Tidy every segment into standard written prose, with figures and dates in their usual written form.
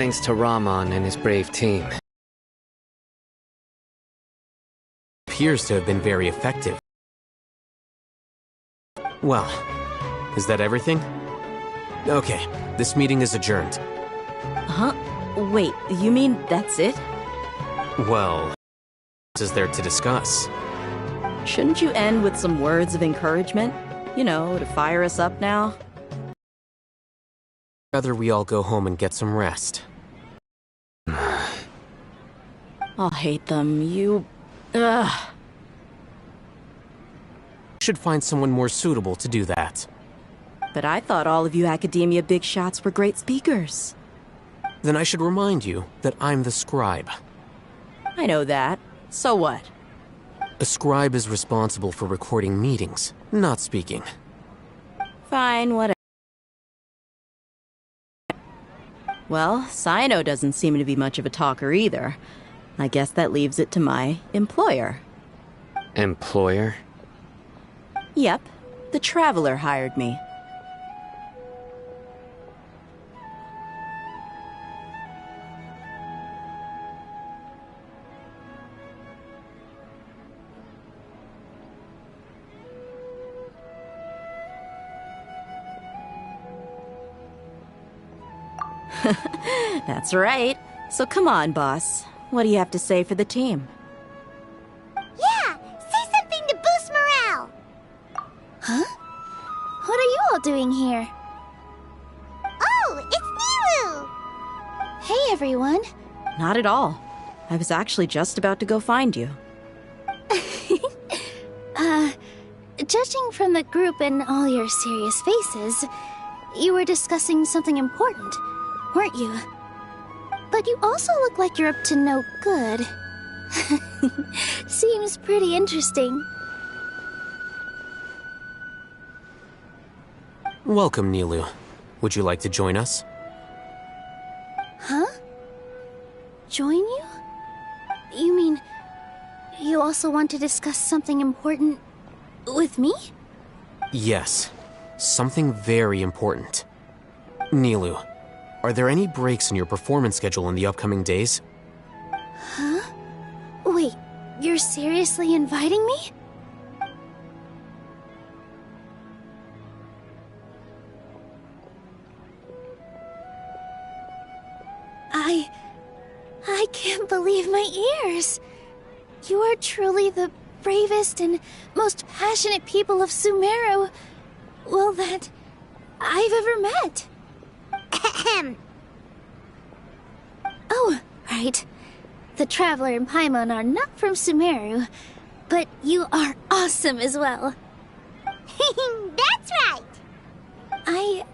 Thanks to Rahman and his brave team. Appears to have been very effective. Well, is that everything? Okay, this meeting is adjourned. Huh? Wait, you mean that's it? Well, what is there to discuss? Shouldn't you end with some words of encouragement? You know, to fire us up now? Rather we all go home and get some rest. I'll hate them, you... Ugh. Should find someone more suitable to do that. But I thought all of you academia big shots were great speakers. Then I should remind you that I'm the scribe. I know that. So what? A scribe is responsible for recording meetings, not speaking. Fine, whatever. Well, Cyno doesn't seem to be much of a talker either. I guess that leaves it to my employer. Employer? Yep, the Traveler hired me. That's right. So come on, boss. What do you have to say for the team? Yeah! Say something to boost morale! Huh? What are you all doing here? Oh, it's Nilu! Hey, everyone. Not at all. I was actually just about to go find you. Judging from the group and all your serious faces, you were discussing something important, weren't you? But you also look like you're up to no good. Seems pretty interesting. Welcome, Nilu. Would you like to join us? Huh? Join you? You mean, you also want to discuss something important with me? Yes. Something very important. Nilu, are there any breaks in your performance schedule in the upcoming days? Huh? Wait, you're seriously inviting me? I can't believe my ears. You are truly the bravest and most passionate people of Sumeru, well, that I've ever met. Ahem. Oh, right. The Traveler and Paimon are not from Sumeru, but you are awesome as well. That's right!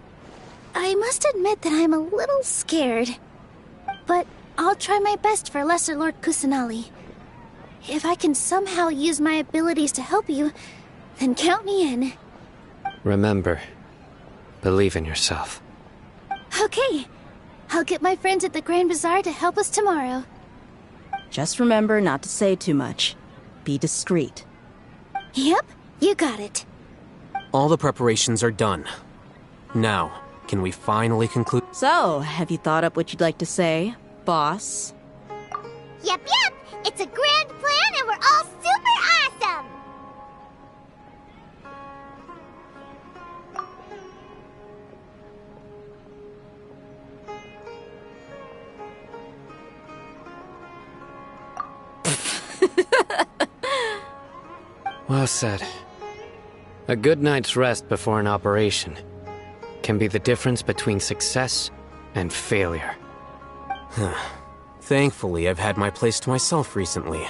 I must admit that I'm a little scared. But I'll try my best for Lesser Lord Kusanali. If I can somehow use my abilities to help you, then count me in. Remember, believe in yourself. Okay. I'll get my friends at the Grand Bazaar to help us tomorrow. Just remember not to say too much. Be discreet. Yep, you got it. All the preparations are done. Now, can we finally conclude? So, have you thought up what you'd like to say, boss? Yep. It's a grand plan and we're all super awesome! Well said. A good night's rest before an operation can be the difference between success and failure. Thankfully, I've had my place to myself recently.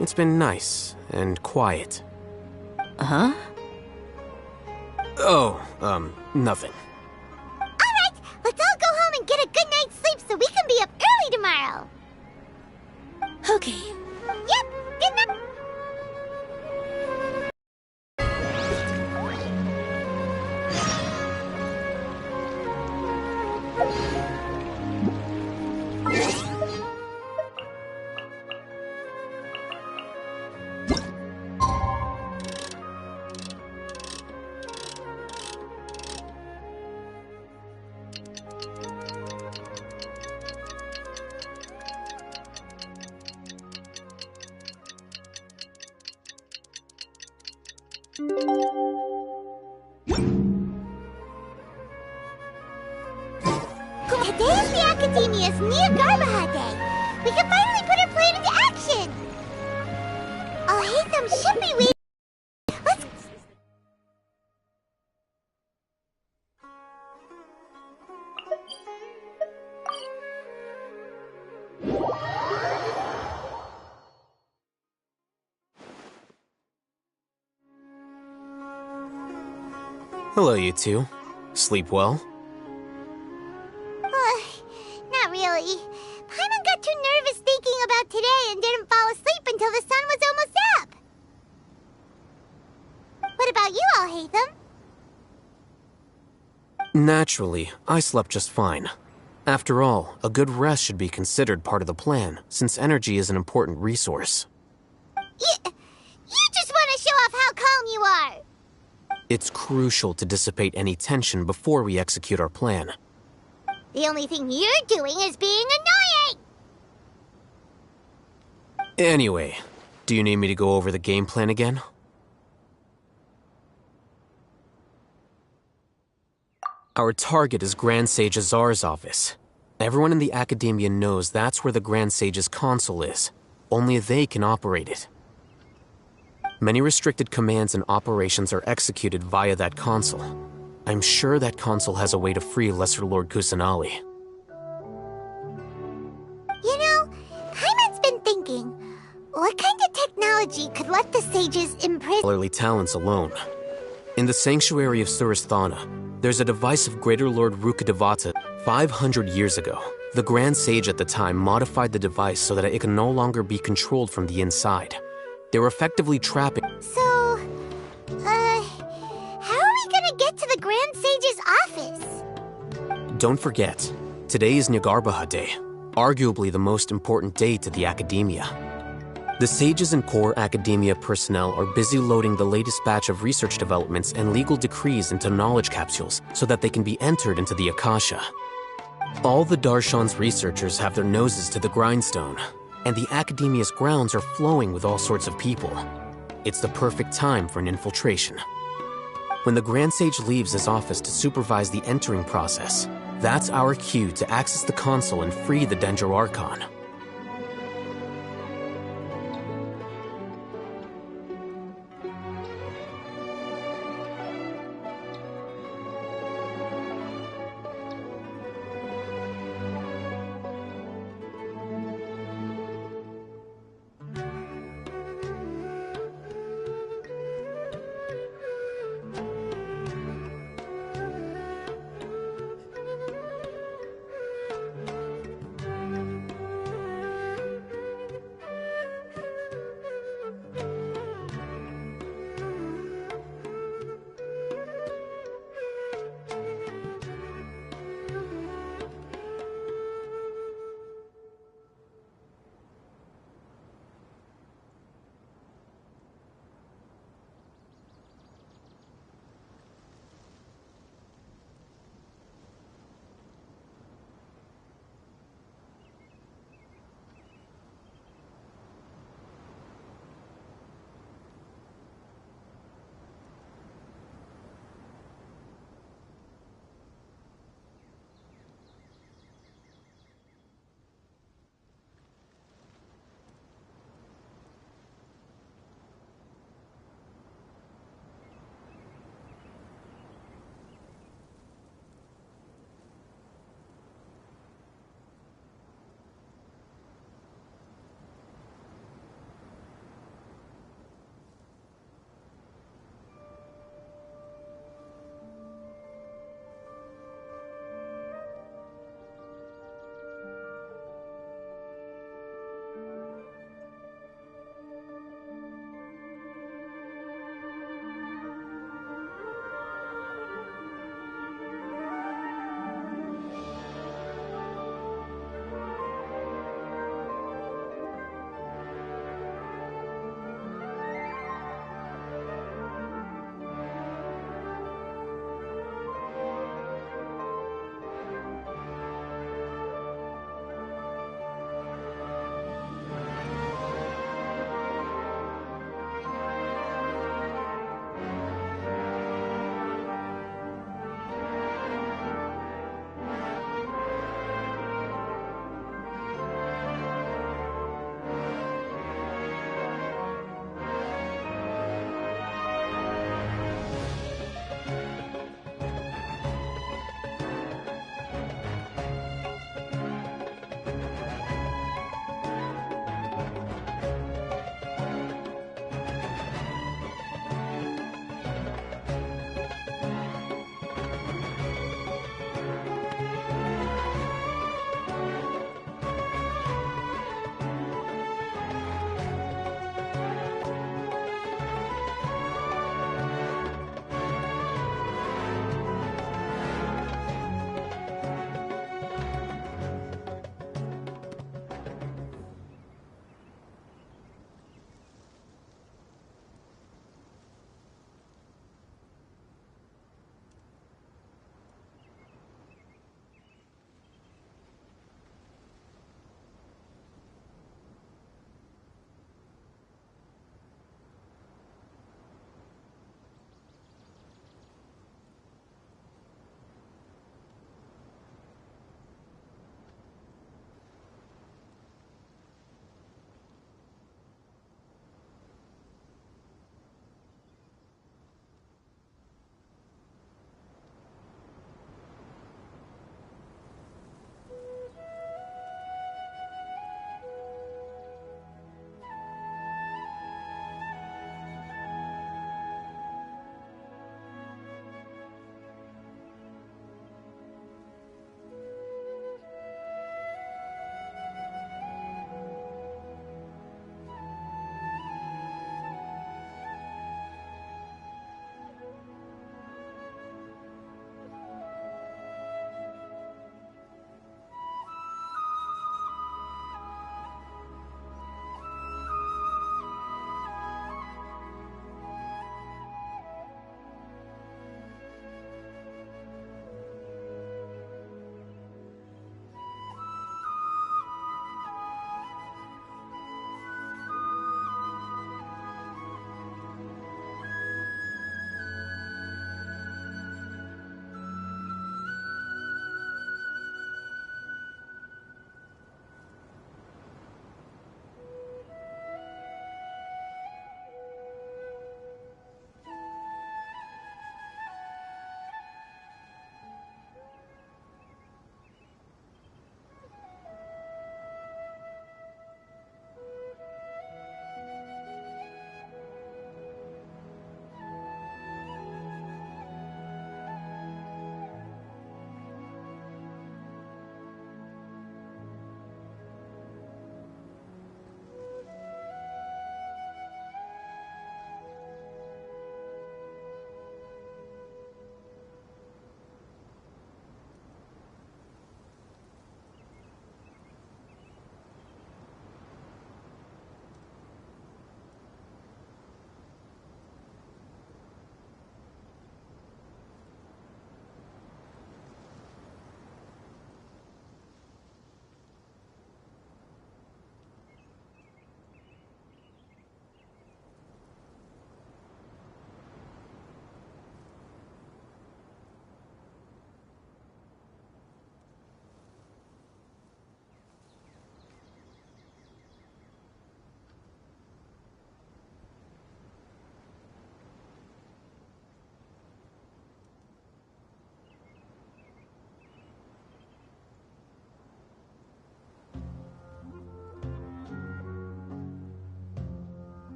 It's been nice and quiet. Huh? Oh, nothing. Alright, let's all go home and get a good night's sleep so we can be up early tomorrow. Okay. Yep, good night. Today is the Academia's Niagara Day. We can finally put our plan into action. Oh, Haytham should be waiting. Let's... Hello, you two. Sleep well? Not really. Paimon got too nervous thinking about today and didn't fall asleep until the sun was almost up. What about you all, Haytham? Naturally, I slept just fine. After all, a good rest should be considered part of the plan, since energy is an important resource. You just want to show off how calm you are. It's crucial to dissipate any tension before we execute our plan. The only thing you're doing is being annoying! Anyway, do you need me to go over the game plan again? Our target is Grand Sage Azar's office. Everyone in the Academia knows that's where the Grand Sage's console is. Only they can operate it. Many restricted commands and operations are executed via that console. I'm sure that console has a way to free Lesser Lord Kusanali. You know, Paimon's been thinking, what kind of technology could let the sages imprison... Scholarly talents alone. In the Sanctuary of Surasthana, there's a device of Greater Lord Rukkhadevata. 500 years ago, the Grand Sage at the time modified the device so that it can no longer be controlled from the inside. They were effectively trapping... So, how are we gonna get to the Grand Sage's office? Don't forget, today is Nyargarbaha Day, arguably the most important day to the Academia. The sages and core Academia personnel are busy loading the latest batch of research developments and legal decrees into knowledge capsules so that they can be entered into the Akasha. All the Darshan's researchers have their noses to the grindstone, and the Academia's grounds are flowing with all sorts of people. It's the perfect time for an infiltration. When the Grand Sage leaves his office to supervise the entering process, that's our cue to access the console and free the Dendro Archon.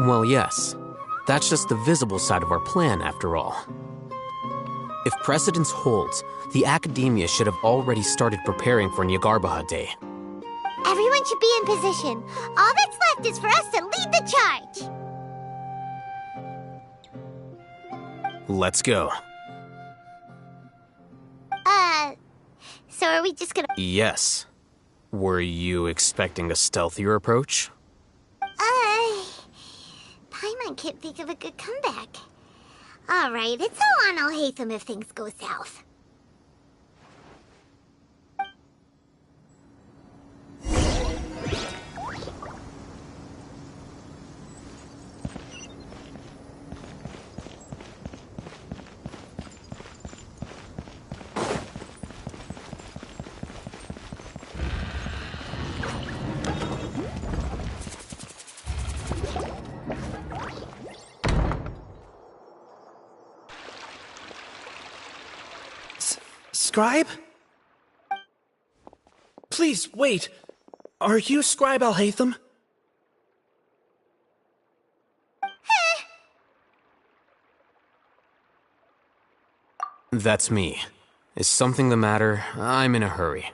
Well, yes. That's just the visible side of our plan, after all. If precedence holds, the Academia should have already started preparing for Nyargarbaha Day. Everyone should be in position. All that's left is for us to lead the charge. Let's go. So are we just gonna... Yes. Were you expecting a stealthier approach? Paimon can't think of a good comeback. Alright, it's all on Alhaitham if things go south. Scribe? Please, wait. Are you Scribe Alhaitham? That's me. Is something the matter? I'm in a hurry.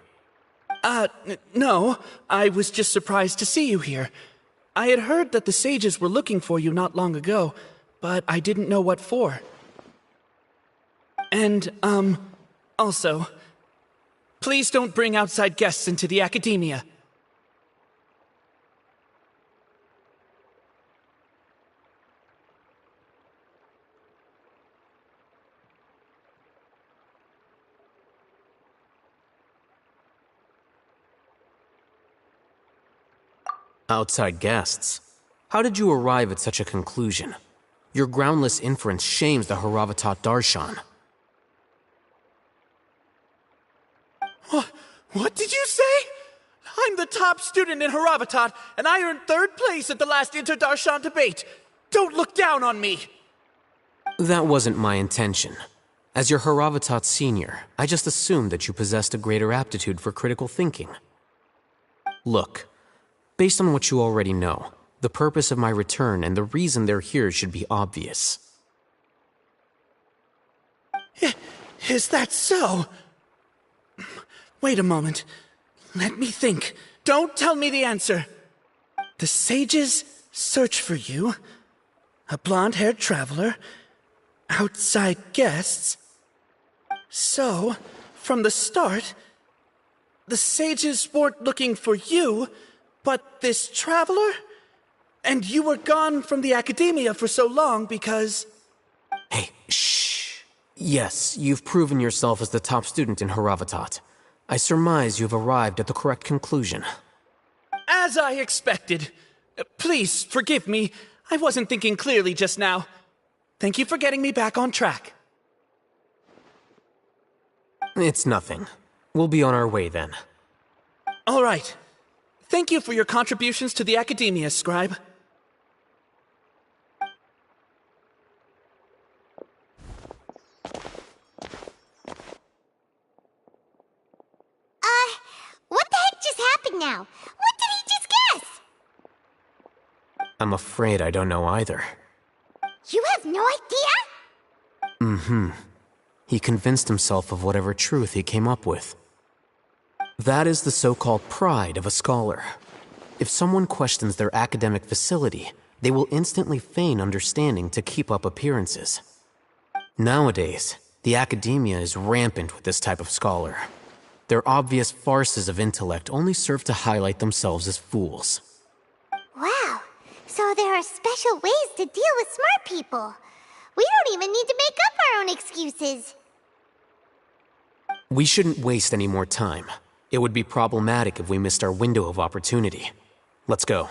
No. I was just surprised to see you here. I had heard that the sages were looking for you not long ago, but I didn't know what for. And, also, please don't bring outside guests into the Academia. Outside guests? How did you arrive at such a conclusion? Your groundless inference shames the Haravatat Darshan. What did you say? I'm the top student in Haravatat, and I earned 3rd place at the last Inter-Darshan debate. Don't look down on me! That wasn't my intention. As your Haravatat senior, I just assumed that you possessed a greater aptitude for critical thinking. Look, based on what you already know, the purpose of my return and the reason they're here should be obvious. Is that so? Wait a moment. Let me think. Don't tell me the answer. The sages search for you. A blonde-haired traveler. Outside guests. So, from the start, the sages weren't looking for you, but this traveler? And you were gone from the Academia for so long because... Hey, shh. Yes, you've proven yourself as the top student in Haravatat. I surmise you've arrived at the correct conclusion. As I expected. Please, forgive me. I wasn't thinking clearly just now. Thank you for getting me back on track. It's nothing. We'll be on our way then. All right. Thank you for your contributions to the Academia, Scribe. What the heck just happened now? What did he just guess? I'm afraid I don't know either. You have no idea? He convinced himself of whatever truth he came up with. That is the so-called pride of a scholar. If someone questions their academic facility, they will instantly feign understanding to keep up appearances. Nowadays, the Academia is rampant with this type of scholar. Their obvious farces of intellect only serve to highlight themselves as fools. Wow, so there are special ways to deal with smart people. We don't even need to make up our own excuses. We shouldn't waste any more time. It would be problematic if we missed our window of opportunity. Let's go.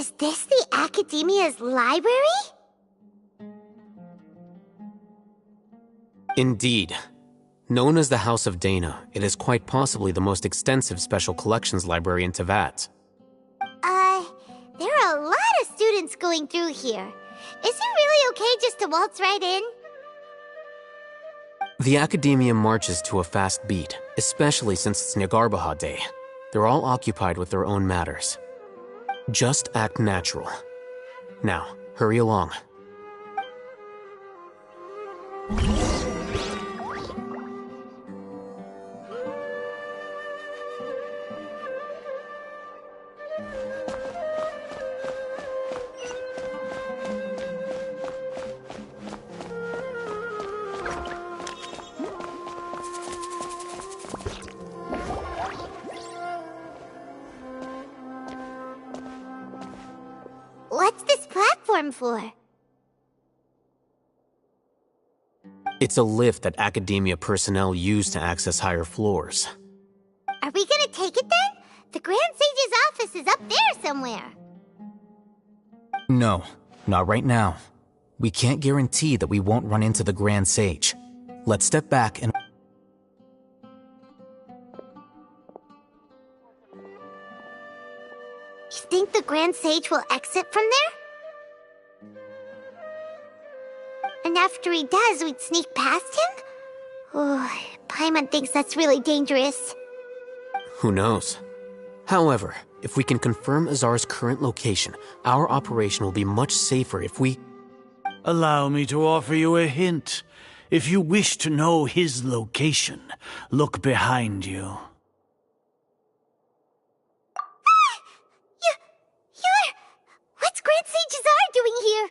Is this the Academia's library? Indeed. Known as the House of Dana, it is quite possibly the most extensive special collections library in Teyvat. There are a lot of students going through here. Is it really okay just to waltz right in? The Academia marches to a fast beat, especially since it's Nyargarbaha Day. They're all occupied with their own matters. Just act natural. Now, hurry along. What's this platform for? It's a lift that Academia personnel use to access higher floors. Are we gonna take it then? The Grand Sage's office is up there somewhere. No, not right now. We can't guarantee that we won't run into the Grand Sage. Let's step back and... You think the Grand Sage will exit from there? And after he does, we'd sneak past him? Oh, Paimon thinks that's really dangerous. Who knows? However, if we can confirm Azar's current location, our operation will be much safer if we... Allow me to offer you a hint. If you wish to know his location, look behind you. What's Grand Sage Azar doing here?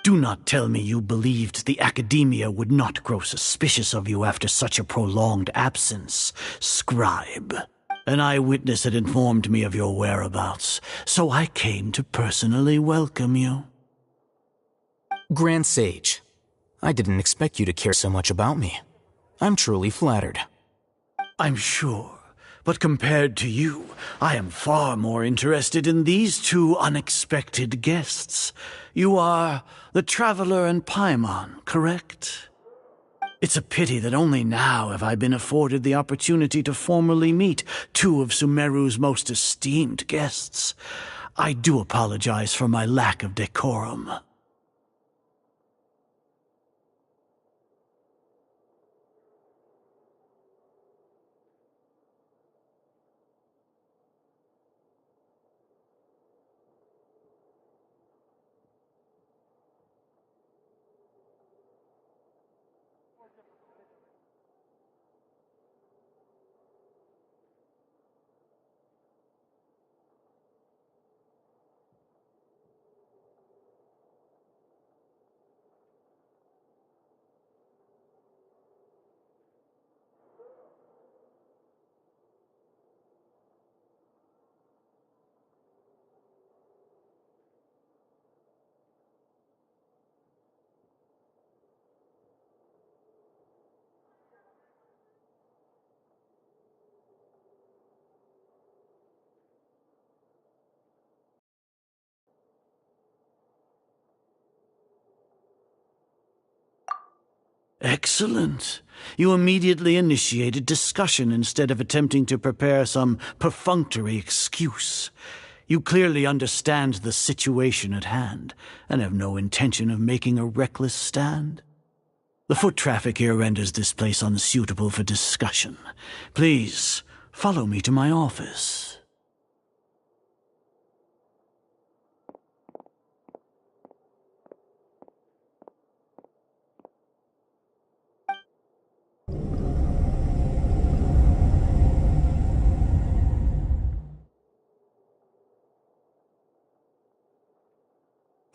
Do not tell me you believed the Academia would not grow suspicious of you after such a prolonged absence, scribe. An eyewitness had informed me of your whereabouts, so I came to personally welcome you. Grand Sage, I didn't expect you to care so much about me. I'm truly flattered. I'm sure, but compared to you, I am far more interested in these two unexpected guests. You are the Traveler and Paimon, correct? It's a pity that only now have I been afforded the opportunity to formally meet two of Sumeru's most esteemed guests. I do apologize for my lack of decorum. Excellent. You immediately initiated discussion instead of attempting to prepare some perfunctory excuse. You clearly understand the situation at hand, and have no intention of making a reckless stand. The foot traffic here renders this place unsuitable for discussion. Please, follow me to my office.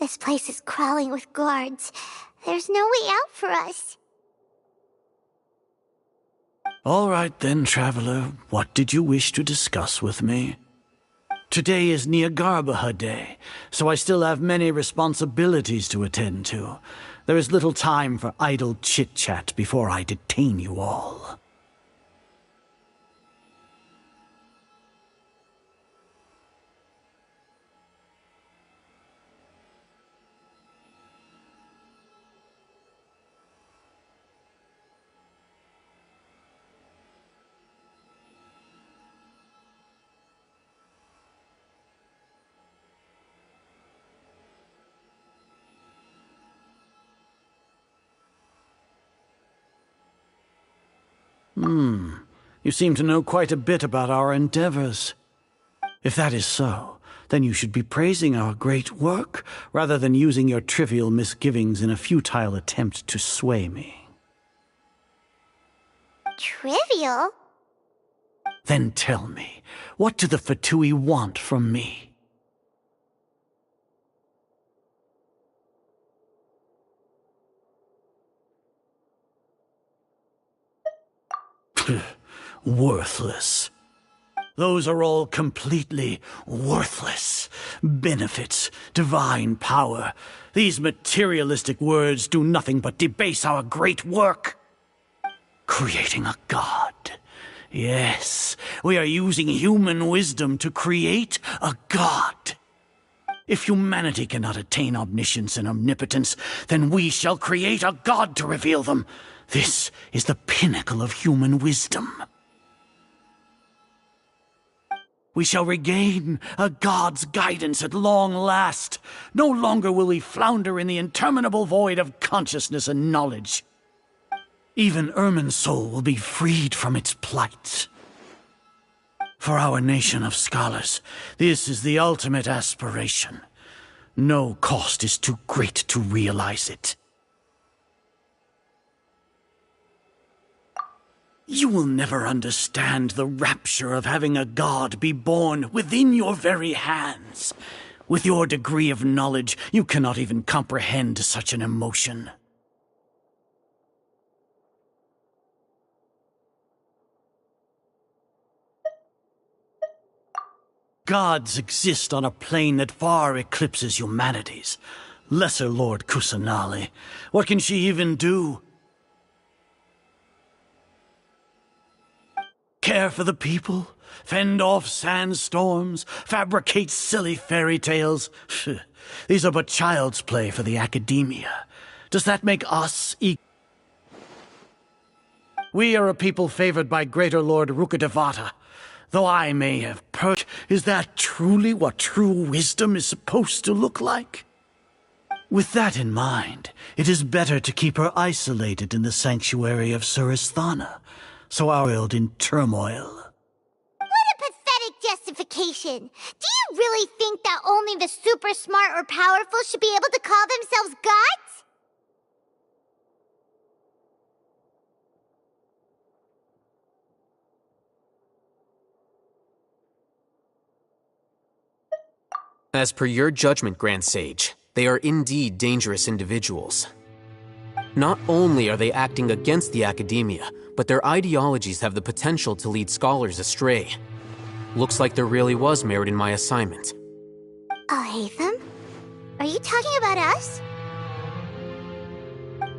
This place is crawling with guards. There's no way out for us. All right then, Traveler. What did you wish to discuss with me? Today is Nyargarbaha Day, so I still have many responsibilities to attend to. There is little time for idle chit-chat before I detain you all. You seem to know quite a bit about our endeavors. If that is so, then you should be praising our great work, rather than using your trivial misgivings in a futile attempt to sway me. Trivial? Then tell me, what do the Fatui want from me? Worthless. Those are all completely worthless. Benefits, divine power. These materialistic words do nothing but debase our great work. Creating a god. Yes, we are using human wisdom to create a god. If humanity cannot attain omniscience and omnipotence, then we shall create a god to reveal them. This is the pinnacle of human wisdom. We shall regain a god's guidance at long last. No longer will we flounder in the interminable void of consciousness and knowledge. Even Ermin's soul will be freed from its plight. For our nation of scholars, this is the ultimate aspiration. No cost is too great to realize it. You will never understand the rapture of having a god be born within your very hands. With your degree of knowledge, you cannot even comprehend such an emotion. Gods exist on a plane that far eclipses humanity's. Lesser Lord Kusanali, what can she even do? Care for the people? Fend off sandstorms? Fabricate silly fairy tales? These are but child's play for the academia. Does that make us equal? We are a people favored by Greater Lord Rukadevata. Though I may have is that truly what true wisdom is supposed to look like? With that in mind, it is better to keep her isolated in the sanctuary of Suristhana, so our world in turmoil. What a pathetic justification! Do you really think that only the super smart or powerful should be able to call themselves gods? As per your judgment, Grand Sage, they are indeed dangerous individuals. Not only are they acting against the academia, but their ideologies have the potential to lead scholars astray. Looks like there really was merit in my assignment. Oh, Hatham? Are you talking about us?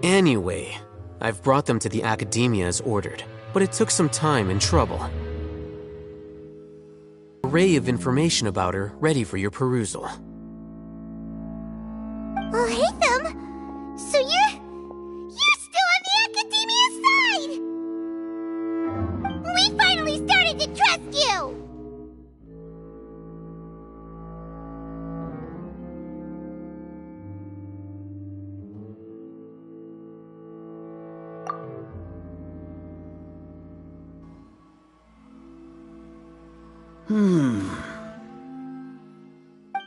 Anyway, I've brought them to the academia as ordered, but it took some time and trouble. Array of information about her ready for your perusal. Oh, Hatham! So you're still on the academia side! We finally started to trust you!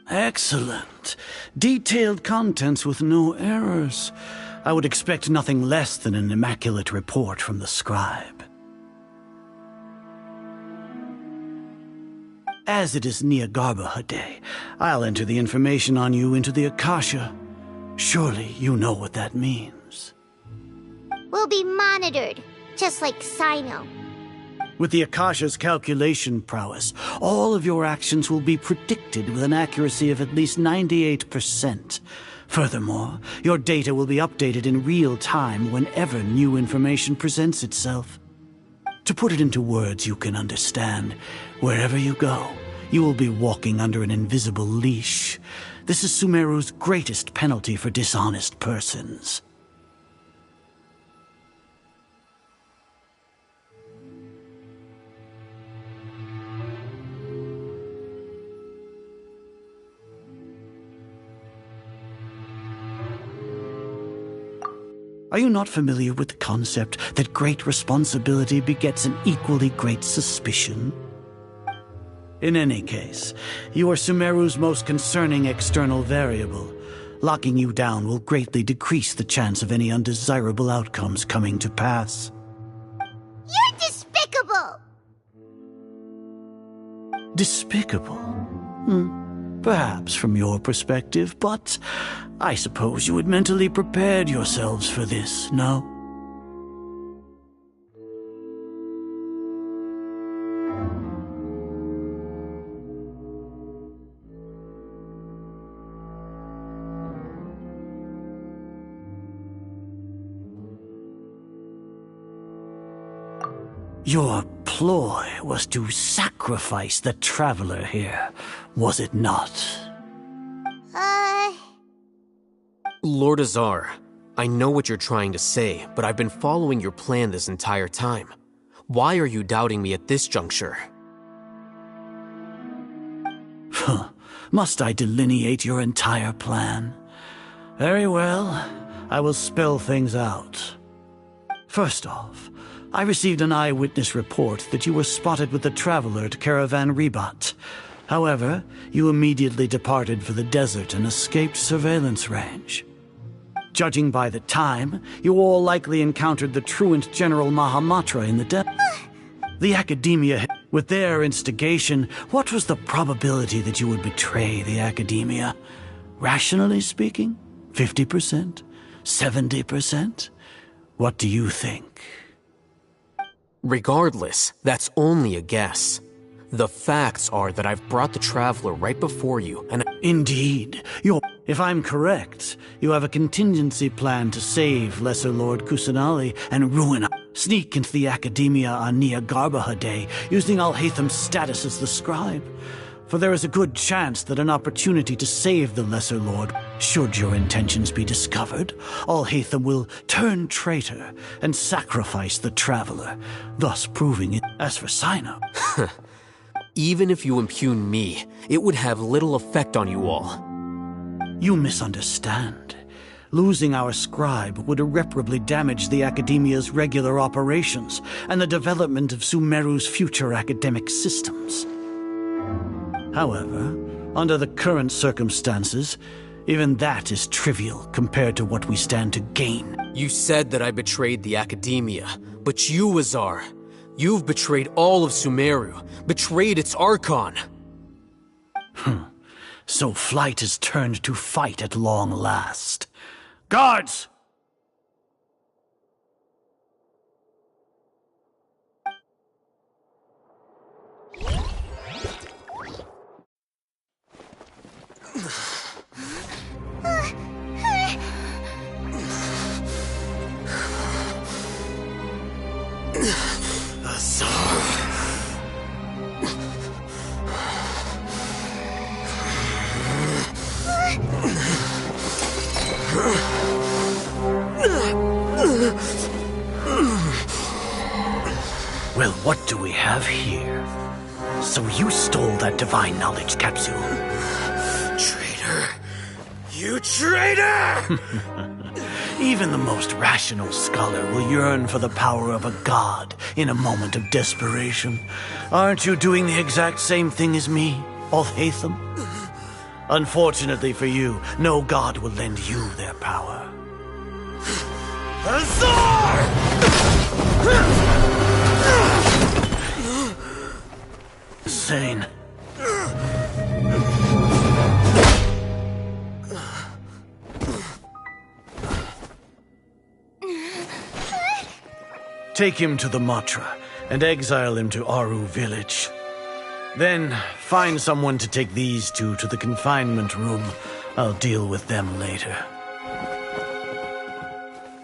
Excellent. Detailed contents with no errors. I would expect nothing less than an immaculate report from the scribe. As it is Nyagarbha Day, I'll enter the information on you into the Akasha. Surely you know what that means. We'll be monitored, just like Sino. With the Akasha's calculation prowess, all of your actions will be predicted with an accuracy of at least 98%. Furthermore, your data will be updated in real time whenever new information presents itself. To put it into words you can understand, wherever you go, you will be walking under an invisible leash. This is Sumeru's greatest penalty for dishonest persons. Are you not familiar with the concept that great responsibility begets an equally great suspicion? In any case, you are Sumeru's most concerning external variable. Locking you down will greatly decrease the chance of any undesirable outcomes coming to pass. You're despicable! Despicable? Perhaps from your perspective, but I suppose you had mentally prepared yourselves for this, no? Your ploy was to sacrifice the traveler here, was it not? Lord Azar, I know what you're trying to say, but I've been following your plan this entire time. Why are you doubting me at this juncture? Must I delineate your entire plan? Very well, I will spell things out. First off, I received an eyewitness report that you were spotted with the traveler at Caravan Ribat. However, you immediately departed for the desert and escaped surveillance range. Judging by the time, you all likely encountered the truant General Mahamatra in the desert. The Academia, with their instigation, what was the probability that you would betray the Academia? Rationally speaking, 50%? 70%? What do you think? Regardless, that's only a guess. The facts are that I've brought the Traveler right before you, and Indeed. If I'm correct, you have a contingency plan to save Lesser Lord Kusanali and ruin sneak into the Academia on Nyargarbaha Day, using Alhaitham's status as the scribe. For there is a good chance that an opportunity to save the Lesser Lord, should your intentions be discovered, Alhaitham will turn traitor and sacrifice the Traveler, thus proving it. As for Sino, even if you impugn me, it would have little effect on you all. you misunderstand. Losing our scribe would irreparably damage the Academia's regular operations and the development of Sumeru's future academic systems. However, under the current circumstances, even that is trivial compared to what we stand to gain. You said that I betrayed the Academia, but you, Azar, you've betrayed all of Sumeru, betrayed its Archon. So flight has turned to fight at long last. Guards! Well, what do we have here? So you stole that divine knowledge capsule. Traitor! You traitor! Even the most rational scholar will yearn for the power of a god in a moment of desperation. Aren't you doing the exact same thing as me, Alhaitham? Unfortunately for you, no god will lend you their power. Azar! Sane. Take him to the Matra and exile him to Aru village. Then find someone to take these two to the confinement room. I'll deal with them later.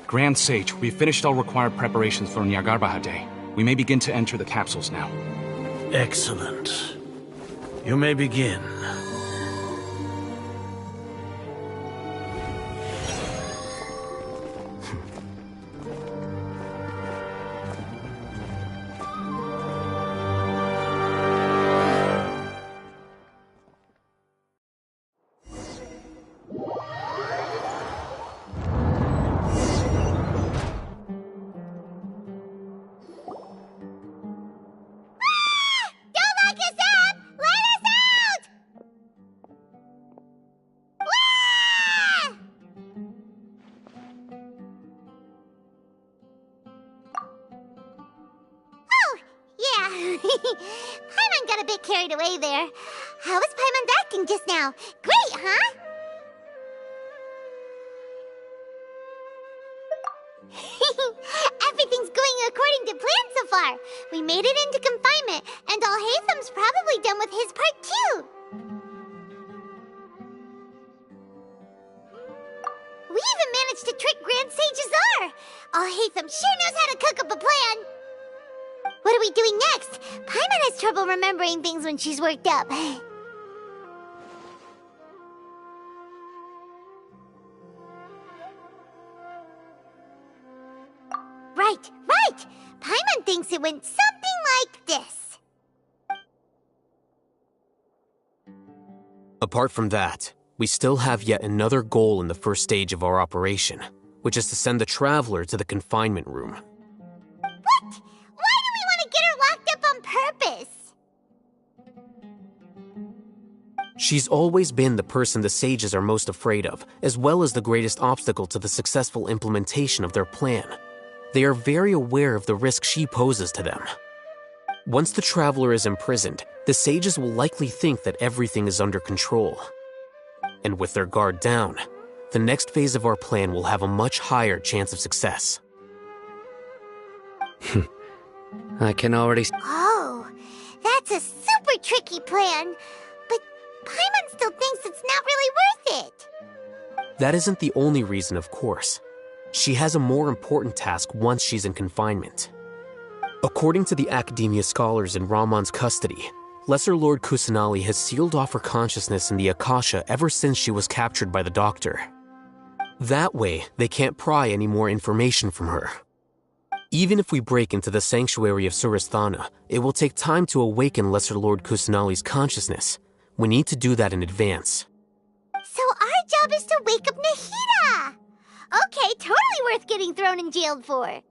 Grand Sage, we've finished all required preparations for Nyargarbaha Day. We may begin to enter the capsules now. Excellent. You may begin. Paimon got a bit carried away there. How was Paimon's acting just now? Great, huh? Everything's going according to plan so far. We made it into confinement, and Alhaitham's probably done with his part too. We even managed to trick Grand Sage Azar. Alhaitham sure knows how to cook up a plan. What are we doing next? Paimon has trouble remembering things when she's worked up. Right. Paimon thinks it went something like this. Apart from that, we still have yet another goal in the first stage of our operation, which is to send the Traveler to the confinement room. What? Why do we want to get her locked up on purpose? She's always been the person the sages are most afraid of, as well as the greatest obstacle to the successful implementation of their plan. They are very aware of the risk she poses to them. Once the Traveler is imprisoned, the sages will likely think that everything is under control. And with their guard down, the next phase of our plan will have a much higher chance of success. I can already... Oh, that's a super tricky plan. But Paimon still thinks it's not really worth it. That isn't the only reason, of course. She has a more important task once she's in confinement. According to the Academia scholars in Ramon's custody, Lesser Lord Kusanali has sealed off her consciousness in the Akasha ever since she was captured by the Doctor. That way, they can't pry any more information from her. Even if we break into the sanctuary of Surasthana, it will take time to awaken Lesser Lord Kusanali's consciousness. We need to do that in advance. So our job is to wake up Nahida! Okay, totally worth getting thrown and jailed for.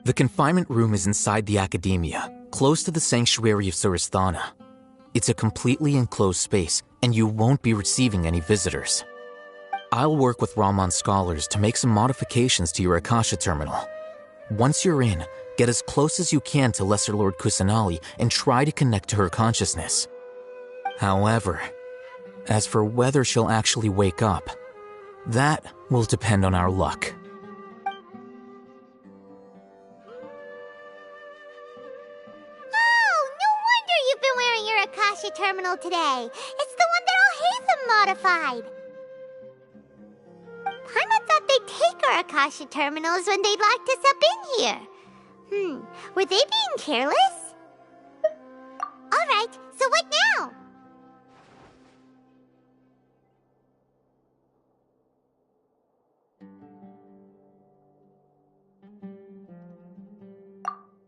The confinement room is inside the Academia, close to the sanctuary of Surasthana. It's a completely enclosed space, and you won't be receiving any visitors. I'll work with Ramon's scholars to make some modifications to your Akasha terminal. Once you're in, get as close as you can to Lesser Lord Kusanali and try to connect to her consciousness. However, as for whether she'll actually wake up, that will depend on our luck. Oh, no wonder you've been wearing your Akasha terminal today. It's the one that Alhaitham modified. Paimon thought they'd take our Akasha terminals when they locked us up in here. Were they being careless? Alright, so what now?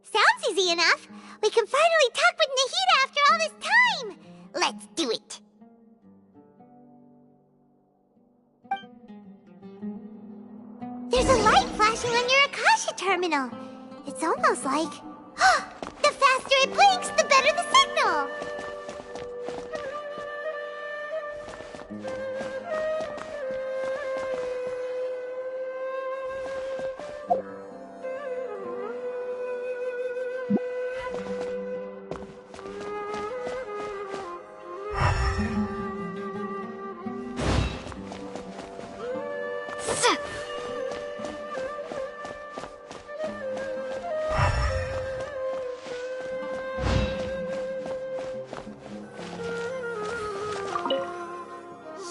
Sounds easy enough. We can finally talk with Nahida after all this time. Let's do it. There's a light flashing on your Akasha terminal. It's almost like... the faster it blinks, the better the signal.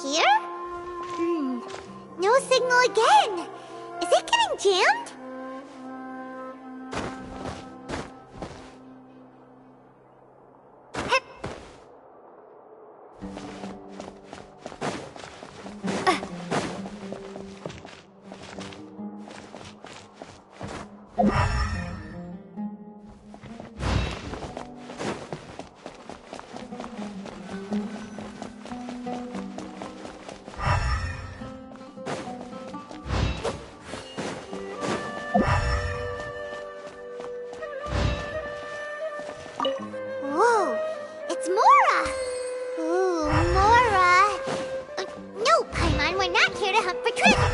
Here? No signal again. Is it getting jammed? Whoa, it's Mora! Ooh, Mora! No, Paimon, we're not here to hunt for treasure!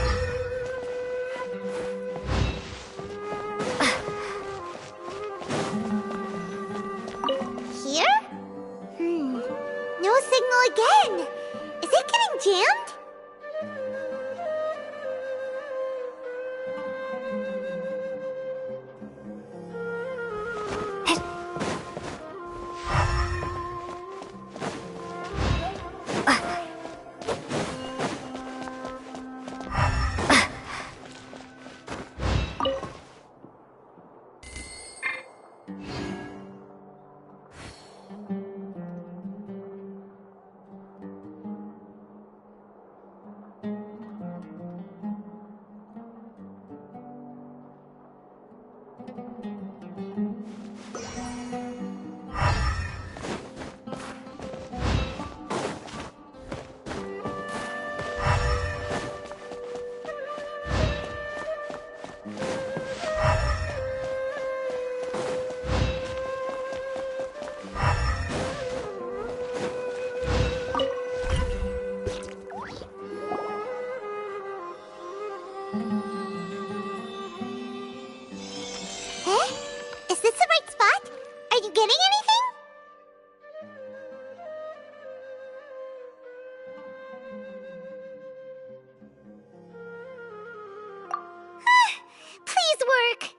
Eh? Is this the right spot? Are you getting anything? Please work!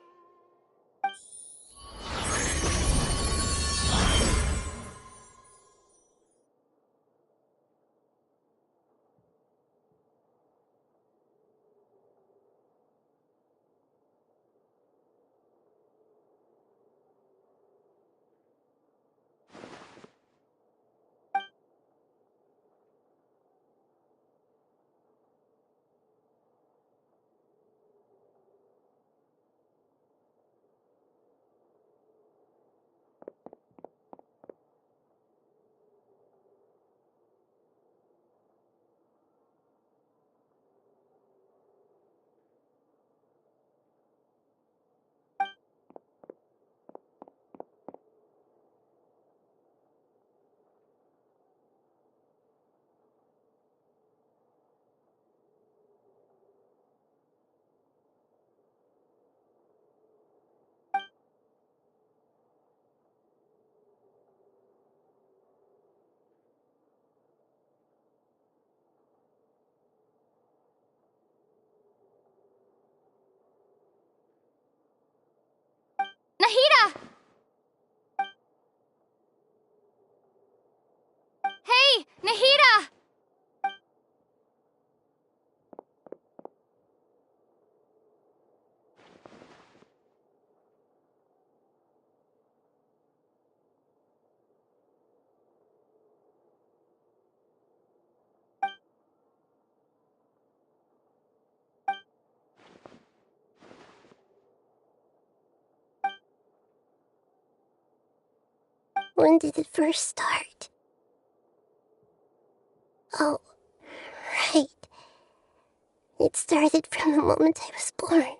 Nahida! Hey, Nahida! When did it first start? Oh, right. It started from the moment I was born.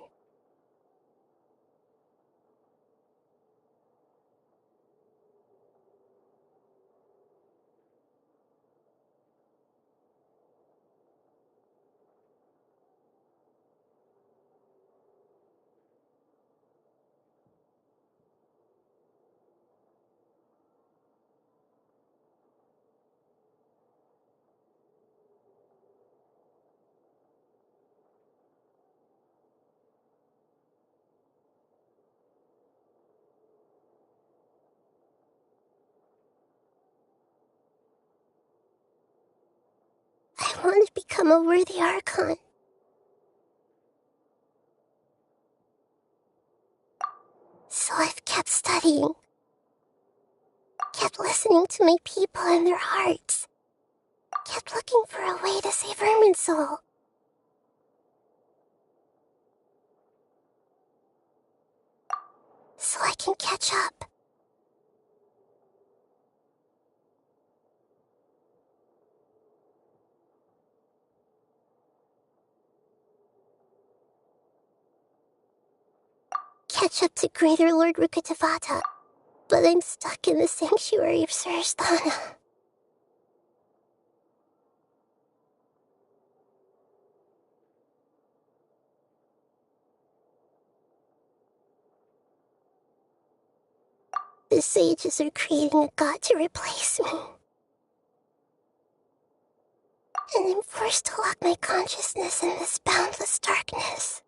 I want to become a worthy Archon. So I've kept studying. Kept listening to my people and their hearts. Kept looking for a way to save Irminsul. So I can catch up. Catch up to Greater Lord Rukkhadevata. But I'm stuck in the sanctuary of Surasthana. The sages are creating a god to replace me. And I'm forced to lock my consciousness in this boundless darkness.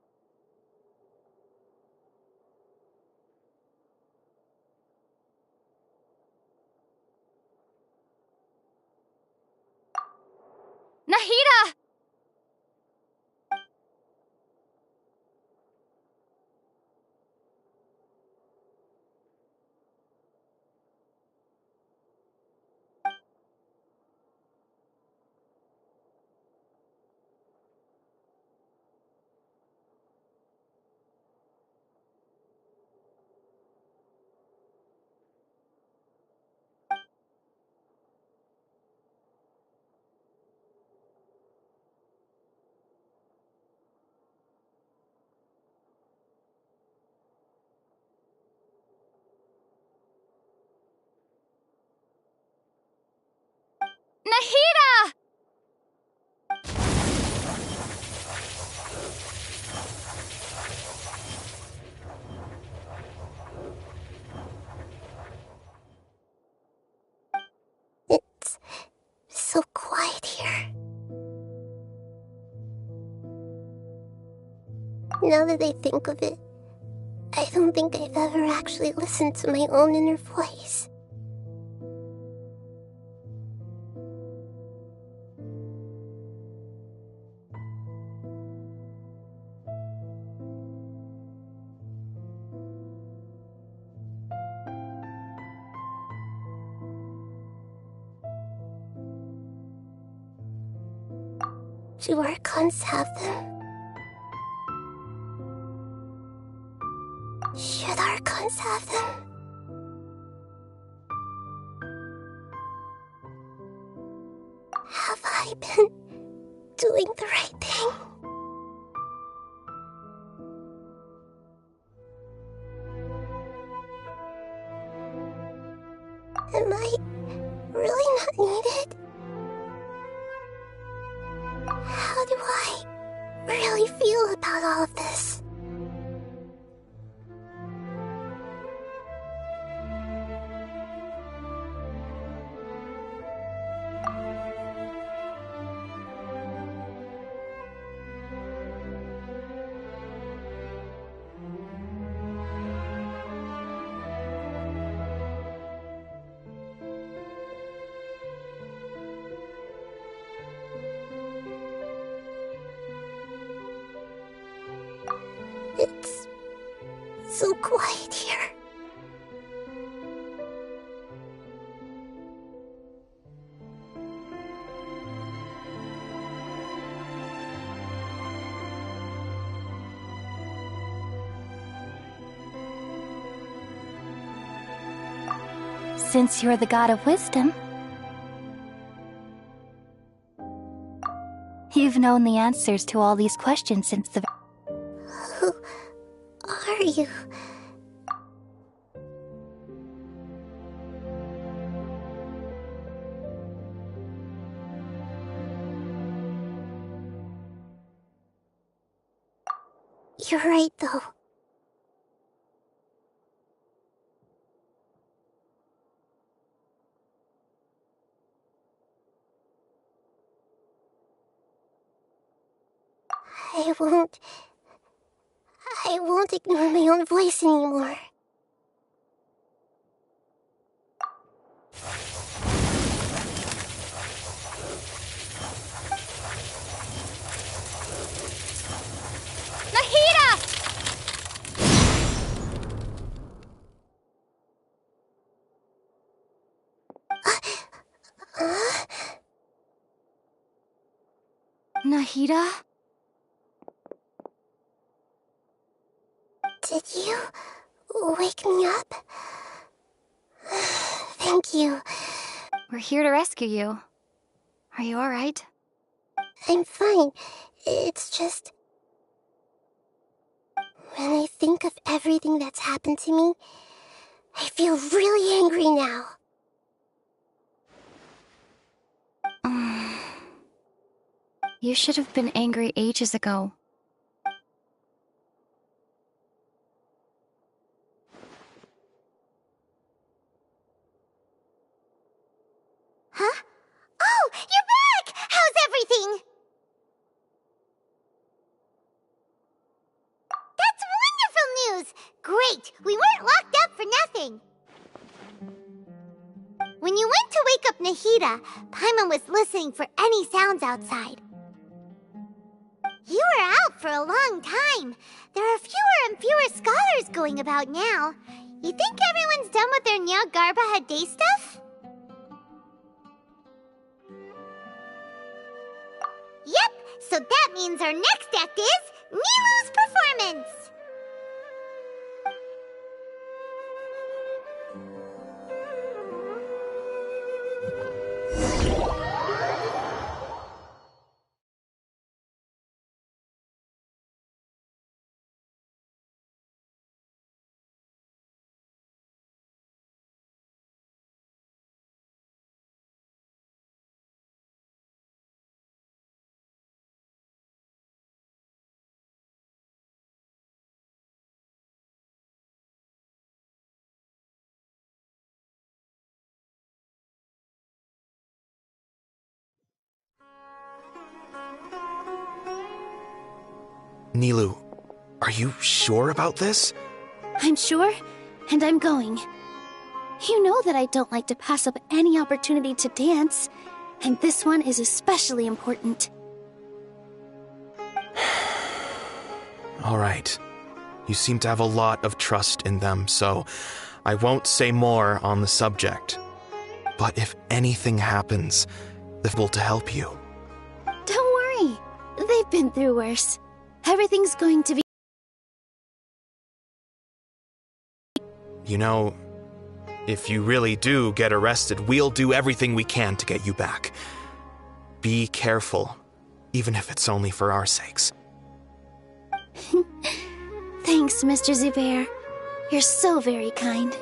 Nahida! Now that I think of it, I don't think I've ever actually listened to my own inner voice. Do Archons have them? Should Archons have them? Have I been doing the right thing? Am I really not needed? How do I really feel about all of this? It's so quiet here. Since you're the god of wisdom, you've known the answers to all these questions since the... Who are you? You're right, though. I won't ignore my own voice anymore. Nahida? Did you wake me up? Thank you. We're here to rescue you. Are you alright? I'm fine. It's just... when I think of everything that's happened to me, I feel really angry now. You should have been angry ages ago. Huh? Oh, you're back! How's everything? That's wonderful news! Great! We weren't locked up for nothing! When you went to wake up Nahida, Paimon was listening for any sounds outside. You were out for a long time. There are fewer and fewer scholars going about now. You think everyone's done with their Nyargarbaha Day stuff? Yep, so that means our next act is Nilou's performance! Nilou, Are you sure about this? I'm sure, and I'm going. You know that I don't like to pass up any opportunity to dance, and this one is especially important. All right. You seem to have a lot of trust in them, so I won't say more on the subject. But if anything happens, they're able to help you. Don't worry. They've been through worse. Everything's going to be... You know, if you really do get arrested, we'll do everything we can to get you back. Be careful, even if it's only for our sakes. Thanks, Mr. Zubair. You're so very kind.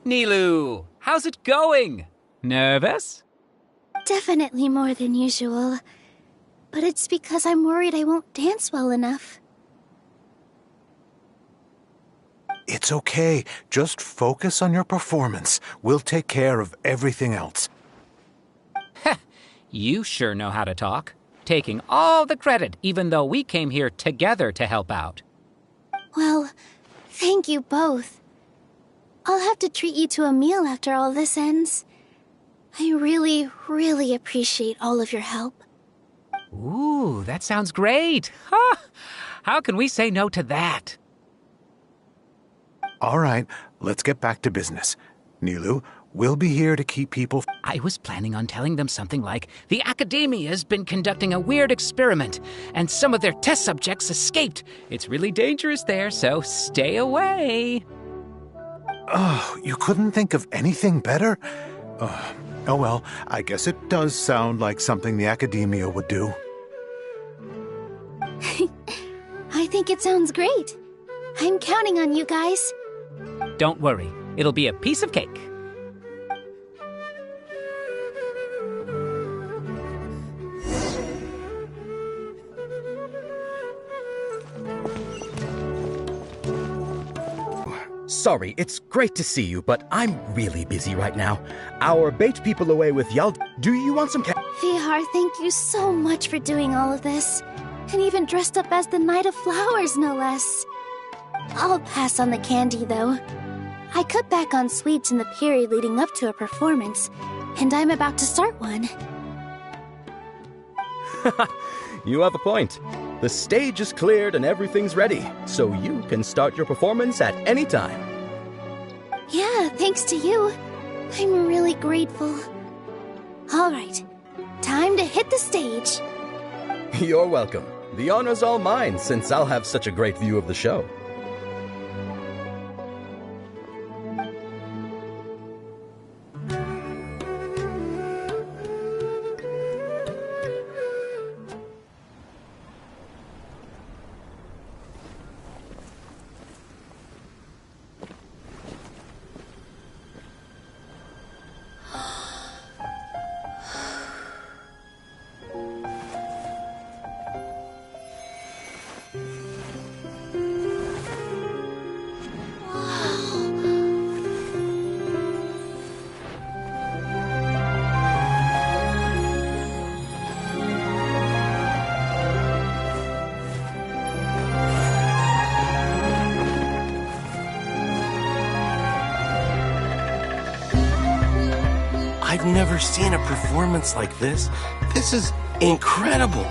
Nilou, how's it going? Nervous? Definitely more than usual. But it's because I'm worried I won't dance well enough. It's okay. Just focus on your performance. We'll take care of everything else. You sure know how to talk. Taking all the credit, even though we came here together to help out. Well, thank you both. I'll have to treat you to a meal after all this ends. I really, really appreciate all of your help. Ooh, that sounds great. Huh? How can we say no to that? All right, let's get back to business. Nilou, we'll be here to keep people... I was planning on telling them something like, the Academia's been conducting a weird experiment, and some of their test subjects escaped. It's really dangerous there, so stay away. Oh, you couldn't think of anything better? Oh well, I guess it does sound like something the Academia would do. I think it sounds great. I'm counting on you guys. Don't worry, it'll be a piece of cake. Sorry, it's great to see you, but I'm really busy right now. Our bait people away with Yald. Do you want some Vihar, thank you so much for doing all of this. And even dressed up as the Knight of Flowers, no less. I'll pass on the candy, though. I cut back on sweets in the period leading up to a performance, and I'm about to start one. You have a point. The stage is cleared and everything's ready, so you can start your performance at any time. Yeah, thanks to you. I'm really grateful. All right, time to hit the stage. You're welcome. The honor's all mine, since I'll have such a great view of the show. I've never seen a performance like this. This is incredible.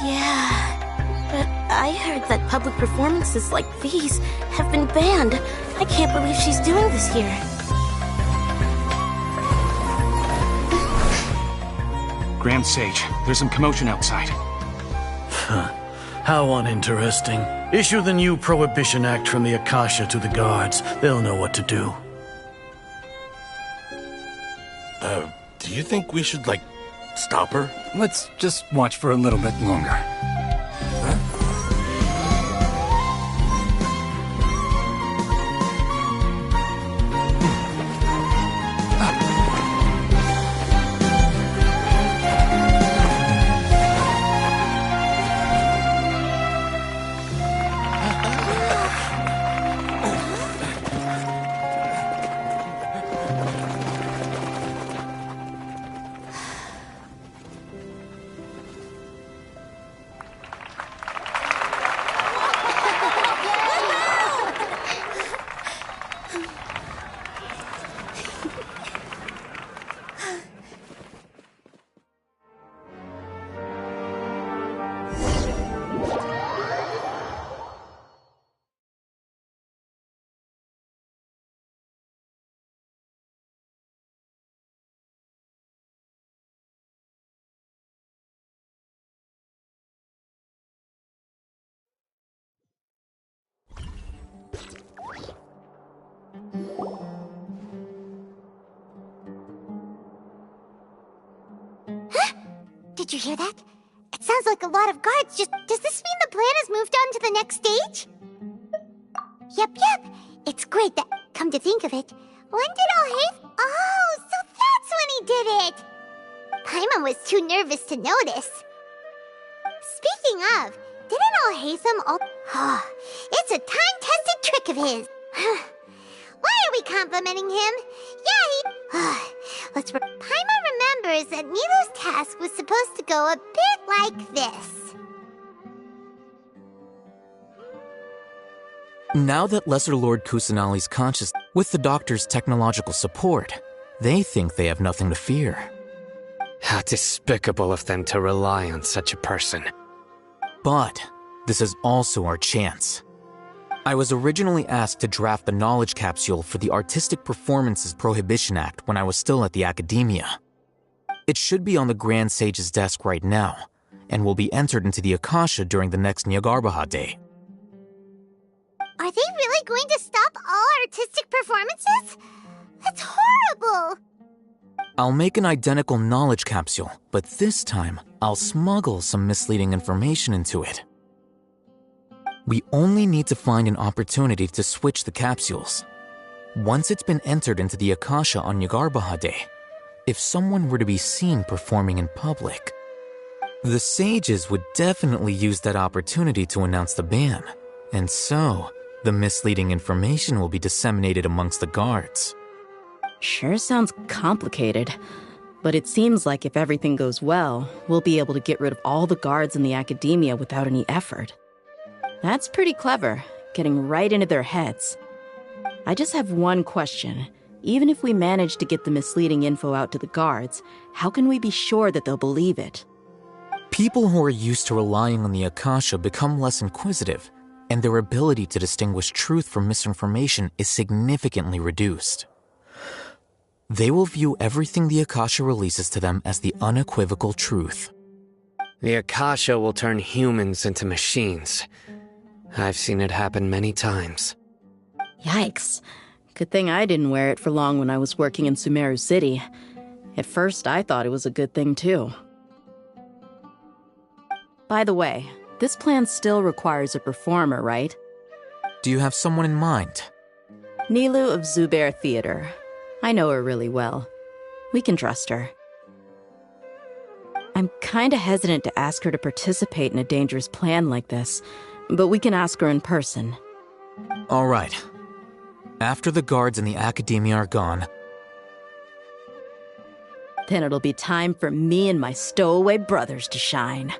Yeah, but I heard that public performances like these have been banned. I can't believe she's doing this here. Grand Sage, there's some commotion outside. How uninteresting. Issue the new Prohibition Act from the Akasha to the guards. They'll know what to do. Do you think we should, stop her? Let's just watch for a little bit longer. Did you hear that? It sounds like a lot of guards. Does this mean the plan has moved on to the next stage? Yep. It's great that, come to think of it, when did Alhaith... Oh, so that's when he did it! Paimon was too nervous to notice. Speaking of, didn't Alhaitham it's a time-tested trick of his. Why are we complimenting him? Paimon remembers that Nilou's task was supposed to go a bit like this. Now that Lesser Lord Kusanali's conscious, with the doctor's technological support, they think they have nothing to fear. How despicable of them to rely on such a person. But this is also our chance. I was originally asked to draft the knowledge capsule for the Artistic Performances Prohibition Act when I was still at the Academia. It should be on the Grand Sage's desk right now, and will be entered into the Akasha during the next Nyargarbaha Day. Are they really going to stop all artistic performances? That's horrible! I'll make an identical knowledge capsule, but this time, I'll smuggle some misleading information into it. We only need to find an opportunity to switch the capsules. Once it's been entered into the Akasha on Nyargarbaha Day, if someone were to be seen performing in public, the sages would definitely use that opportunity to announce the ban, and so the misleading information will be disseminated amongst the guards. Sure sounds complicated, but it seems like if everything goes well, we'll be able to get rid of all the guards in the Academia without any effort. That's pretty clever, getting right into their heads. I just have one question. Even if we manage to get the misleading info out to the guards, how can we be sure that they'll believe it? People who are used to relying on the Akasha become less inquisitive, and their ability to distinguish truth from misinformation is significantly reduced. They will view everything the Akasha releases to them as the unequivocal truth. The Akasha will turn humans into machines. I've seen it happen many times. Yikes. Good thing I didn't wear it for long when I was working in Sumeru City. At first, I thought it was a good thing, too. By the way, this plan still requires a performer, right? Do you have someone in mind? Nilou of Zubair Theater. I know her really well. We can trust her. I'm kinda hesitant to ask her to participate in a dangerous plan like this, but we can ask her in person. All right. After the guards in the Academia are gone, then it'll be time for me and my stowaway brothers to shine.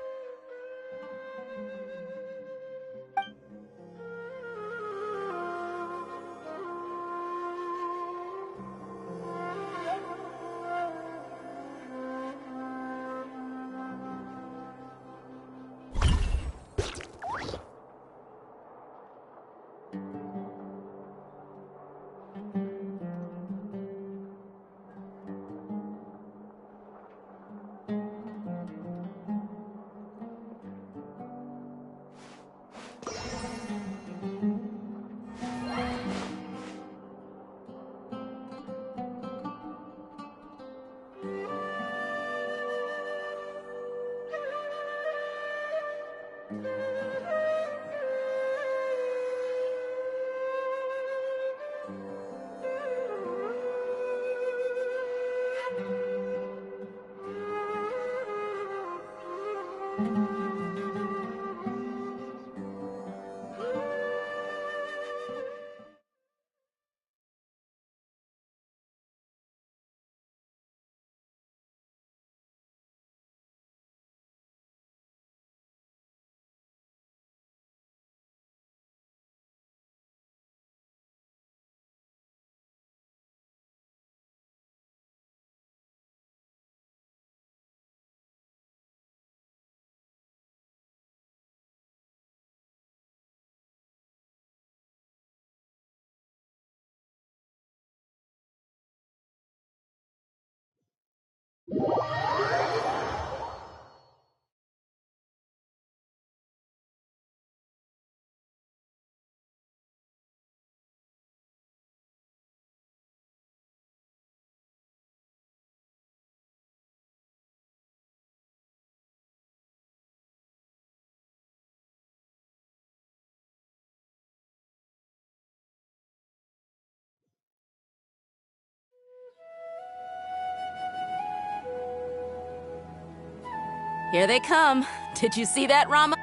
Here they come. Did you see that, Rama?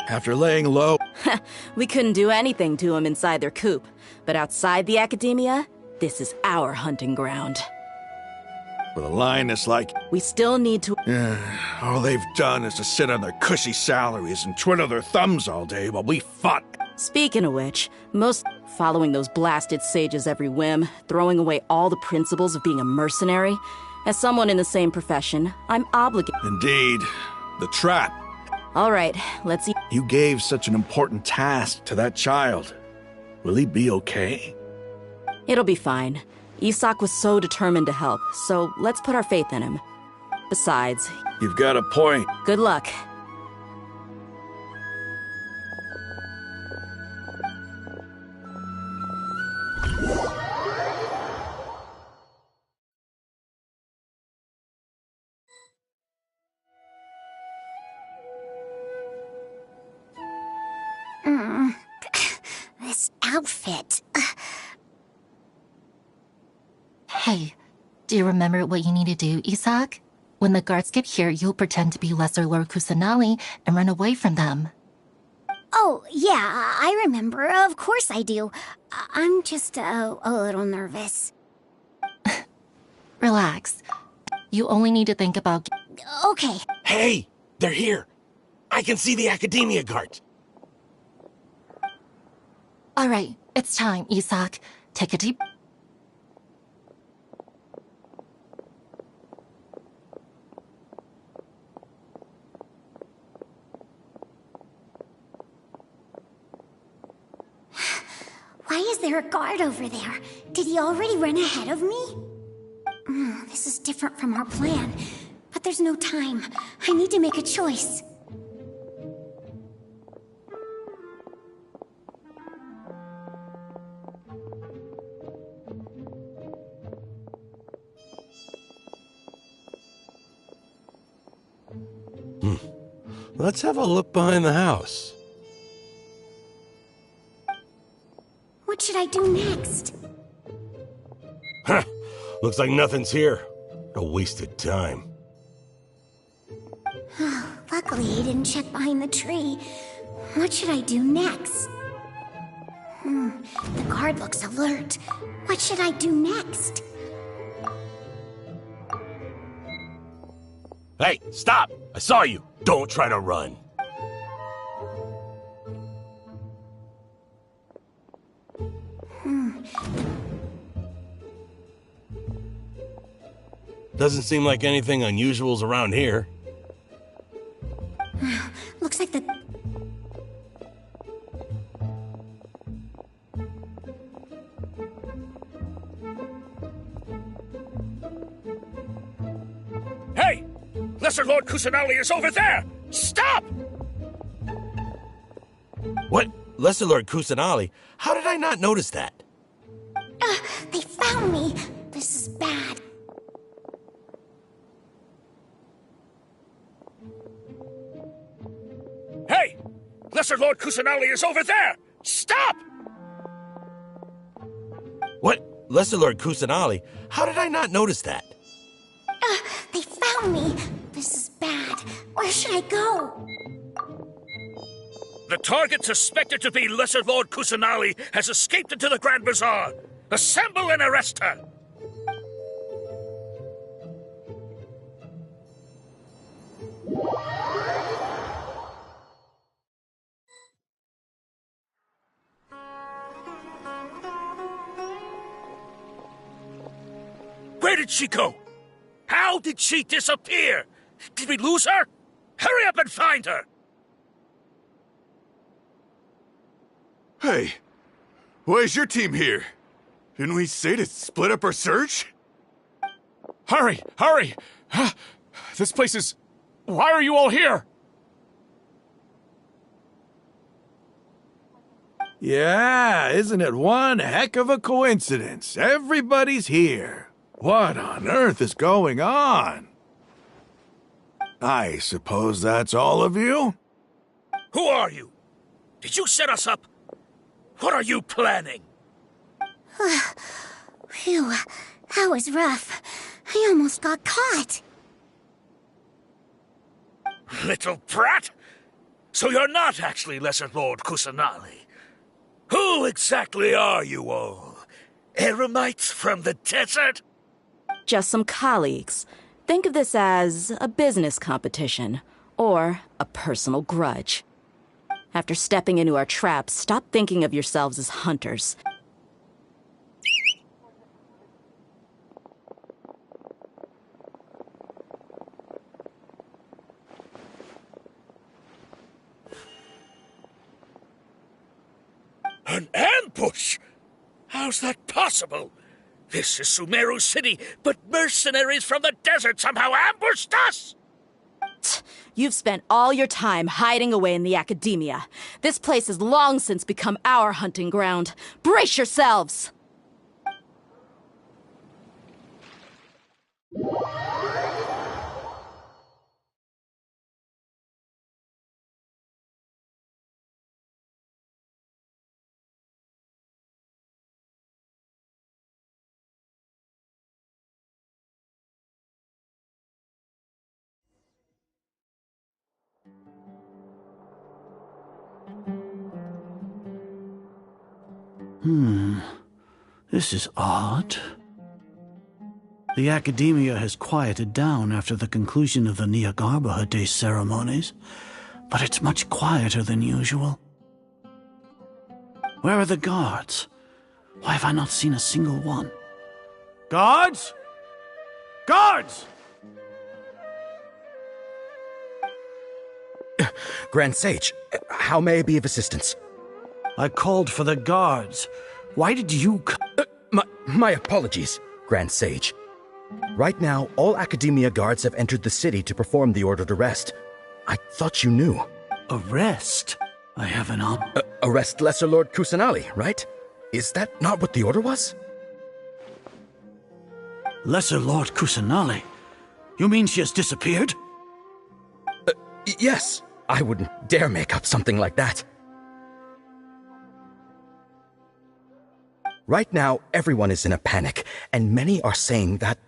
After laying low... We couldn't do anything to them inside their coop. But outside the academia, this is our hunting ground. With a lioness like... We still need to... all they've done is to sit on their cushy salaries and twiddle their thumbs all day while we fought. Speaking of which, most following those blasted sages every whim, throwing away all the principles of being a mercenary. As someone in the same profession, I'm obligated. Indeed. The trap. All right, let's see. You gave such an important task to that child. Will he be okay? It'll be fine. Isak was so determined to help, so let's put our faith in him. Besides... You've got a point. Good luck. This outfit. Hey, do you remember what you need to do, Isak? When the guards get here, you'll pretend to be Lesser Lord Kusanali and run away from them. Oh, yeah, I remember. Of course I do. I'm just a little nervous. Relax. You only need to think about... Okay. Hey, they're here. I can see the Academia guards. All right, it's time, Isak. Take a deep... Why is there a guard over there? Did he already run ahead of me? This is different from our plan. But there's no time. I need to make a choice. Let's have a look behind the house. What should I do next? Huh. Looks like nothing's here. A wasted time. Luckily, he didn't check behind the tree. What should I do next? The guard looks alert. What should I do next? Hey, stop! I saw you! Don't try to run. Doesn't seem like anything unusual's around here. Looks like the... Hey! Lesser Lord Kusanali is over there! Stop! What? Lesser Lord Kusanali? How did I not notice that? They found me. This is bad. Hey! Lesser Lord Kusanali is over there! Stop! What? Lesser Lord Kusanali? How did I not notice that? They found me. This is bad. Where should I go? The target suspected to be Lesser Lord Kusanali has escaped into the Grand Bazaar. Assemble and arrest her! Where did she go? How did she disappear? Did we lose her? Hurry up and find her! Hey, why is your team here? Didn't we say to split up our search? Hurry! Hurry! This place is... Why are you all here? Yeah, isn't it one heck of a coincidence? Everybody's here. What on earth is going on? I suppose that's all of you? Who are you? Did you set us up? What are you planning? Phew, that was rough. I almost got caught. Little brat! So you're not actually Lesser Lord Kusanali. Who exactly are you all? Eremites from the desert? Just some colleagues. Think of this as a business competition, or a personal grudge. After stepping into our traps, stop thinking of yourselves as hunters. An ambush? How's that possible? This is Sumeru City, but mercenaries from the desert somehow ambushed us! You've spent all your time hiding away in the academia. This place has long since become our hunting ground. Brace yourselves! This is odd. The academia has quieted down after the conclusion of the Nyagarbha Day ceremonies, but it's much quieter than usual. Where are the guards? Why have I not seen a single one? Guards? Guards! Grand Sage, how may I be of assistance? I called for the guards. Why did you My apologies, Grand Sage. Right now, all Academia guards have entered the city to perform the ordered arrest. I thought you knew. Arrest? I have an arrest Lesser Lord Kusanali, right? Is that not what the order was? Lesser Lord Kusanali? You mean she has disappeared? Yes. I wouldn't dare make up something like that. Right now, everyone is in a panic, and many are saying that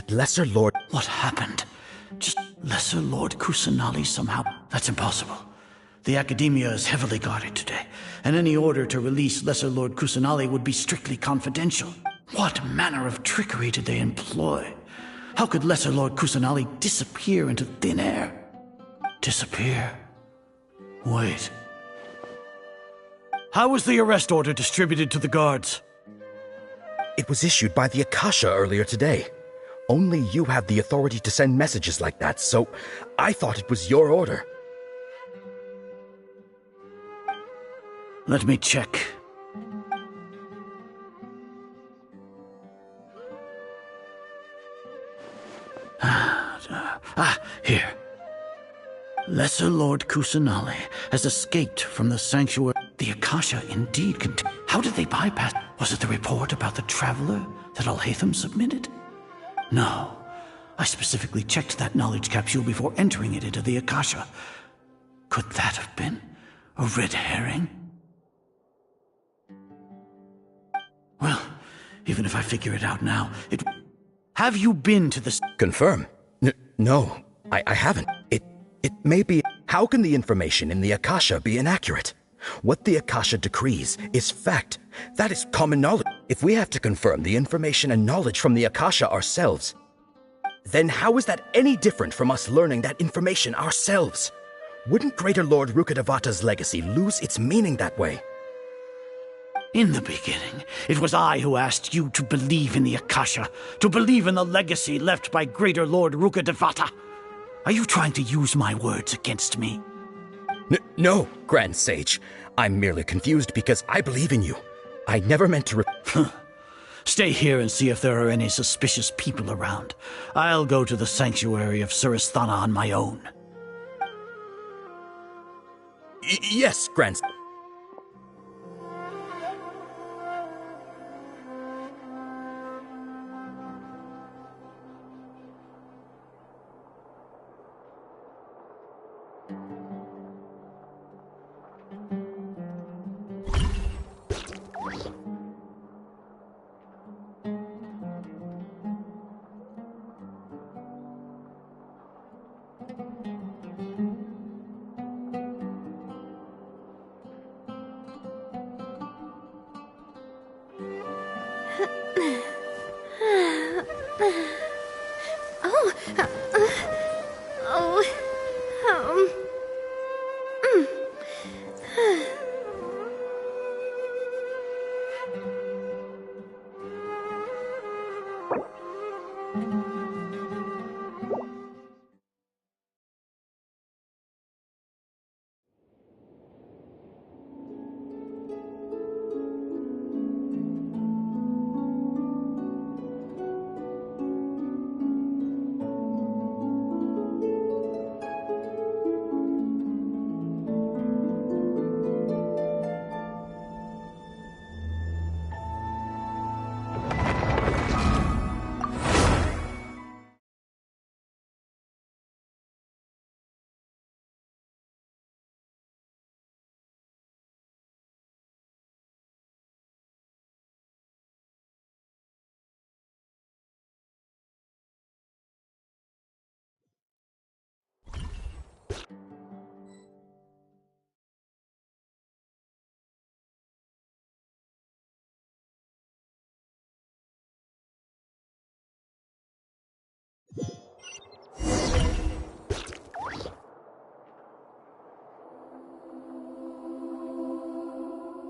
Lesser Lord... What happened? Just Lesser Lord Kusanali somehow? That's impossible. The Academia is heavily guarded today, and any order to release Lesser Lord Kusanali would be strictly confidential. What manner of trickery did they employ? How could Lesser Lord Kusanali disappear into thin air? Disappear? Wait. How was the arrest order distributed to the guards? It was issued by the Akasha earlier today. Only you have the authority to send messages like that, so I thought it was your order. Let me check. Here. Lesser Lord Kusanali has escaped from the sanctuary. The Akasha indeed contains. How did they bypass? Was it the report about the traveler that Alhaitham submitted? No. I specifically checked that knowledge capsule before entering it into the Akasha. Could that have been a red herring? Well, even if I figure it out now, it... Have you been to the... Confirm. No, I haven't. It may be... How can the information in the Akasha be inaccurate? What the Akasha decrees is fact. That is common knowledge. If we have to confirm the information and knowledge from the Akasha ourselves, then how is that any different from us learning that information ourselves? Wouldn't Greater Lord Rukkhadevata's legacy lose its meaning that way? In the beginning, it was I who asked you to believe in the Akasha, to believe in the legacy left by Greater Lord Rukkhadevata. Are you trying to use my words against me? No, Grand Sage. I'm merely confused because I believe in you. I never meant to Stay here and see if there are any suspicious people around. I'll go to the sanctuary of Surasthana on my own. Yes, Grand Sage.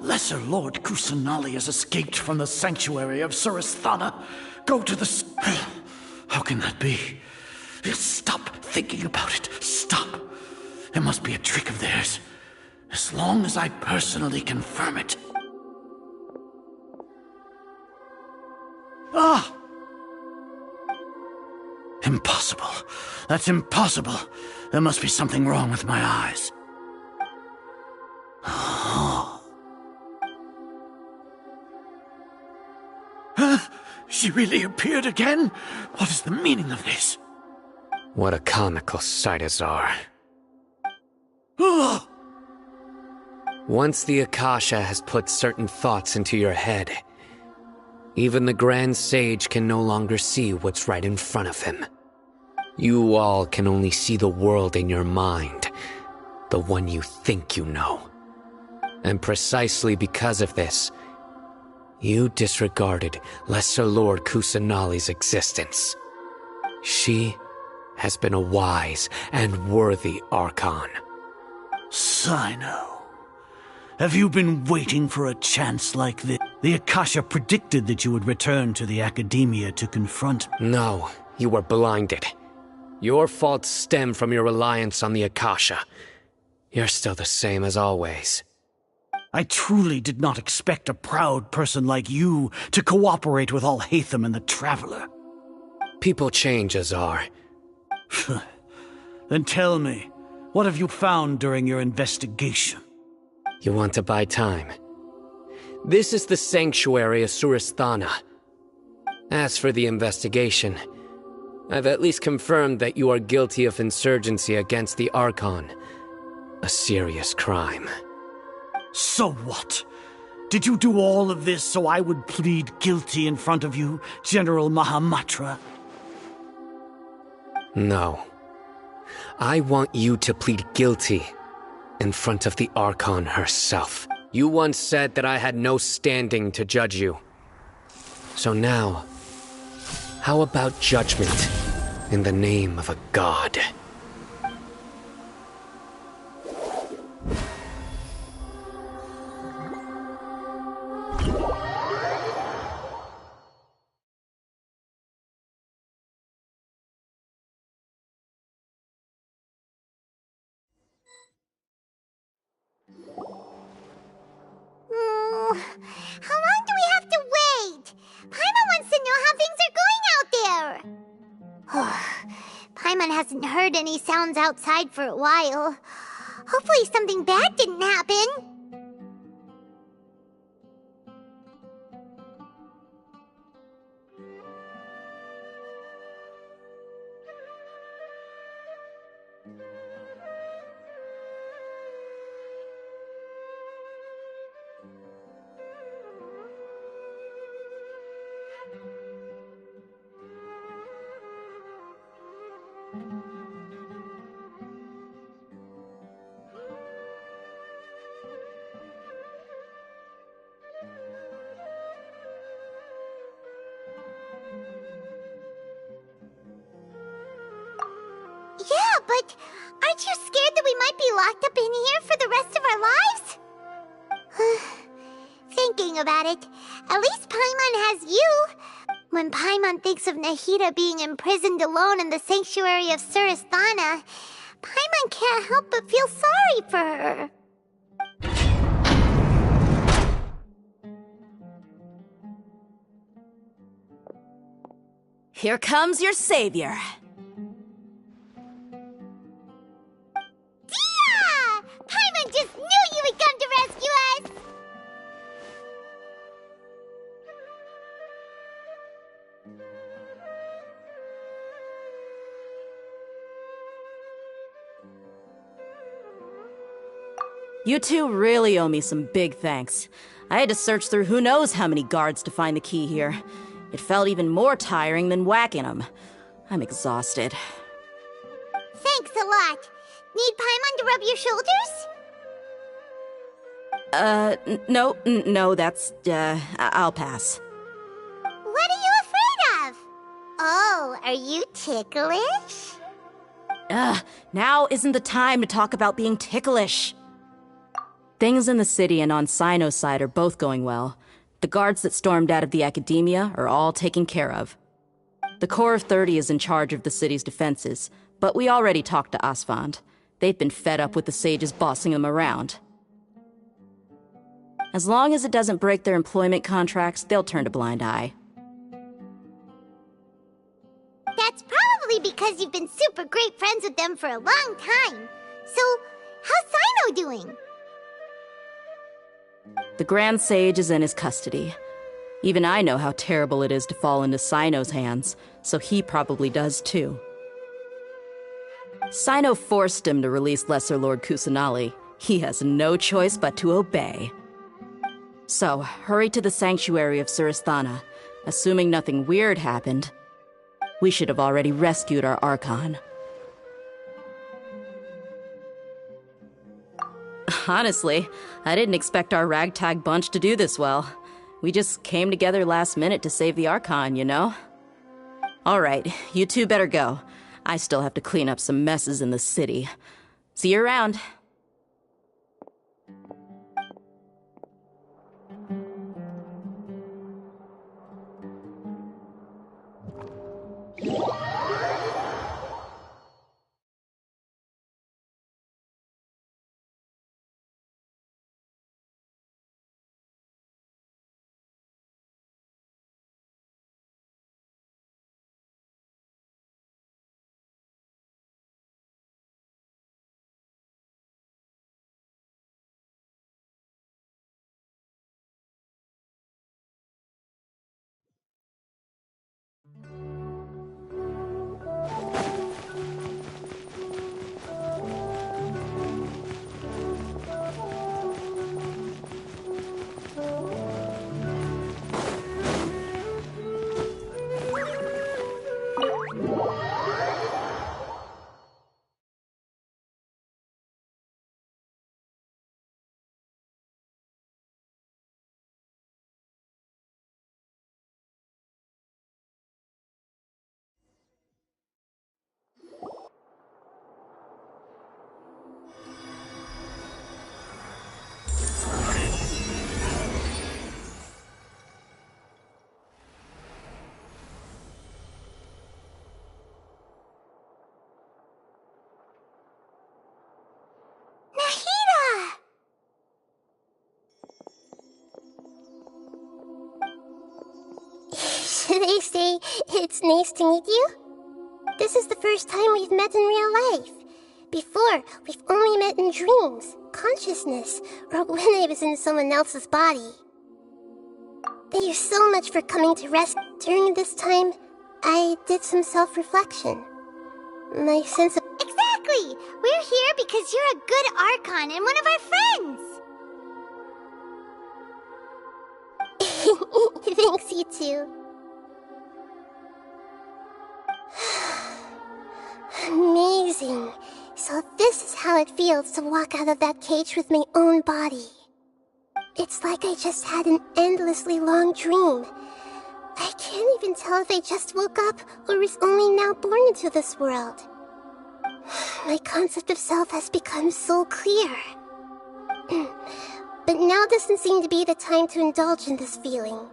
Lesser Lord Kusanali has escaped from the sanctuary of Surasthana. Go to the... How can that be? Stop thinking about it. Stop. It must be a trick of theirs. As long as I personally confirm it. Ah! Impossible. That's impossible. There must be something wrong with my eyes. She really appeared again? What is the meaning of this? What a comical sight, Azar. Once the Akasha has put certain thoughts into your head, even the Grand Sage can no longer see what's right in front of him. You all can only see the world in your mind, the one you think you know. And precisely because of this, you disregarded Lesser Lord Kusanali's existence. She has been a wise and worthy Archon. Sino, have you been waiting for a chance like this? The Akasha predicted that you would return to the Academia to confront... No, you were blinded. Your faults stem from your reliance on the Akasha. You're still the same as always. I truly did not expect a proud person like you to cooperate with Alhaitham and the Traveler. People change, Azar. Then tell me, what have you found during your investigation? You want to buy time? This is the sanctuary of Surasthana. As for the investigation, I've at least confirmed that you are guilty of insurgency against the Archon. A serious crime. So what? Did you do all of this so I would plead guilty in front of you, General Mahamatra? No. I want you to plead guilty in front of the Archon herself. You once said that I had no standing to judge you. So now, how about judgment in the name of a god? How long do we have to wait? Paimon wants to know how things are going out there. Paimon hasn't heard any sounds outside for a while. Hopefully something bad didn't happen. Yeah, but aren't you scared that we might be locked up in here for the rest of our lives? Thinking about it, at least Paimon has you. When Paimon thinks of Nahida being imprisoned alone in the sanctuary of Surasthana, Paimon can't help but feel sorry for her. Here comes your savior. Dia! Paimon just knew you would come to rescue us! You two really owe me some big thanks. I had to search through who knows how many guards to find the key here. It felt even more tiring than whacking them. I'm exhausted. Thanks a lot. Need Paimon to rub your shoulders? No, that's, I'll pass. What are you afraid of? Oh, are you ticklish? Now isn't the time to talk about being ticklish. Things in the city and on Sino's side are both going well. The guards that stormed out of the academia are all taken care of. The Corps of 30 is in charge of the city's defenses, but we already talked to Asfand. They've been fed up with the sages bossing them around. As long as it doesn't break their employment contracts, they'll turn a blind eye. That's probably because you've been super great friends with them for a long time. So, how's Sino doing? The Grand Sage is in his custody. Even I know how terrible it is to fall into Sino's hands, so he probably does too. Sino forced him to release Lesser Lord Kusanali. He has no choice but to obey. So, hurry to the sanctuary of Surasthana. Assuming nothing weird happened, we should have already rescued our Archon. Honestly, I didn't expect our ragtag bunch to do this well. We just came together last minute to save the Archon, you know? Alright, you two better go. I still have to clean up some messes in the city. See you around. they say it's nice to meet you? This is the first time we've met in real life. Before, we've only met in dreams, consciousness, or when I was in someone else's body. Thank you so much for coming to rescue. During this time, I did some self-reflection. My sense of... Exactly! We're here because you're a good Archon and one of our friends! Thanks, you too. Amazing. So this is how it feels to walk out of that cage with my own body. It's like I just had an endlessly long dream. I can't even tell if I just woke up or was only now born into this world. My concept of self has become so clear. But now doesn't seem to be the time to indulge in this feeling.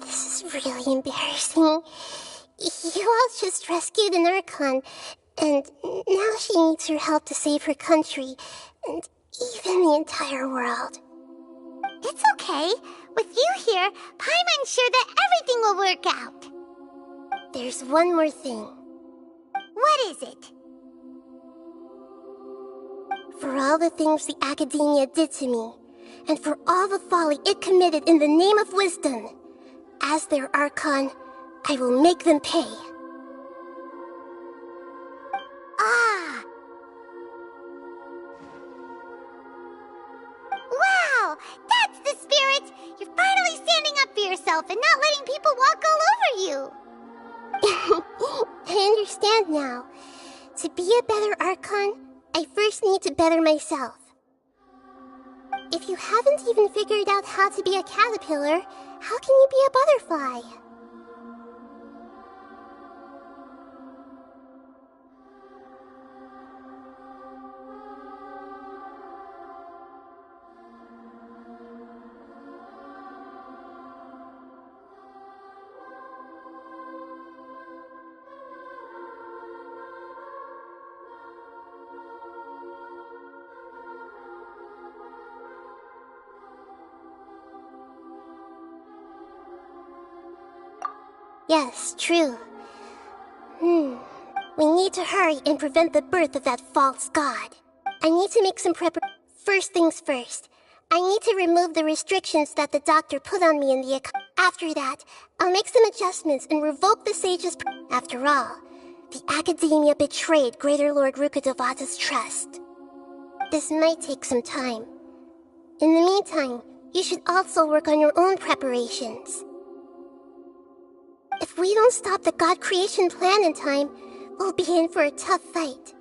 This is really embarrassing. You all just rescued an Archon, and now she needs your help to save her country, and even the entire world. It's okay. With you here, Paimon's sure that everything will work out. There's one more thing. What is it? For all the things the Academia did to me, and for all the folly it committed in the name of wisdom, as their Archon, I will make them pay. Ah! Wow! That's the spirit! You're finally standing up for yourself and not letting people walk all over you! I understand now. To be a better Archon, I first need to better myself. If you haven't even figured out how to be a caterpillar, how can you be a butterfly? Yes, true. We need to hurry and prevent the birth of that false god. I need to make some First things first. I need to remove the restrictions that the doctor put on me in the After that, I'll make some adjustments and revoke the sage's After all, the Academia betrayed Greater Lord Rukkhadevata's trust. This might take some time. In the meantime, you should also work on your own preparations. If we don't stop the God creation plan in time, we'll be in for a tough fight.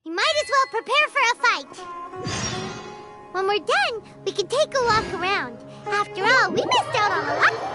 You might as well prepare for a fight. When we're done, we can take a walk around. After all, we missed out on a lot.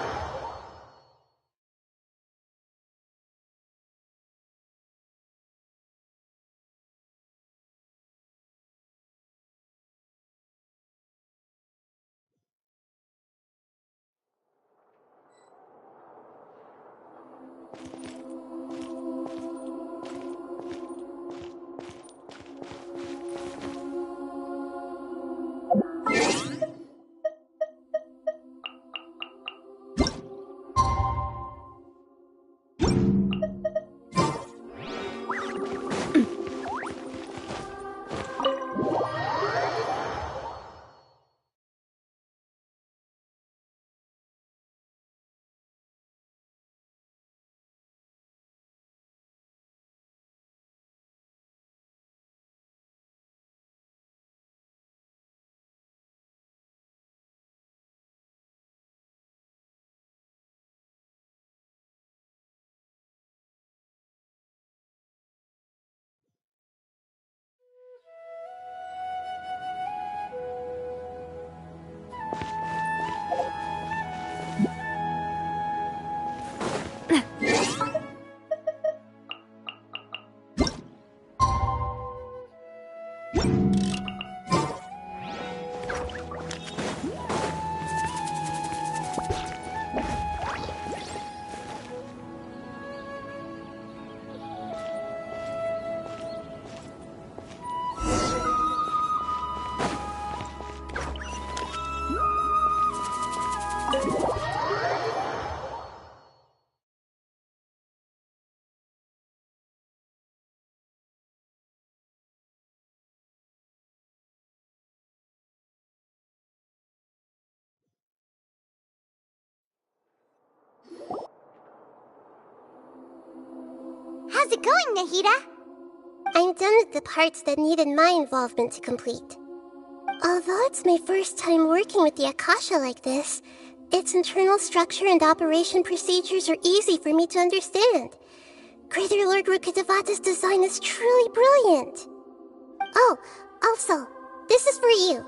How's it going, Nahida? I'm done with the parts that needed my involvement to complete. Although it's my first time working with the Akasha like this, its internal structure and operation procedures are easy for me to understand. Greater Lord Rukkhadevata's design is truly brilliant. Oh, also, this is for you.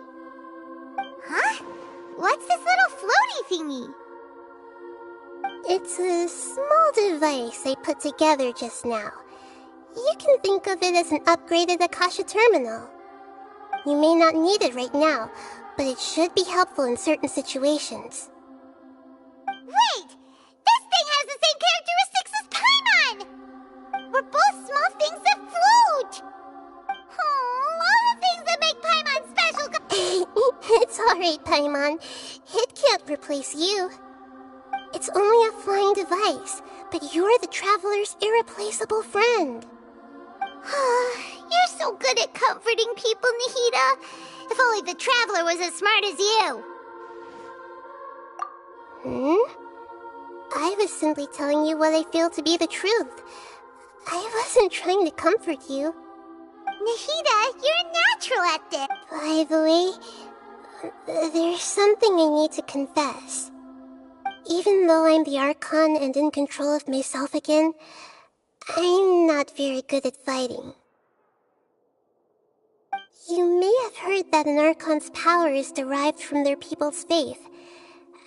Huh? What's this little floaty thingy? It's a small device I put together just now. You can think of it as an upgraded Akasha terminal. You may not need it right now, but it should be helpful in certain situations. Wait! This thing has the same characteristics as Paimon! We're both small things that float! Oh, all the things that make Paimon special. It's alright, Paimon. It can't replace you. It's only a flying device, but you're the Traveler's irreplaceable friend. You're so good at comforting people, Nahida. If only the Traveler was as smart as you. I was simply telling you what I feel to be the truth. I wasn't trying to comfort you. Nahida, you're a natural at this. By the way, there's something I need to confess. Even though I'm the Archon and in control of myself again, I'm not very good at fighting. You may have heard that an Archon's power is derived from their people's faith.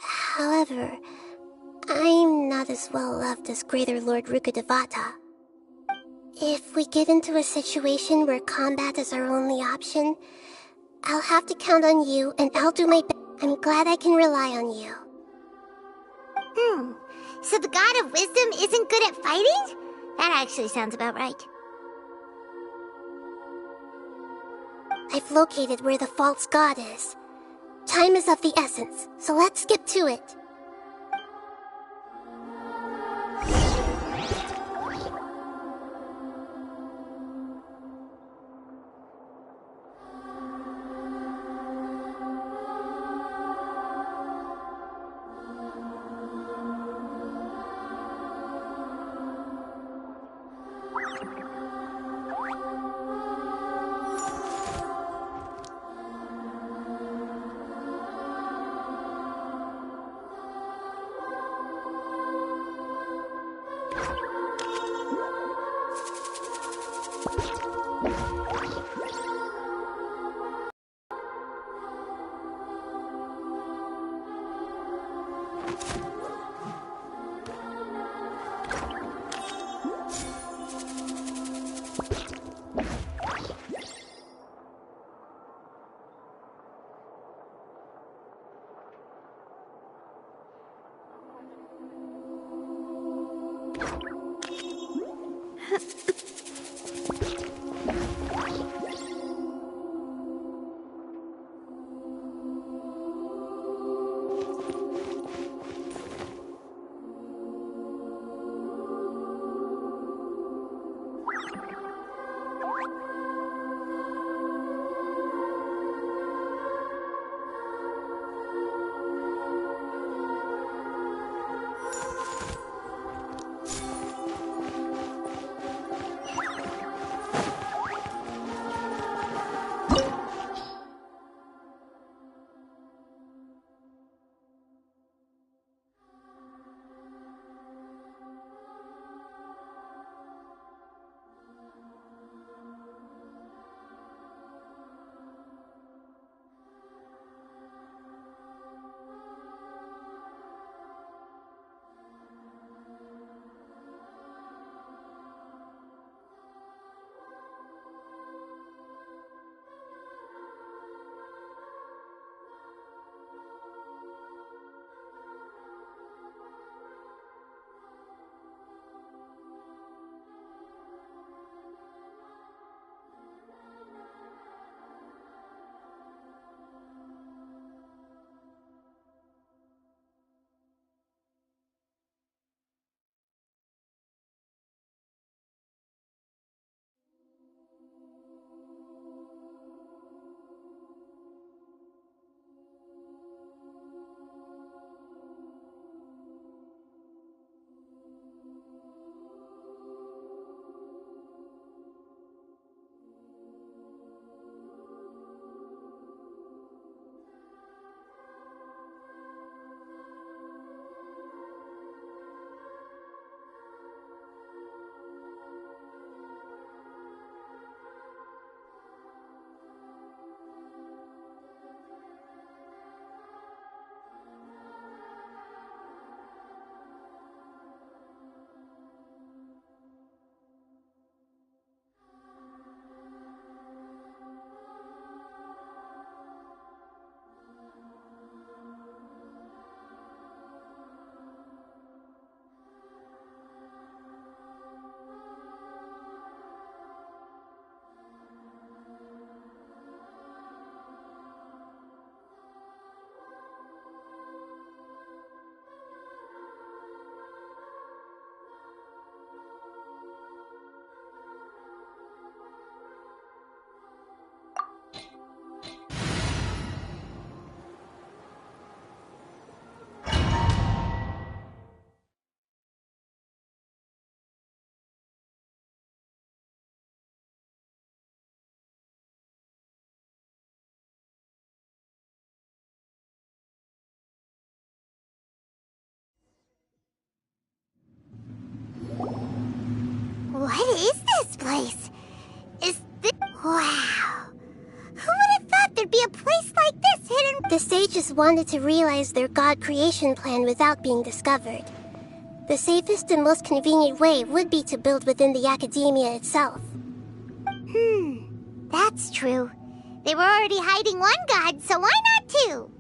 However, I'm not as well loved as Greater Lord Rukkhadevata. If we get into a situation where combat is our only option, I'll have to count on you and I'll do my best. I'm glad I can rely on you. So the God of Wisdom isn't good at fighting? That actually sounds about right. I've located where the false god is. Time is of the essence, so let's get to it. Wow. Who would have thought there'd be a place like this hidden? The sages wanted to realize their god creation plan without being discovered. The safest and most convenient way would be to build within the academia itself. That's true. They were already hiding one god, so why not two?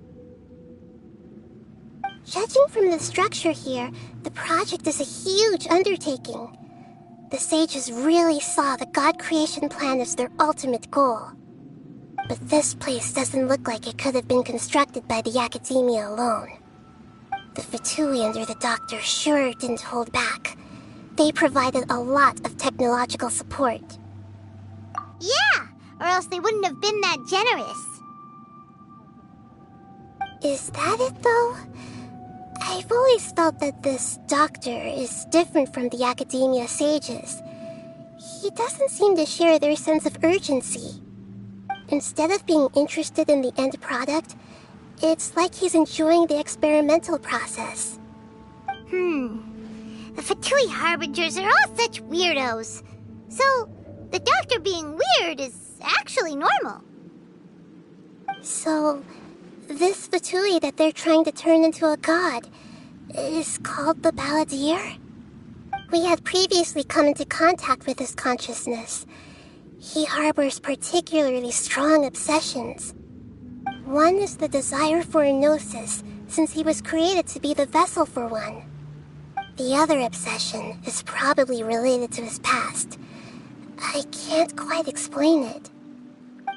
Judging from the structure here, the project is a huge undertaking. The sages really saw the god creation plan as their ultimate goal. But this place doesn't look like it could have been constructed by the academia alone. The Fatui under the doctor sure didn't hold back. They provided a lot of technological support. Yeah, or else they wouldn't have been that generous. Is that it, though? I've always felt that this doctor is different from the academia sages. He doesn't seem to share their sense of urgency. Instead of being interested in the end product, it's like he's enjoying the experimental process. The Fatui Harbingers are all such weirdos. So, the doctor being weird is actually normal. So, this Fatui that they're trying to turn into a god is called the Balladeer? We had previously come into contact with his consciousness. He harbors particularly strong obsessions. One is the desire for a gnosis, since he was created to be the vessel for one. The other obsession is probably related to his past. I can't quite explain it.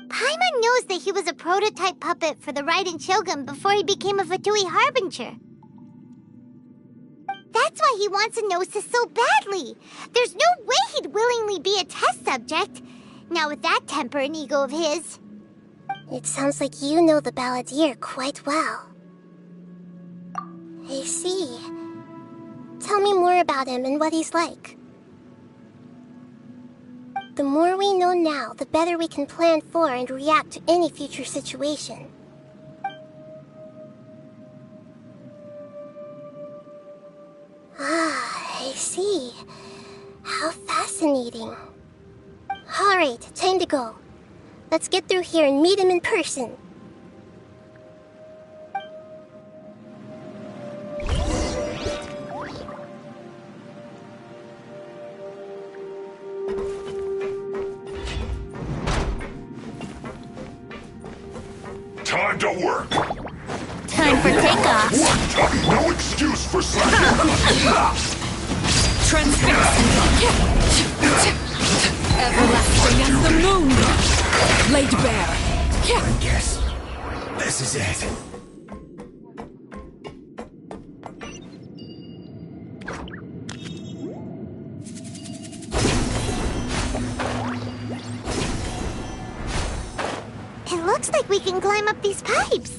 Paimon knows that he was a prototype puppet for the Raiden Shogun before he became a Fatui Harbinger. That's why he wants a gnosis so badly. There's no way he'd willingly be a test subject. Now with that temper and ego of his. It sounds like you know the Balladeer quite well. I see. Tell me more about him and what he's like. The more we know now, the better we can plan for and react to any future situation. Ah, I see. How fascinating. Alright, time to go. Let's get through here and meet him in person. Time to work. Time for takeoff. No excuse for slacking. Transparency. Everlasting as the moon. Laid bare. I guess this is it. It looks like we can climb up these pipes.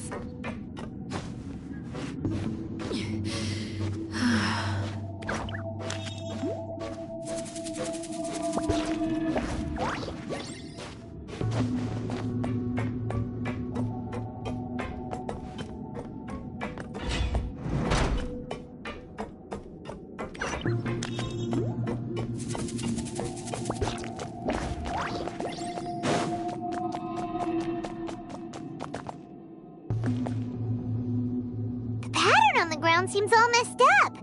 Seems all messed up.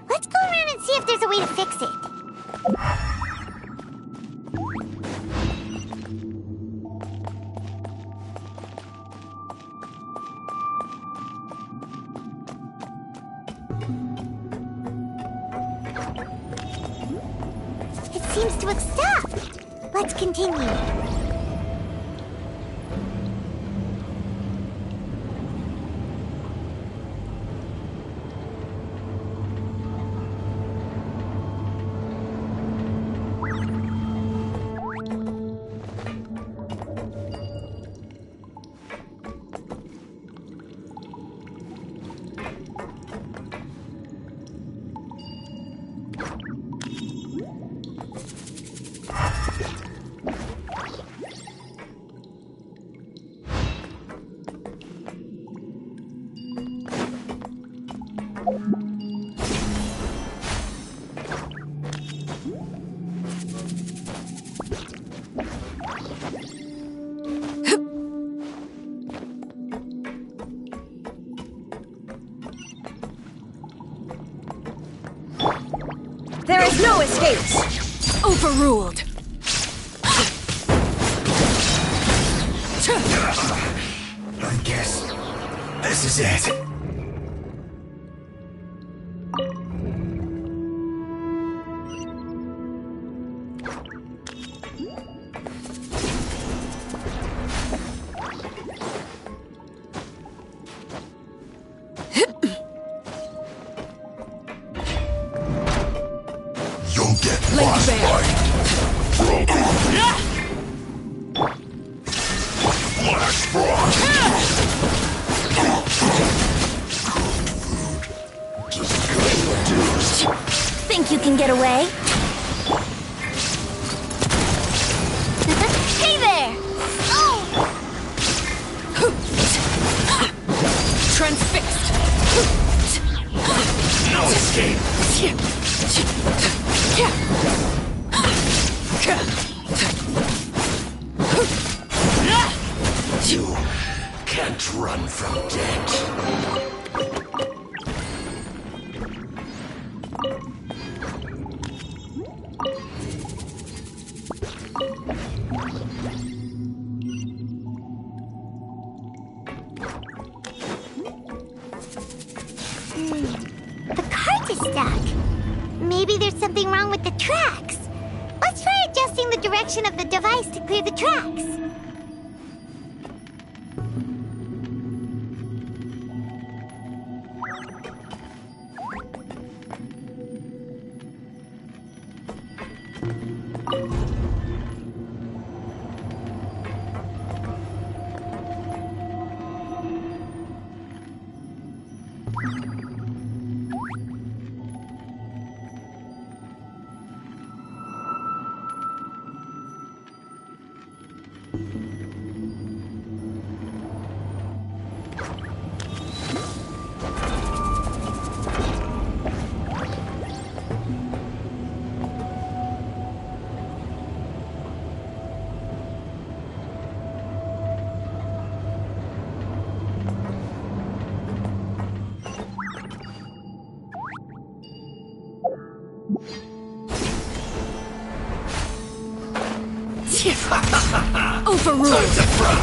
Let's go around and see if there's a way to fix it. It seems to have stopped. Let's continue. There is no escape! Overruled! I guess this is it. You'll get frostbite. Flash frost. Think you can get away? Hey there! Oh! Transfixed! No escape! You can't run from death. The cart is stuck. Maybe there's something wrong with the tracks. Let's try adjusting the direction of the device to clear the tracks. Overruled! Time to fry!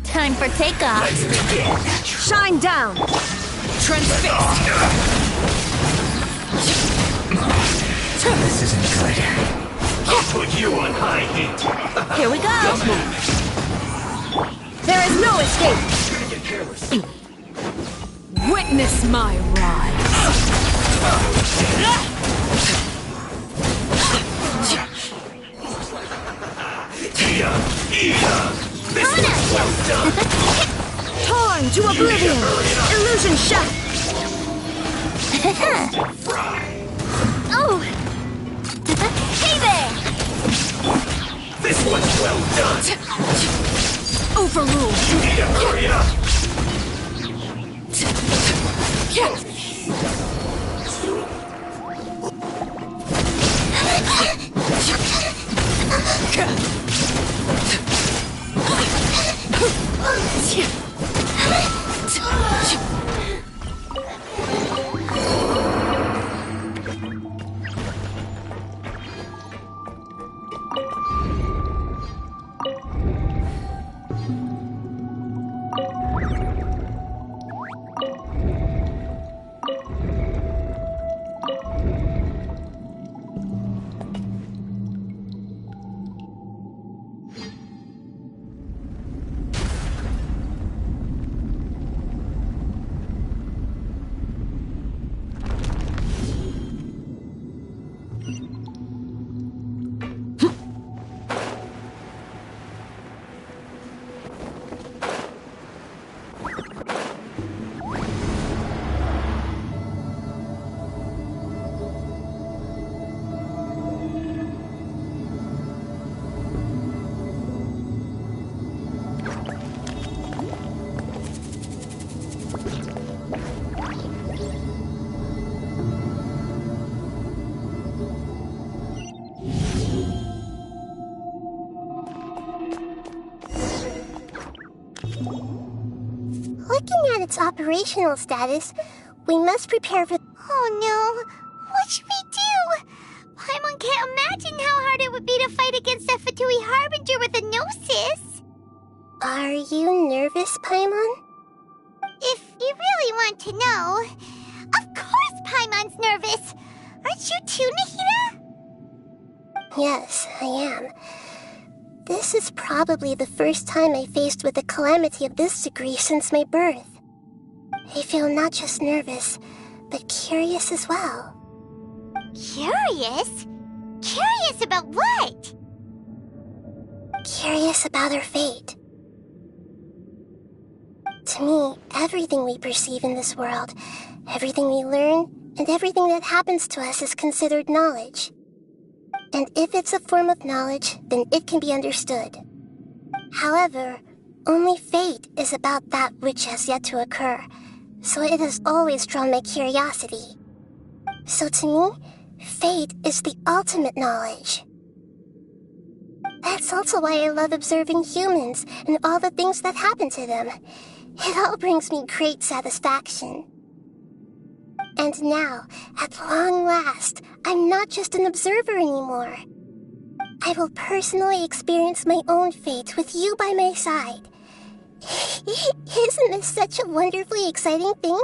Time for takeoff. Shine down! Transfixed! This isn't good. I'll put you on high heat. Here we go. There is no escape! Get careless. Witness my rise! This is well done. Torn to oblivion! Illusion shut! Oh! Hey there! This one's well done! Overruled! You need to hurry up! Looking at its operational status, we must prepare for... Oh no! What should we do? Paimon can't imagine how hard it would be to fight against a Fatui Harbinger with a Gnosis! Are you nervous, Paimon? If you really want to know... Of course Paimon's nervous! Aren't you too, Nahida? Yes, I am. This is probably the first time I faced with a calamity of this degree since my birth. I feel not just nervous, but curious as well. Curious? Curious about what? Curious about our fate. To me, everything we perceive in this world, everything we learn, and everything that happens to us is considered knowledge. And if it's a form of knowledge, then it can be understood. However, only fate is about that which has yet to occur, so it has always drawn my curiosity. So to me, fate is the ultimate knowledge. That's also why I love observing humans and all the things that happen to them. It all brings me great satisfaction. And now, at long last, I'm not just an observer anymore. I will personally experience my own fate with you by my side. Isn't this such a wonderfully exciting thing?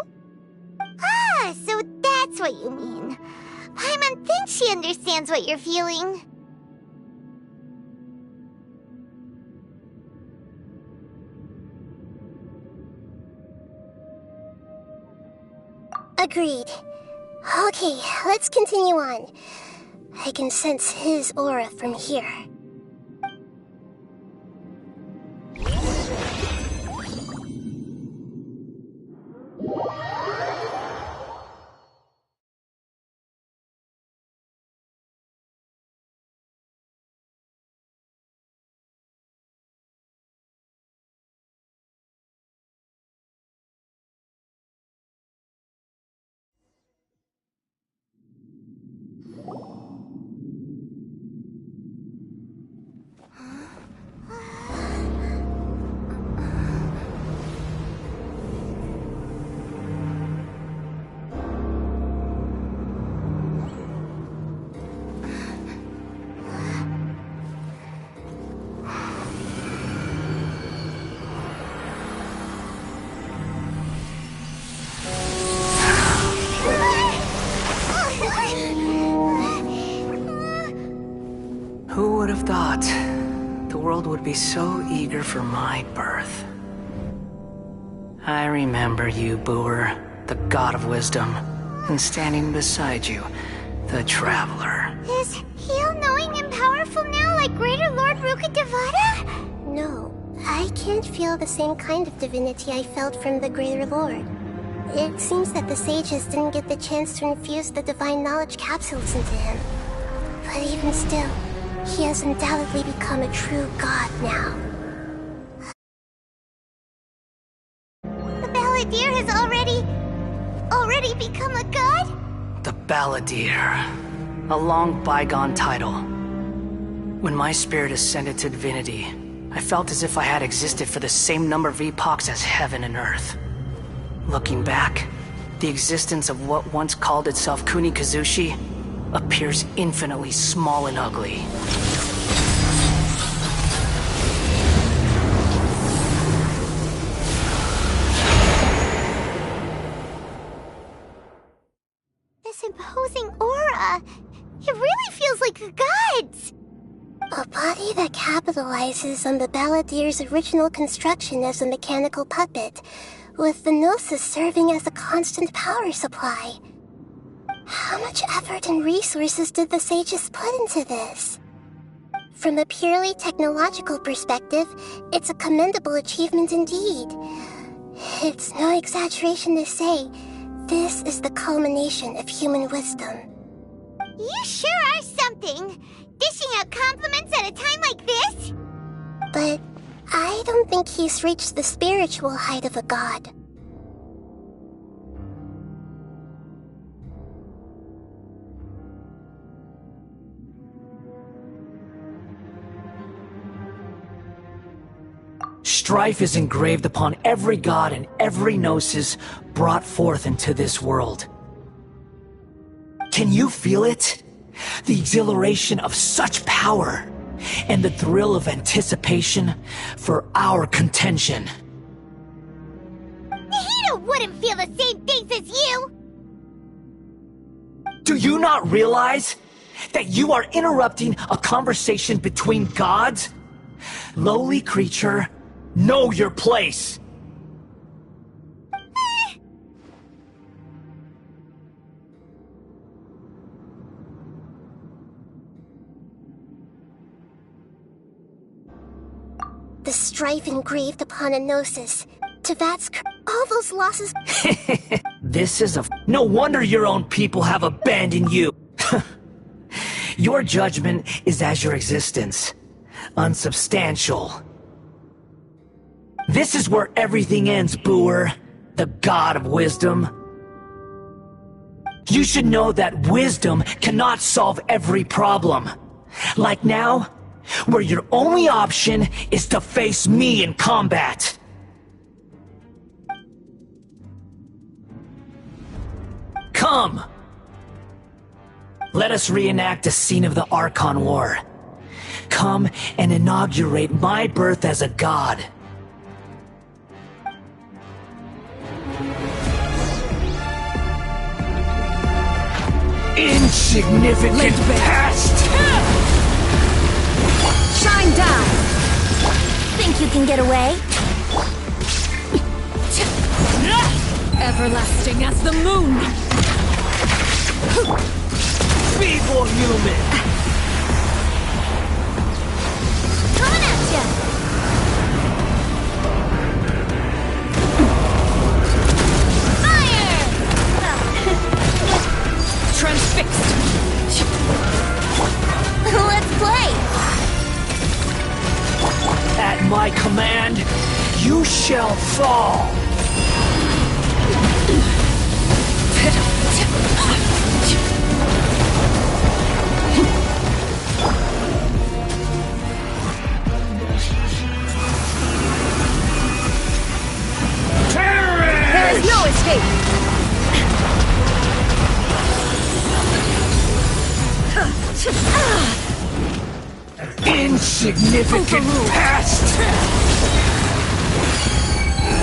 Ah, so that's what you mean. Paimon thinks she understands what you're feeling. Agreed. Okay, let's continue on. I can sense his aura from here. Who would have thought the world would be so eager for my birth? I remember you, Booer, the god of wisdom, and standing beside you, the traveler. Is he all-knowing and powerful now like Greater Lord Rukkhadevata? No, I can't feel the same kind of divinity I felt from the Greater Lord. It seems that the sages didn't get the chance to infuse the divine knowledge capsules into him. But even still, He has undoubtedly become a true god now. The Balladeer has already become a god? The Balladeer. A long bygone title. When my spirit ascended to divinity, I felt as if I had existed for the same number of epochs as heaven and earth. Looking back, the existence of what once called itself Kunikazushi appears infinitely small and ugly. This imposing aura, it really feels like the gods! A body that capitalizes on the Balladeer's original construction as a mechanical puppet, with the Gnosis serving as a constant power supply. How much effort and resources did the sages put into this? From a purely technological perspective, it's a commendable achievement indeed. It's no exaggeration to say, this is the culmination of human wisdom. You sure are something! Dishing out compliments at a time like this? But I don't think he's reached the spiritual height of a god. Strife is engraved upon every god and every gnosis brought forth into this world. Can you feel it? The exhilaration of such power, and the thrill of anticipation for our contention. Nahida wouldn't feel the same things as you! Do you not realize that you are interrupting a conversation between gods? Lowly creature, know your place! The strife engraved upon a gnosis. Tevat's all those losses. This is no wonder your own people have abandoned you. Your judgment is as your existence. Unsubstantial. This is where everything ends, Booer. The god of wisdom. You should know that wisdom cannot solve every problem. Like now, where your only option is to face me in combat. Come! Let us reenact a scene of the Archon War. Come and inaugurate my birth as a god. Insignificant pest! Shine down! Think you can get away? Everlasting as the moon! Feeble human! Coming at ya! Fire! Transfixed! Let's play! At my command, you shall fall! There is no escape! Insignificant pest!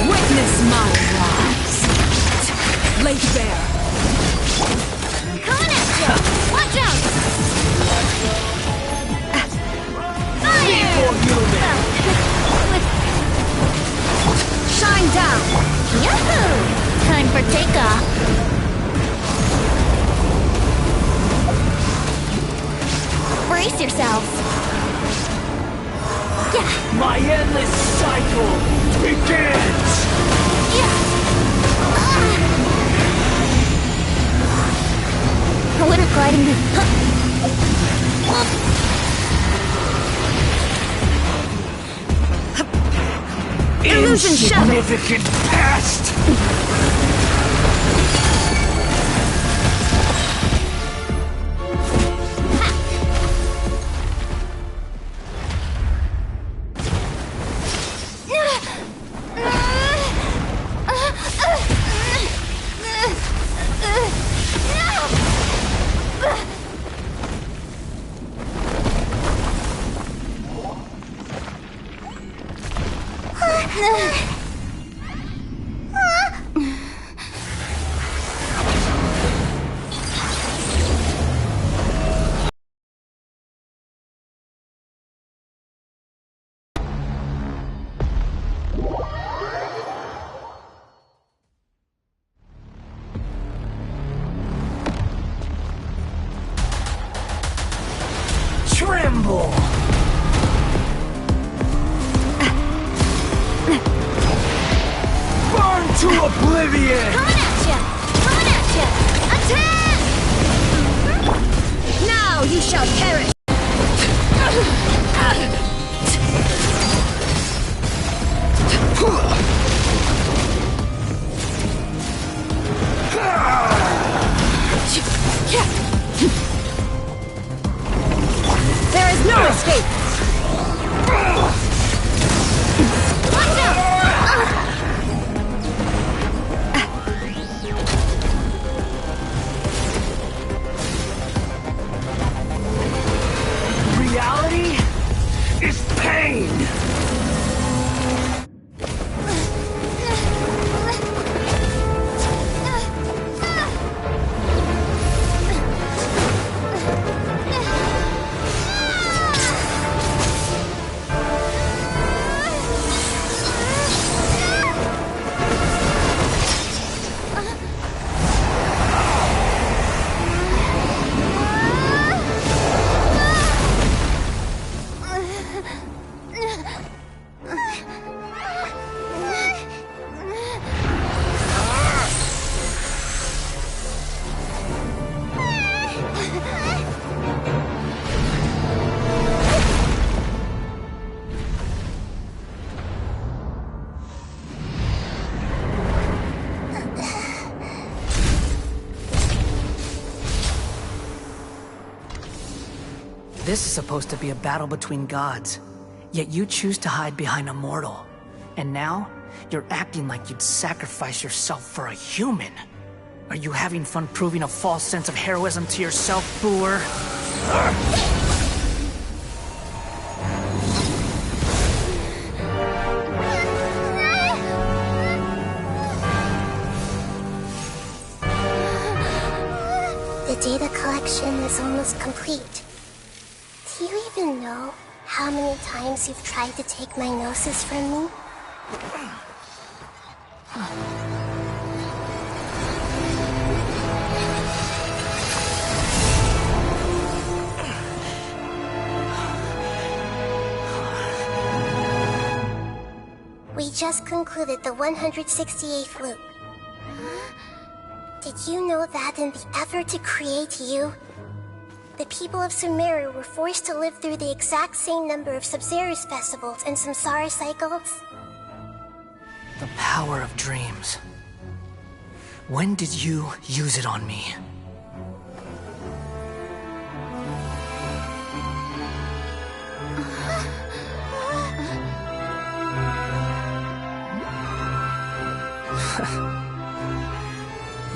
Witness my rise! Laid bare! Coming at ya! Watch out! Feeble human! Shine down! Yahoo! Time for takeoff! Brace yourselves! Yeah! My endless cycle begins! Yeah! What a gliding... insignificant past! Tremble! Burn to oblivion! Coming at ya! Coming at ya! Attack! Now you shall perish! There is no escape! Watch out! Reality is pain! This is supposed to be a battle between gods, yet you choose to hide behind a mortal. And now, you're acting like you'd sacrifice yourself for a human. Are you having fun proving a false sense of heroism to yourself, Boor? The data collection is almost complete. Do you even know how many times you've tried to take my gnosis from me? We just concluded the 168th loop. Did you know that in the effort to create you, the people of Sumeru were forced to live through the exact same number of Sub-Zerus festivals and Samsara cycles? The power of dreams. When did you use it on me?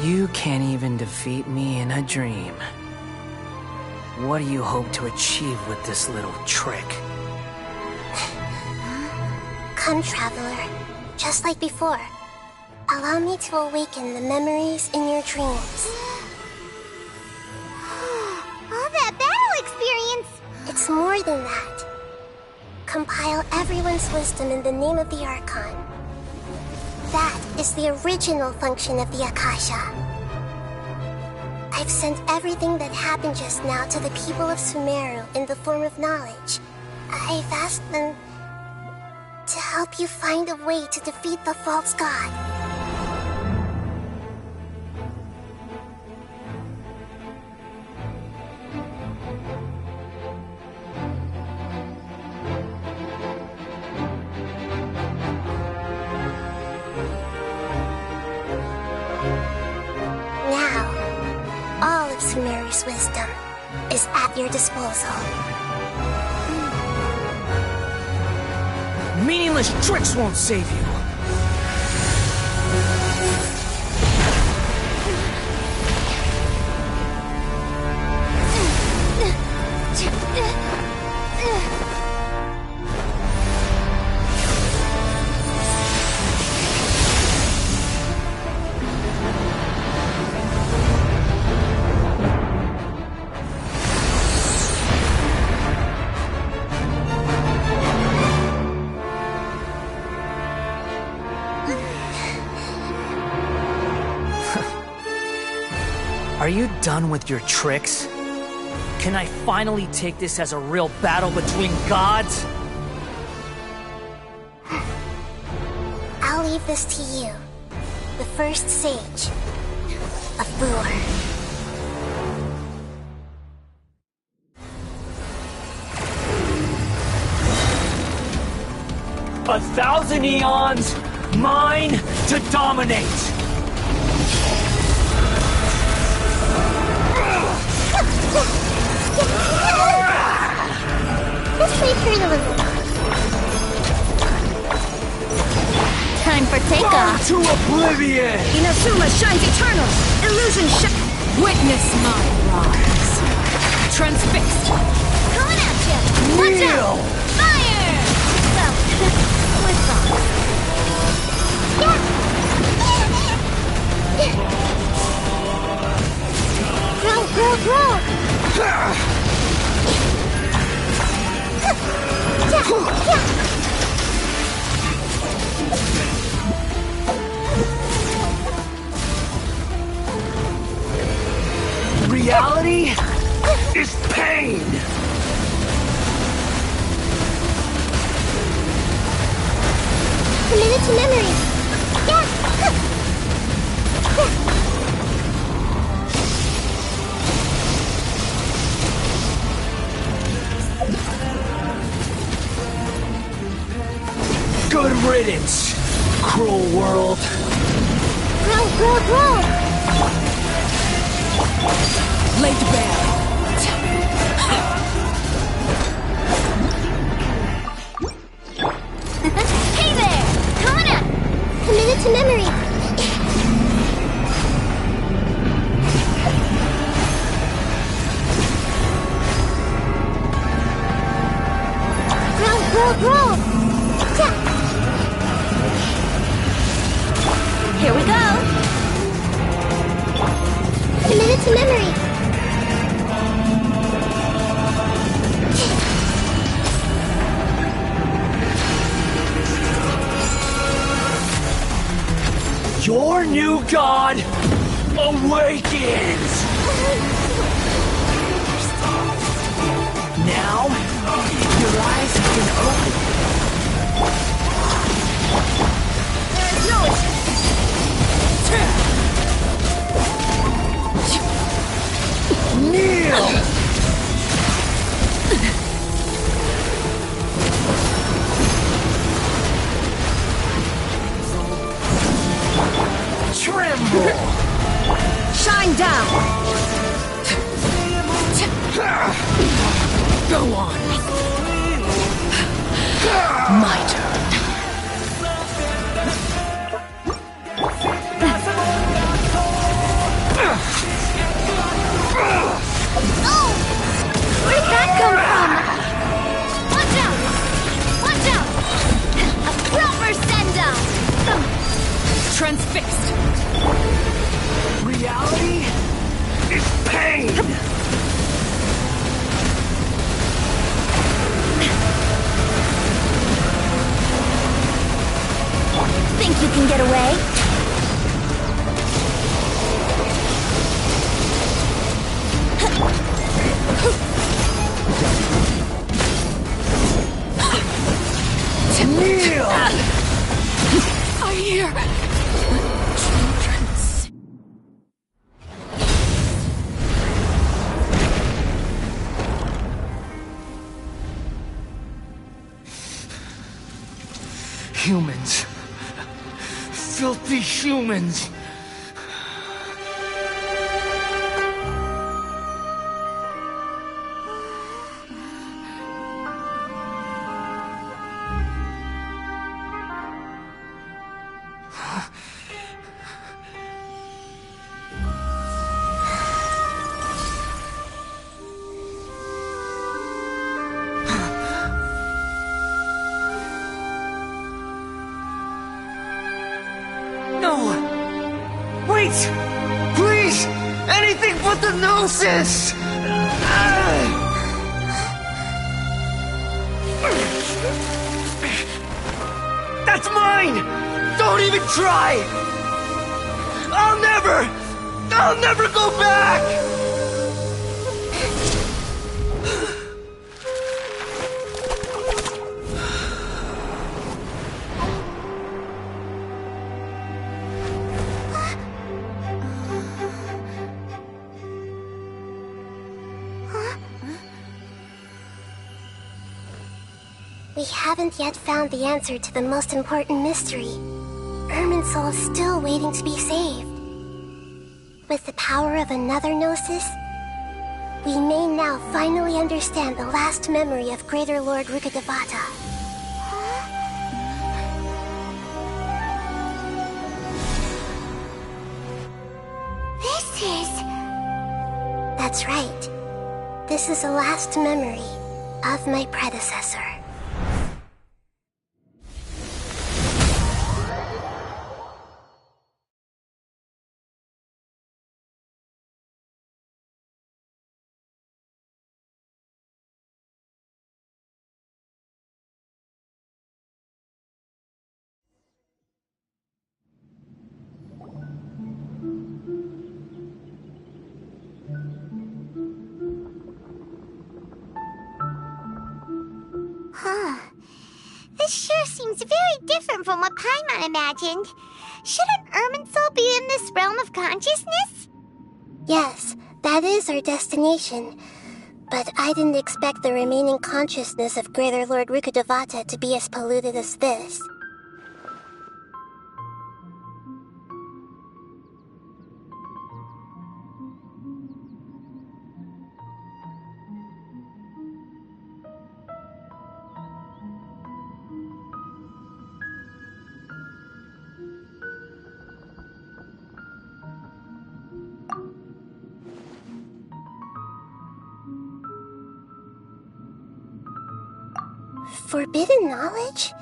You can't even defeat me in a dream. What do you hope to achieve with this little trick? Come, Traveler. Just like before. Allow me to awaken the memories in your dreams. All that battle experience! It's more than that. Compile everyone's wisdom in the name of the Archon. That is the original function of the Akasha. I've sent everything that happened just now to the people of Sumeru in the form of knowledge. I've asked them to help you find a way to defeat the false god. Father's wisdom is at your disposal. Meaningless tricks won't save you. Are you done with your tricks? Can I finally take this as a real battle between gods? I'll leave this to you, the first sage of Booer. 1,000 eons, mine to dominate! Let's wait for a little. Time for takeoff. To oblivion! Inazuma shines eternal. Illusion Witness my rise. Transfixed. Coming at you. Watch out. Fire! Well, my thoughts. Grow. Reality is pain! Committed to memory. Good riddance, cruel world. Grow. Laid bare. Hey there! Coming up! Committed to memory. Grow. Here we go. Committed to memory. Your new god awakens! Now, your eyes have been opened. There is no Kneel! Tremble! Shine down! Go on. My turn. Oh! Where'd that come from? Watch out! A proper send-up! Transfixed. Reality is pain! Think you can get away? Kneel! I hear children's. Humans. Filthy humans. Gnosis! Please! Anything but the Gnosis! That's mine! Don't even try! I'll never go back! We haven't yet found the answer to the most important mystery. Irminsul is still waiting to be saved. With the power of another Gnosis, we may now finally understand the last memory of Greater Lord Rukkhadevata. This is... That's right. This is the last memory of my predecessor. Huh. This sure seems very different from what Paimon imagined. Shouldn't Irminsul be in this realm of consciousness? Yes, that is our destination. But I didn't expect the remaining consciousness of Greater Lord Rukkhadevata to be as polluted as this. Forbidden knowledge?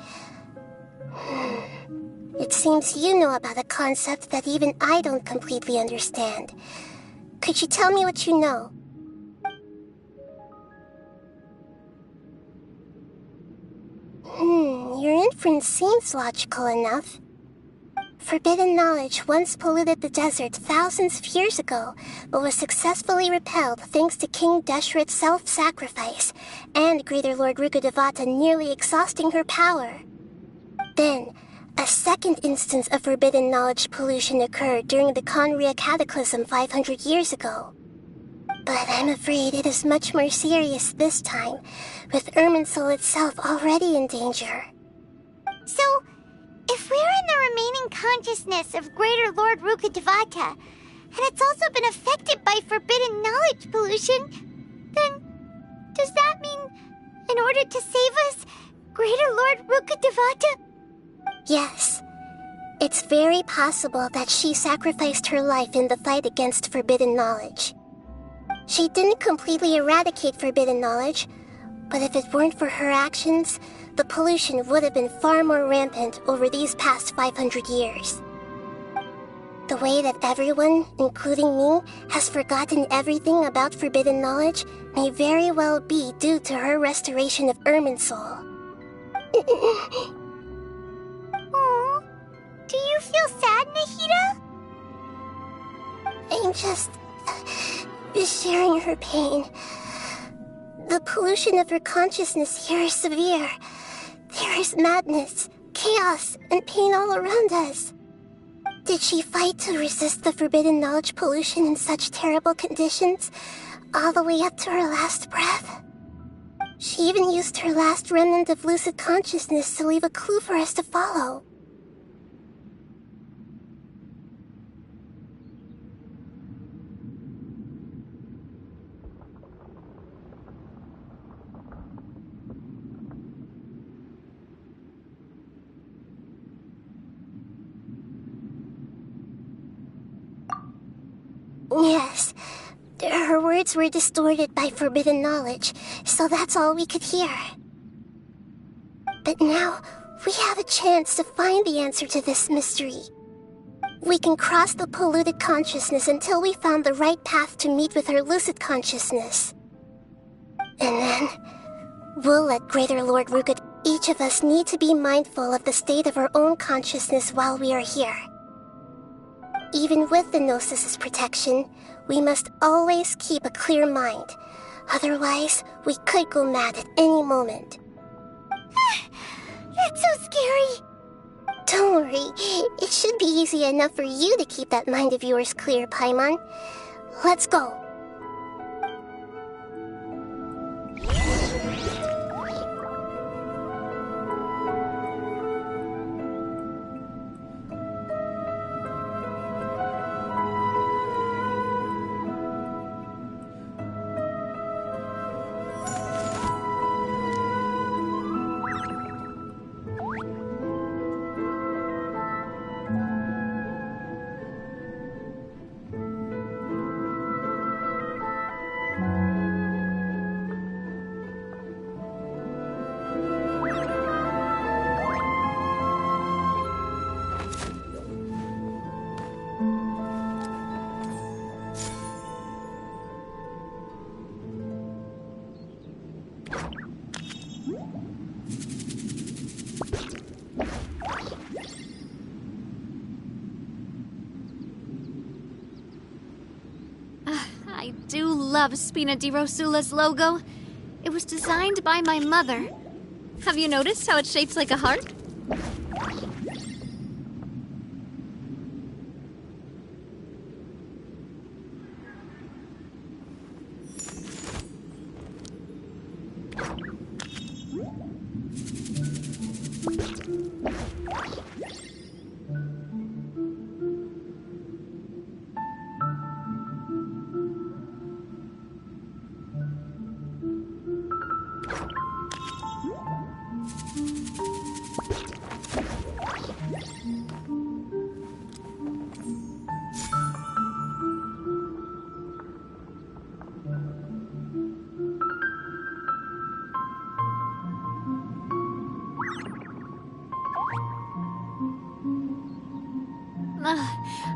It seems you know about a concept that even I don't completely understand. Could you tell me what you know? Your inference seems logical enough. Forbidden knowledge once polluted the desert thousands of years ago, but was successfully repelled thanks to King Deshret's self-sacrifice, and Greater Lord Rukkhadevata nearly exhausting her power. Then, a second instance of forbidden knowledge pollution occurred during the Conria Cataclysm 500 years ago. But I'm afraid it is much more serious this time, with Irminsul itself already in danger. So, if we're in the remaining consciousness of Greater Lord Rukkhadevata, and it's also been affected by forbidden knowledge pollution, then does that mean, in order to save us, Greater Lord Rukkhadevata? Yes. It's very possible that she sacrificed her life in the fight against forbidden knowledge. She didn't completely eradicate forbidden knowledge, but if it weren't for her actions, the pollution would have been far more rampant over these past 500 years. The way that everyone, including me, has forgotten everything about forbidden knowledge may very well be due to her restoration of Irminsul. Aww. Do you feel sad, Nahida? I'm just sharing her pain. The pollution of her consciousness here is severe. There is madness, chaos, and pain all around us. Did she fight to resist the forbidden knowledge pollution in such terrible conditions, all the way up to her last breath? She even used her last remnant of lucid consciousness to leave a clue for us to follow. Yes, her words were distorted by forbidden knowledge, so that's all we could hear. But now, we have a chance to find the answer to this mystery. We can cross the polluted consciousness until we found the right path to meet with our lucid consciousness. And then, we'll let Greater Lord Ruka. Each of us need to be mindful of the state of our own consciousness while we are here. Even with the Gnosis' protection, we must always keep a clear mind. Otherwise, we could go mad at any moment. That's so scary. Don't worry, it should be easy enough for you to keep that mind of yours clear, Paimon. Let's go. I do love Spina di Rosula's logo. It was designed by my mother. Have you noticed how it's shaped like a heart?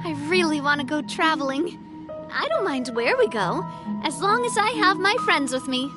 I really want to go traveling. I don't mind where we go, as long as I have my friends with me.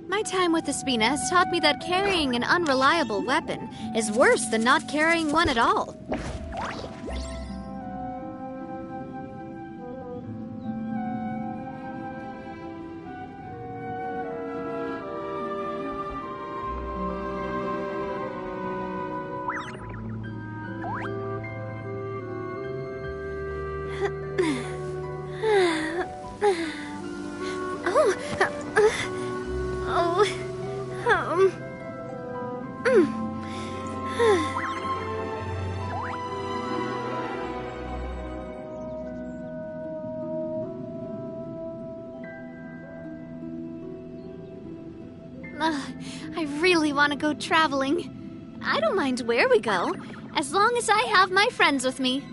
My time with the Spina has taught me that carrying an unreliable weapon is worse than not carrying one at all. I really want to go traveling. I don't mind where we go, as long as I have my friends with me.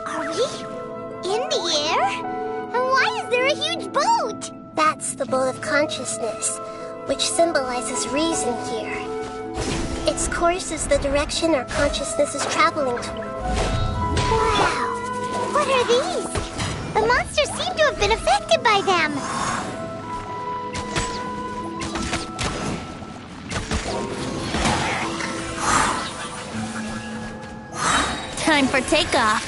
Are we in the air? And why is there a huge boat? That's the boat of consciousness, which symbolizes reason here. Its course is the direction our consciousness is traveling toward. Wow! What are these? The monsters seem to have been affected by them. Time for takeoff.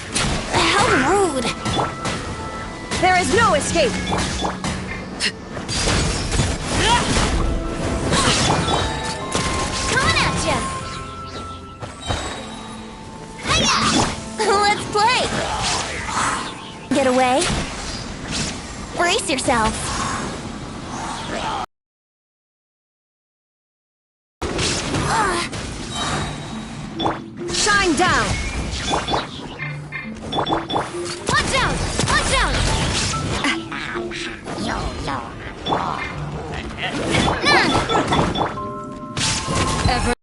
How rude! There is no escape! Coming at ya! Hiya! Let's play! Get away. Brace yourself. Shine down! Watch out! Watch out! Ever.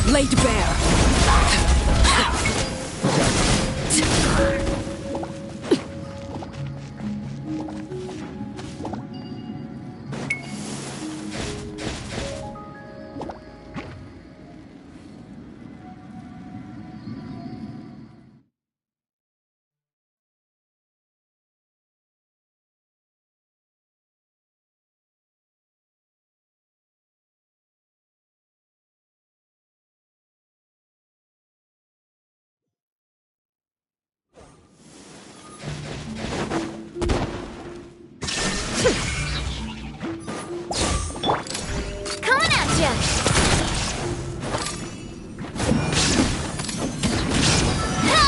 Laid bare. Coming at ya! Ha!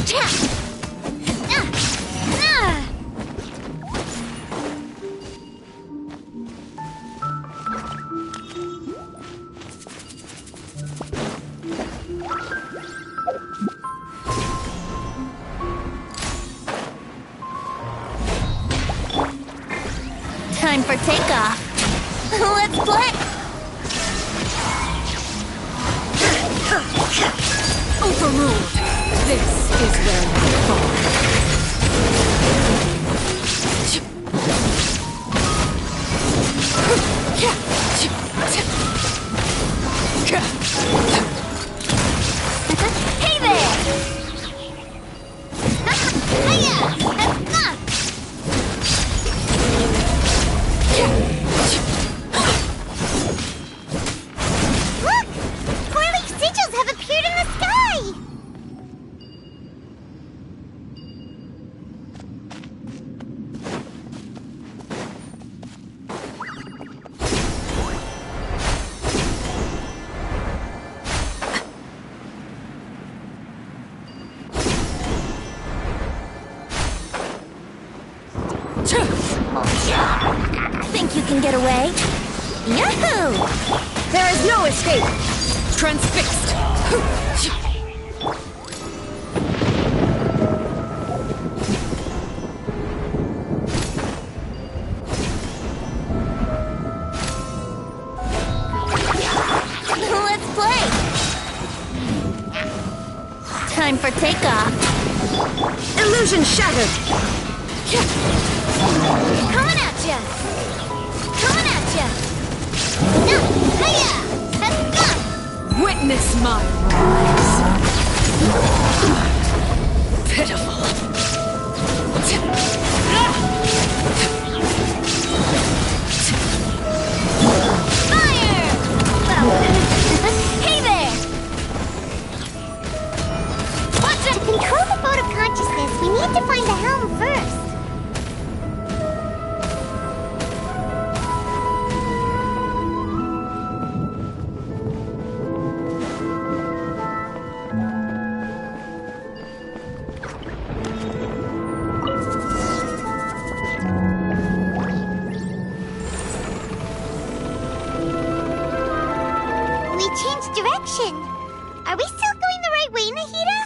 Cha! Time for takeoff. Let's play. Overruled. This is where we fall. Hey there! Look! Four-leaf sigils have appeared in the sky! Think you can get away? Yahoo! There is no escape! Transfixed. Time for takeoff. Illusion shattered. Coming at ya! Coming at ya! No! Hiya! Ha-ha! Witness my rise. Pitiful. Fire! Hey there! Watch it! To control the boat of consciousness, we need to find the helm first. We changed direction. Are we still going the right way, Nahida?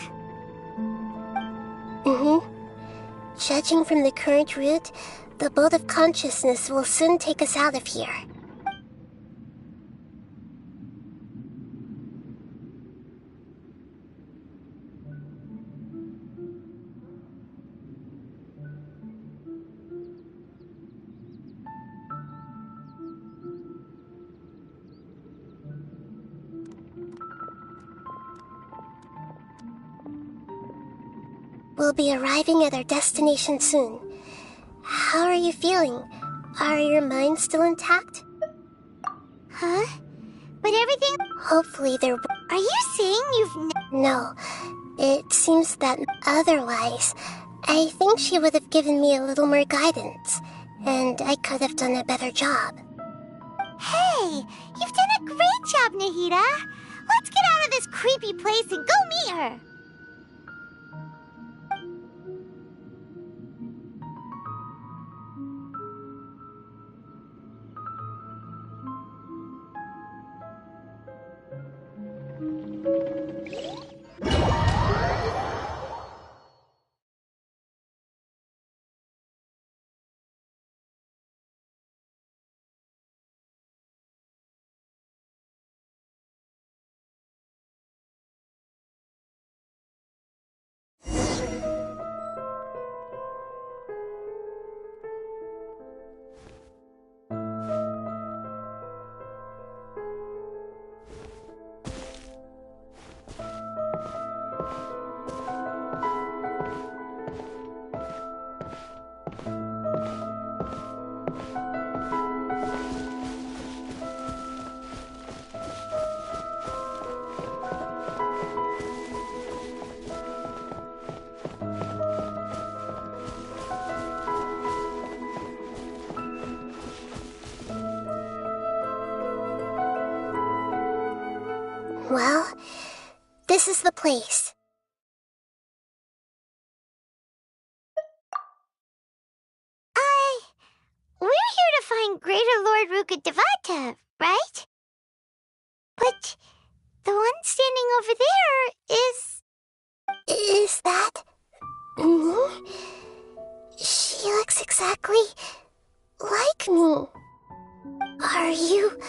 Judging from the current route, the boat of consciousness will soon take us out of here. We'll be arriving at our destination soon. How are you feeling? Are your minds still intact? Huh? But everything... Hopefully there... Are you saying you've... No. It seems that otherwise, I think she would have given me a little more guidance, and I could have done a better job. Hey! You've done a great job, Nahida! Let's get out of this creepy place and go meet her! Well, this is the place. We're here to find Greater Lord Rukkhadevata, right? But the one standing over there is... Is that... me? She looks exactly like me. Are you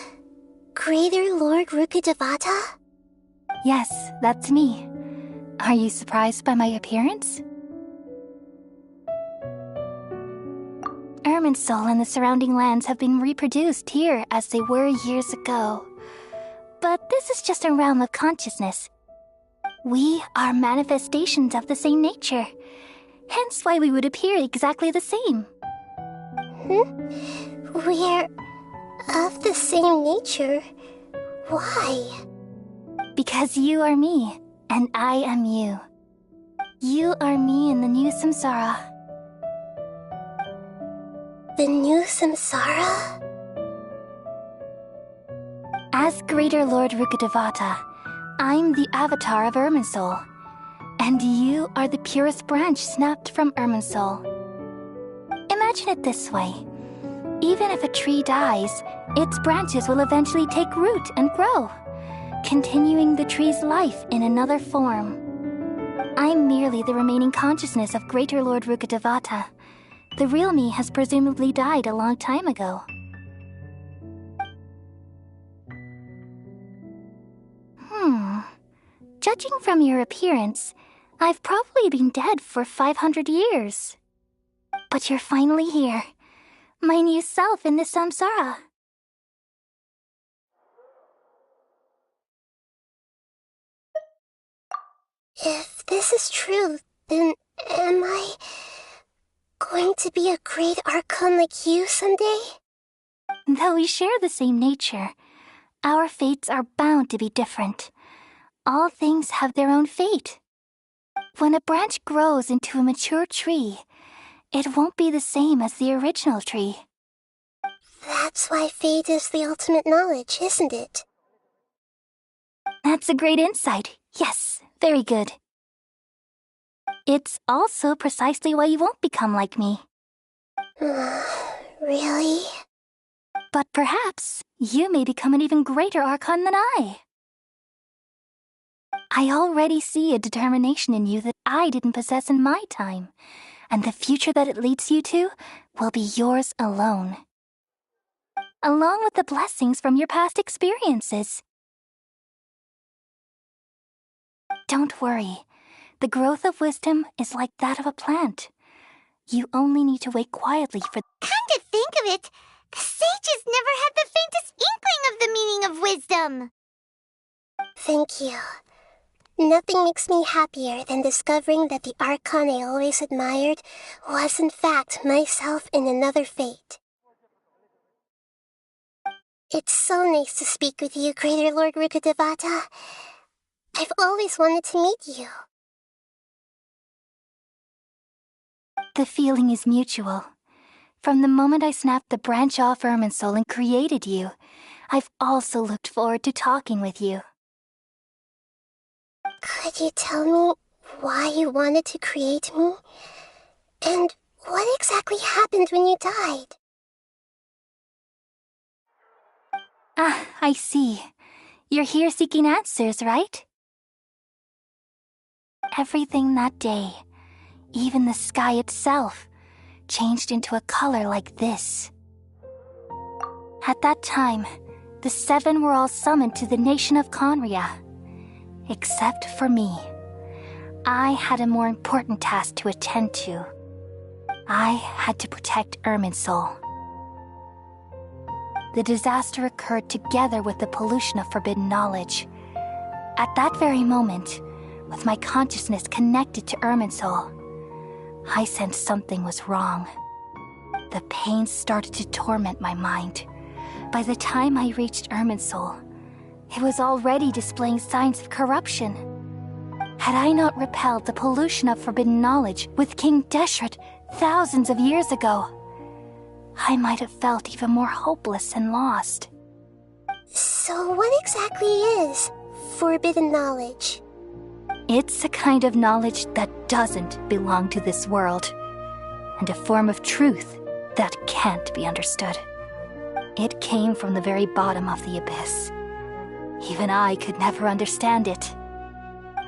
Greater Lord Rukkhadevata? Yes, that's me. Are you surprised by my appearance? Irminsul and the surrounding lands have been reproduced here as they were years ago. But this is just a realm of consciousness. We are manifestations of the same nature, hence why we would appear exactly the same. We're of the same nature? Why? Because you are me, and I am you. You are me in the new samsara. The new samsara? As Greater Lord Rukkhadevata, I'm the avatar of Irminsul, and you are the purest branch snapped from Irminsul. Imagine it this way. Even if a tree dies, its branches will eventually take root and grow, continuing the tree's life in another form. I'm merely the remaining consciousness of Greater Lord Rukkhadevata. The real me has presumably died a long time ago. Judging from your appearance, I've probably been dead for 500 years. But you're finally here. My new self in the samsara. If this is true, then am I going to be a great Archon like you someday? Though we share the same nature, our fates are bound to be different. All things have their own fate. When a branch grows into a mature tree, it won't be the same as the original tree. That's why fate is the ultimate knowledge, isn't it? That's a great insight. Yes, very good. It's also precisely why you won't become like me. Really? But perhaps you may become an even greater Archon than I. I already see a determination in you that I didn't possess in my time, and the future that it leads you to will be yours alone. Along with the blessings from your past experiences. Don't worry. The growth of wisdom is like that of a plant. You only need to wait quietly for... Come to think of it, the sages never had the faintest inkling of the meaning of wisdom. Thank you. Nothing makes me happier than discovering that the Archon I always admired was in fact myself in another fate. It's so nice to speak with you, Greater Lord Rukkhadevata. I've always wanted to meet you. The feeling is mutual. From the moment I snapped the branch off Irminsul and created you, I've also looked forward to talking with you. Could you tell me why you wanted to create me? And what exactly happened when you died? Ah, I see. You're here seeking answers, right? Everything that day, even the sky itself, changed into a color like this. At that time, the 7 were all summoned to the nation of Conria. Except for me. I had a more important task to attend to. I had to protect Irminsul. The disaster occurred together with the pollution of forbidden knowledge. At that very moment, with my consciousness connected to Irminsul, I sensed something was wrong. The pain started to torment my mind. By the time I reached Irminsul, it was already displaying signs of corruption. Had I not repelled the pollution of forbidden knowledge with King Deshret thousands of years ago, I might have felt even more hopeless and lost. So what exactly is forbidden knowledge? It's a kind of knowledge that doesn't belong to this world, and a form of truth that can't be understood. It came from the very bottom of the abyss. Even I could never understand it.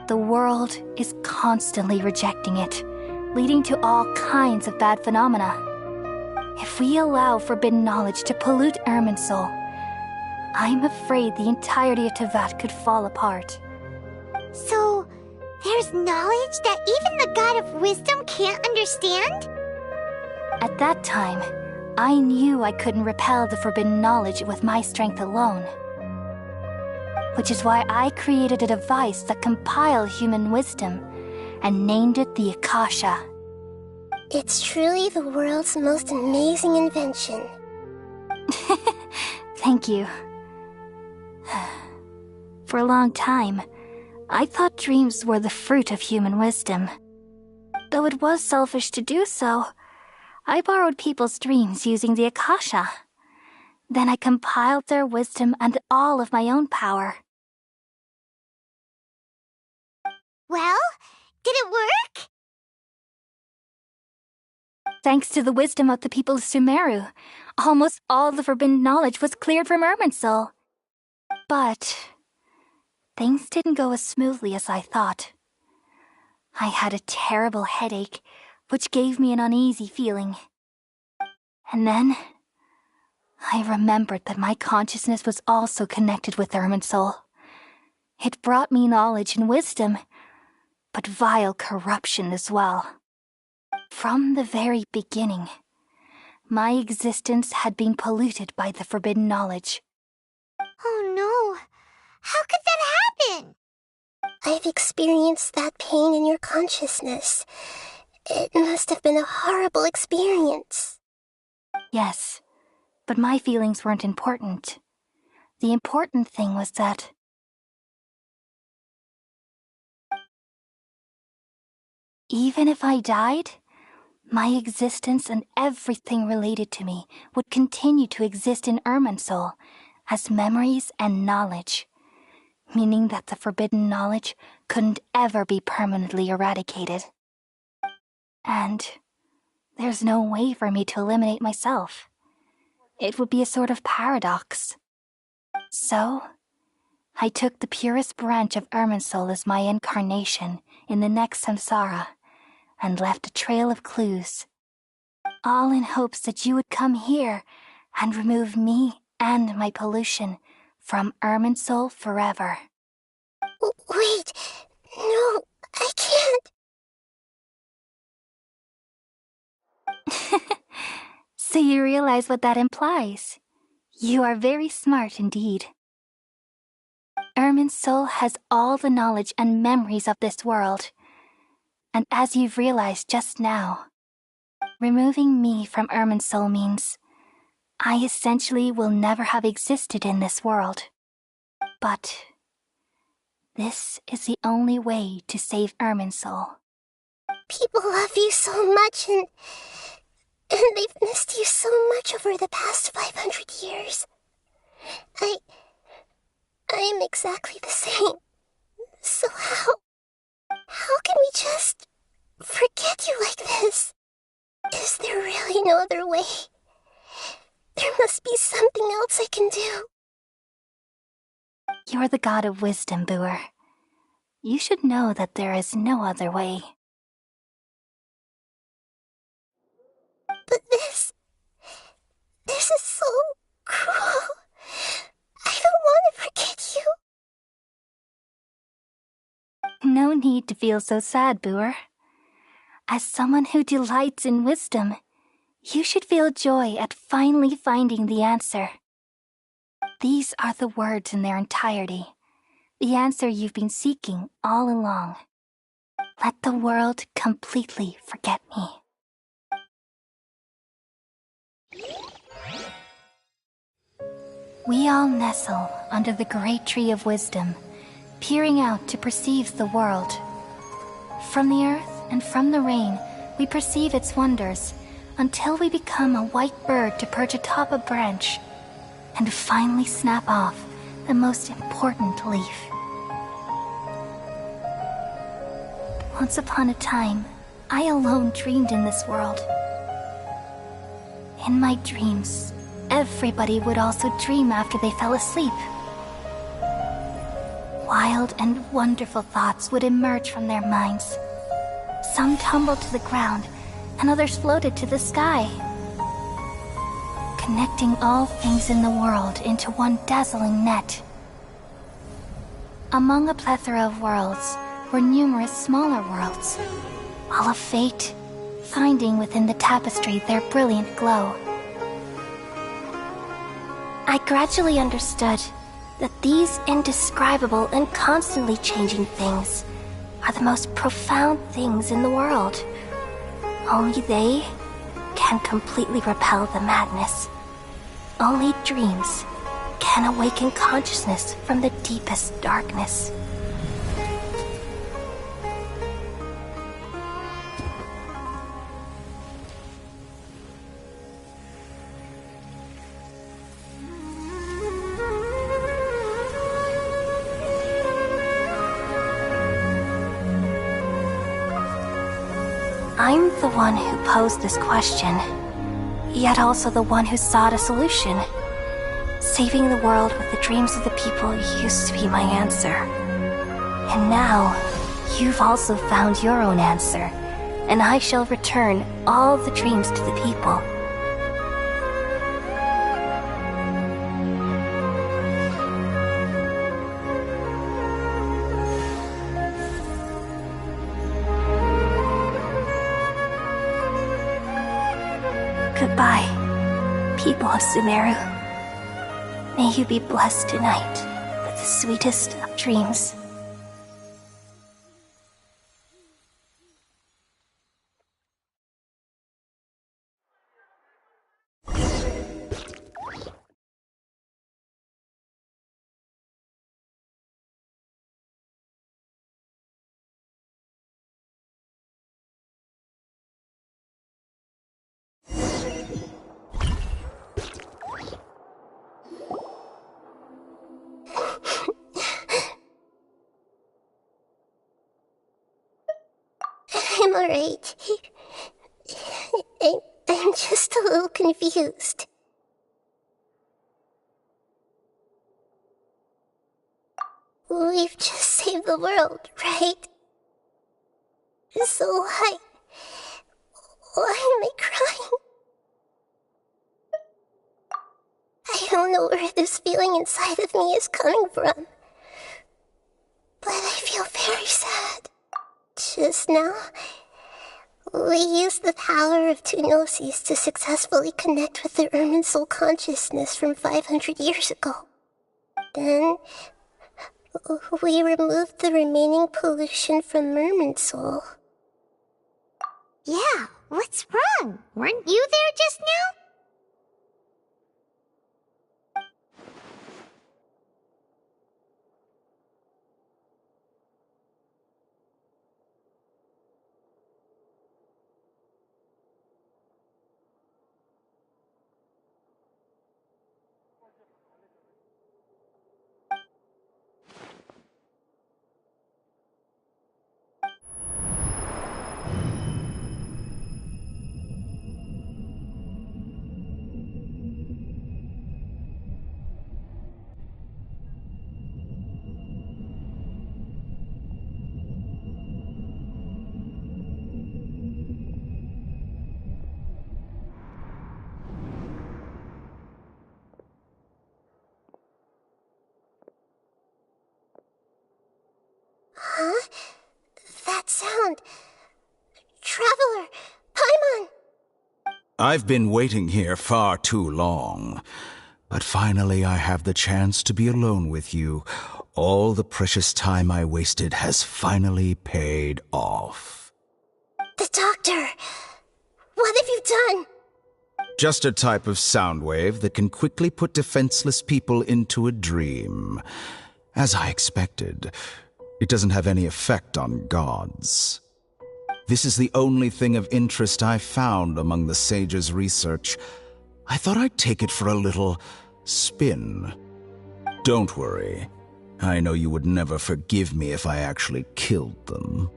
The world is constantly rejecting it, leading to all kinds of bad phenomena. If we allow forbidden knowledge to pollute Irminsul, I'm afraid the entirety of Tevat could fall apart. So, there's knowledge that even the God of Wisdom can't understand? At that time, I knew I couldn't repel the forbidden knowledge with my strength alone. Which is why I created a device that compiled human wisdom and named it the Akasha. It's truly the world's most amazing invention. Thank you. For a long time, I thought dreams were the fruit of human wisdom. Though it was selfish to do so, I borrowed people's dreams using the Akasha. Then I compiled their wisdom and all of my own power. Well, did it work? Thanks to the wisdom of the people of Sumeru, almost all the forbidden knowledge was cleared from Irminsul. But things didn't go as smoothly as I thought. I had a terrible headache, which gave me an uneasy feeling. And then I remembered that my consciousness was also connected with Irminsul. It brought me knowledge and wisdom, but vile corruption as well. From the very beginning, my existence had been polluted by the forbidden knowledge. Oh no! How could that happen? I've experienced that pain in your consciousness. It must have been a horrible experience. Yes, but my feelings weren't important. The important thing was that even if I died, my existence and everything related to me would continue to exist in Irminsul as memories and knowledge, meaning that the forbidden knowledge couldn't ever be permanently eradicated. And there's no way for me to eliminate myself. It would be a sort of paradox. So, I took the purest branch of Irminsul as my incarnation in the next samsara, and left a trail of clues, all in hopes that you would come here and remove me and my pollution from Irminsul forever. Wait, no, I can't. So you realize what that implies. You are very smart indeed. Irminsul has all the knowledge and memories of this world. And as you've realized just now, removing me from Irminsul means I essentially will never have existed in this world. But this is the only way to save Irminsul. People love you so much, and they've missed you so much over the past 500 years. I am exactly the same. So how can we just forget you like this? Is there really no other way? There must be something else I can do. You're the god of wisdom, Booer. You should know that there is no other way. But this is so cruel. I don't want to forget you. No need to feel so sad, Booer. As someone who delights in wisdom, you should feel joy at finally finding the answer. These are the words in their entirety, the answer you've been seeking all along. Let the world completely forget me. We all nestle under the great tree of wisdom, peering out to perceive the world. From the earth and from the rain, we perceive its wonders, until we become a white bird to perch atop a branch, and finally snap off the most important leaf. Once upon a time, I alone dreamed in this world. In my dreams, everybody would also dream after they fell asleep. Wild and wonderful thoughts would emerge from their minds. Some tumbled to the ground, and others floated to the sky, connecting all things in the world into one dazzling net. Among a plethora of worlds were numerous smaller worlds, all of fate, finding within the tapestry their brilliant glow. I gradually understood that these indescribable and constantly changing things are the most profound things in the world. Only they can completely repel the madness. Only dreams can awaken consciousness from the deepest darkness. I'm the one who posed this question, yet also the one who sought a solution. Saving the world with the dreams of the people used to be my answer. And now, you've also found your own answer, and I shall return all the dreams to the people. Goodbye, people of Sumeru. May you be blessed tonight with the sweetest of dreams. I'm alright. I'm just a little confused. We've just saved the world, right? So why am I crying? I don't know where this feeling inside of me is coming from, but I feel very sad. Just now, we used the power of two gnosis to successfully connect with the Irminsul consciousness from 500 years ago. Then, we removed the remaining pollution from Irminsul. Yeah, what's wrong? Weren't you there just now? Huh? That sound. Traveler! Paimon! I've been waiting here far too long. But finally I have the chance to be alone with you. All the precious time I wasted has finally paid off. The doctor! What have you done? Just a type of sound wave that can quickly put defenseless people into a dream. As I expected, it doesn't have any effect on gods. This is the only thing of interest I found among the sage's research. I thought I'd take it for a little spin. Don't worry. I know you would never forgive me if I actually killed them.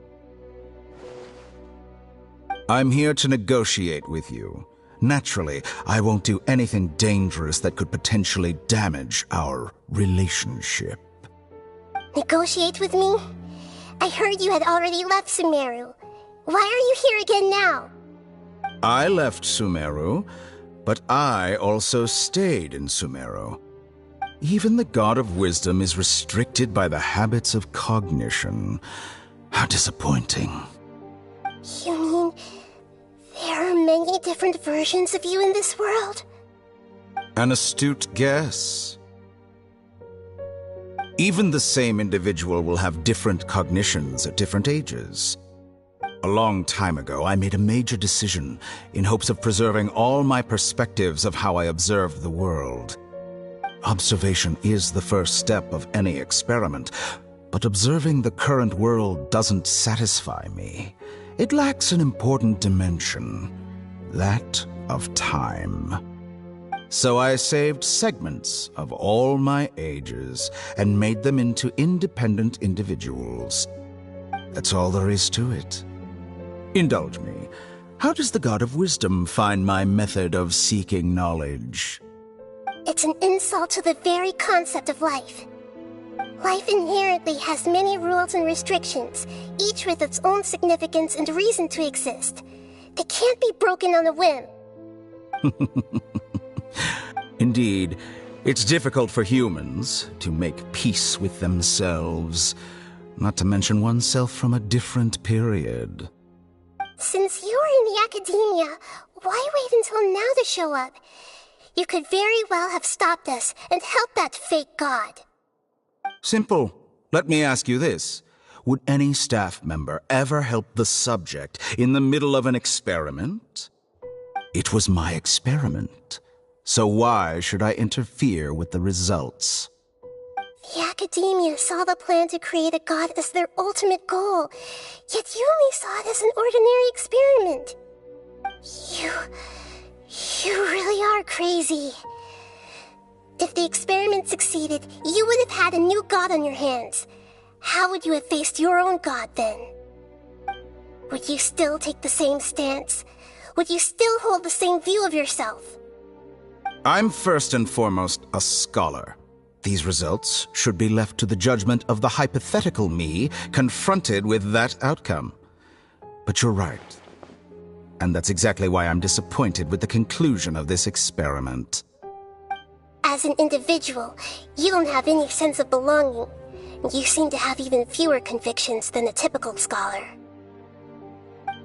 I'm here to negotiate with you. Naturally, I won't do anything dangerous that could potentially damage our relationship. Negotiate with me? I heard you had already left Sumeru. Why are you here again now? I left Sumeru, but I also stayed in Sumeru. Even the God of Wisdom is restricted by the habits of cognition. How disappointing. You mean there are many different versions of you in this world? An astute guess. Even the same individual will have different cognitions at different ages. A long time ago, I made a major decision in hopes of preserving all my perspectives of how I observed the world. Observation is the first step of any experiment, but observing the current world doesn't satisfy me. It lacks an important dimension, that of time. So I saved segments of all my ages and made them into independent individuals. That's all there is to it. Indulge me. How does the God of Wisdom find my method of seeking knowledge? It's an insult to the very concept of life. Life inherently has many rules and restrictions, each with its own significance and reason to exist. They can't be broken on a whim. Indeed, it's difficult for humans to make peace with themselves, not to mention oneself from a different period. Since you were in the academia, Why wait until now to show up? You could very well have stopped us and helped that fake god. Simple. Let me ask you this. Would any staff member ever help the subject in the middle of an experiment? It was my experiment. So why should I interfere with the results? The Academia saw the plan to create a god as their ultimate goal, yet you only saw it as an ordinary experiment. You really are crazy. If the experiment succeeded, you would have had a new god on your hands. How would you have faced your own god then? Would you still take the same stance? Would you still hold the same view of yourself? I'm first and foremost a scholar. These results should be left to the judgment of the hypothetical me confronted with that outcome. But you're right. And that's exactly why I'm disappointed with the conclusion of this experiment. As an individual, you don't have any sense of belonging. You seem to have even fewer convictions than a typical scholar.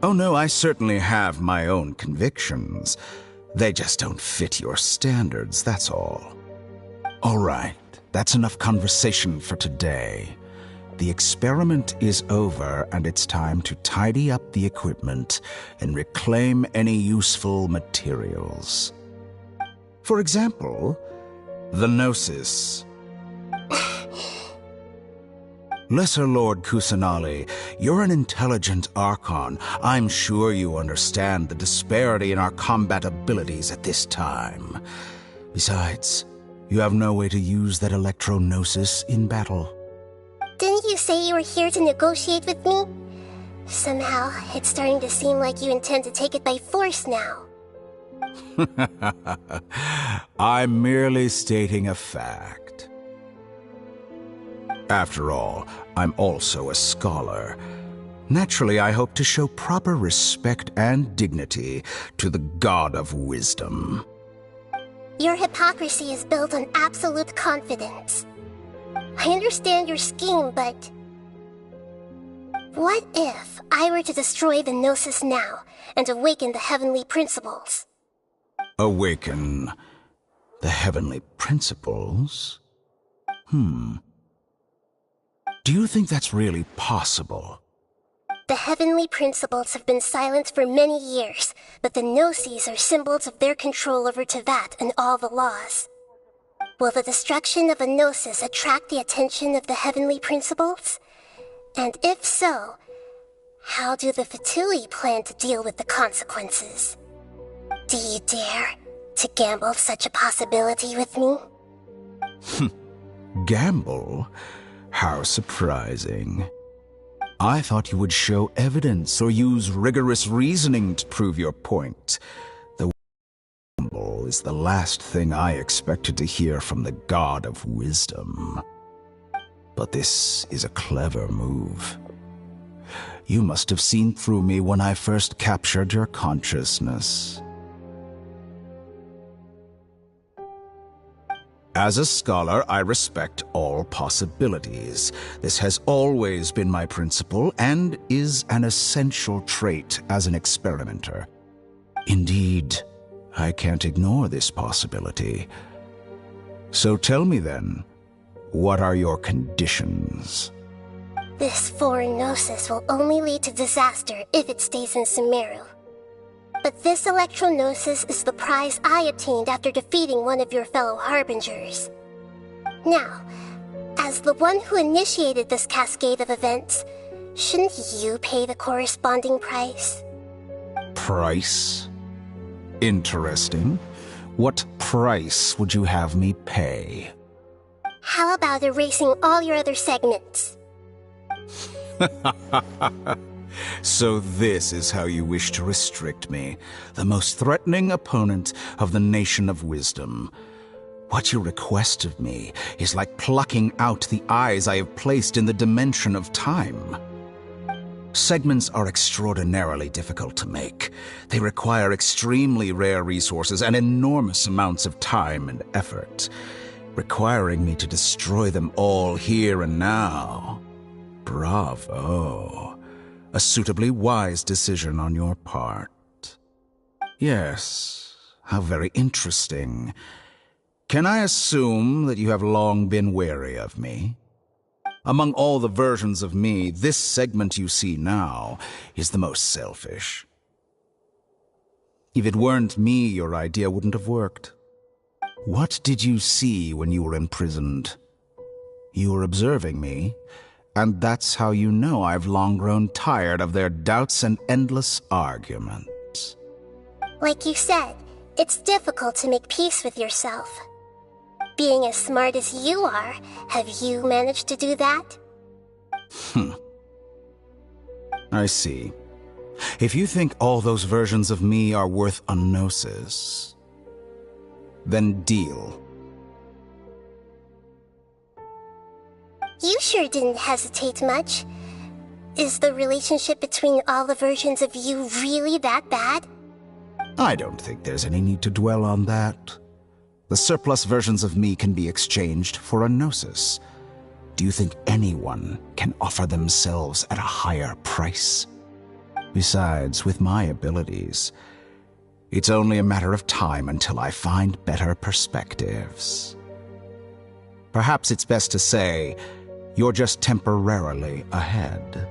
Oh no, I certainly have my own convictions. They just don't fit your standards, that's all. All right, that's enough conversation for today. The experiment is over, and it's time to tidy up the equipment and reclaim any useful materials. For example, the Gnosis. Lesser Lord Kusanali, you're an intelligent Archon. I'm sure you understand the disparity in our combat abilities at this time. Besides, you have no way to use that Electro-Gnosis in battle. Didn't you say you were here to negotiate with me? Somehow, it's starting to seem like you intend to take it by force now. I'm merely stating a fact. After all, I'm also a scholar. Naturally, I hope to show proper respect and dignity to the God of Wisdom. Your hypocrisy is built on absolute confidence. I understand your scheme, but... what if I were to destroy the Gnosis now and awaken the heavenly principles? Awaken the heavenly principles? Do you think that's really possible? The heavenly principles have been silent for many years, but the Gnosis are symbols of their control over Tevat and all the laws. Will the destruction of a Gnosis attract the attention of the heavenly principles? And if so, how do the Fatui plan to deal with the consequences? Do you dare to gamble such a possibility with me? Gamble? How surprising. I thought you would show evidence or use rigorous reasoning to prove your point. The gamble is the last thing I expected to hear from the God of Wisdom. But this is a clever move. You must have seen through me when I first captured your consciousness. As a scholar, I respect all possibilities. This has always been my principle and is an essential trait as an experimenter. Indeed, I can't ignore this possibility. So tell me then, what are your conditions? This foreign Gnosis will only lead to disaster if it stays in Sumeru. But this Electro-Gnosis is the prize I obtained after defeating one of your fellow Harbingers. Now, as the one who initiated this cascade of events, shouldn't you pay the corresponding price? Price? Interesting. What price would you have me pay? How about erasing all your other segments? So this is how you wish to restrict me, the most threatening opponent of the Nation of Wisdom. What you request of me is like plucking out the eyes I have placed in the dimension of time. Segments are extraordinarily difficult to make. They require extremely rare resources and enormous amounts of time and effort, requiring me to destroy them all here and now. Bravo. A suitably wise decision on your part. Yes, how very interesting. Can I assume that you have long been wary of me? Among all the versions of me, this segment you see now is the most selfish. If it weren't me, your idea wouldn't have worked. What did you see when you were imprisoned? You were observing me, and that's how you know I've long grown tired of their doubts and endless arguments. Like you said, it's difficult to make peace with yourself. Being as smart as you are, have you managed to do that? I see. If you think all those versions of me are worth a gnosis, then deal. You sure didn't hesitate much. Is the relationship between all the versions of you really that bad? I don't think there's any need to dwell on that. The surplus versions of me can be exchanged for a gnosis. Do you think anyone can offer themselves at a higher price? Besides, with my abilities, it's only a matter of time until I find better perspectives. Perhaps it's best to say, you're just temporarily ahead.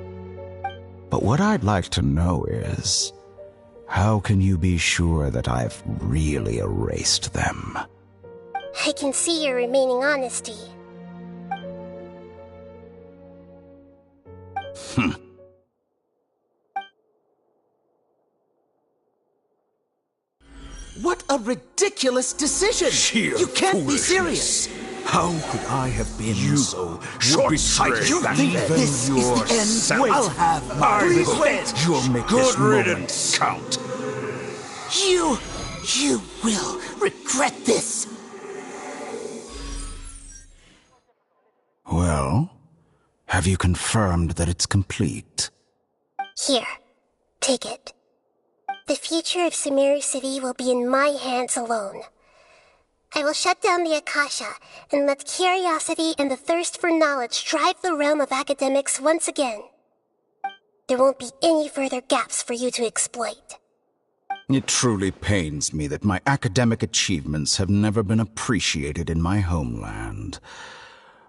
But what I'd like to know is, how can you be sure that I've really erased them? I can see your remaining honesty. What a ridiculous decision! Sheer You can't be serious! How could I have been so short-sighted You think this is the end? I'll have my revenge! You'll make Good this moment riddance. count. You will regret this! Well, have you confirmed that it's complete? Here, take it. The future of Sumeru City will be in my hands alone. I will shut down the Akasha and let curiosity and the thirst for knowledge drive the realm of academics once again. There won't be any further gaps for you to exploit. It truly pains me that my academic achievements have never been appreciated in my homeland.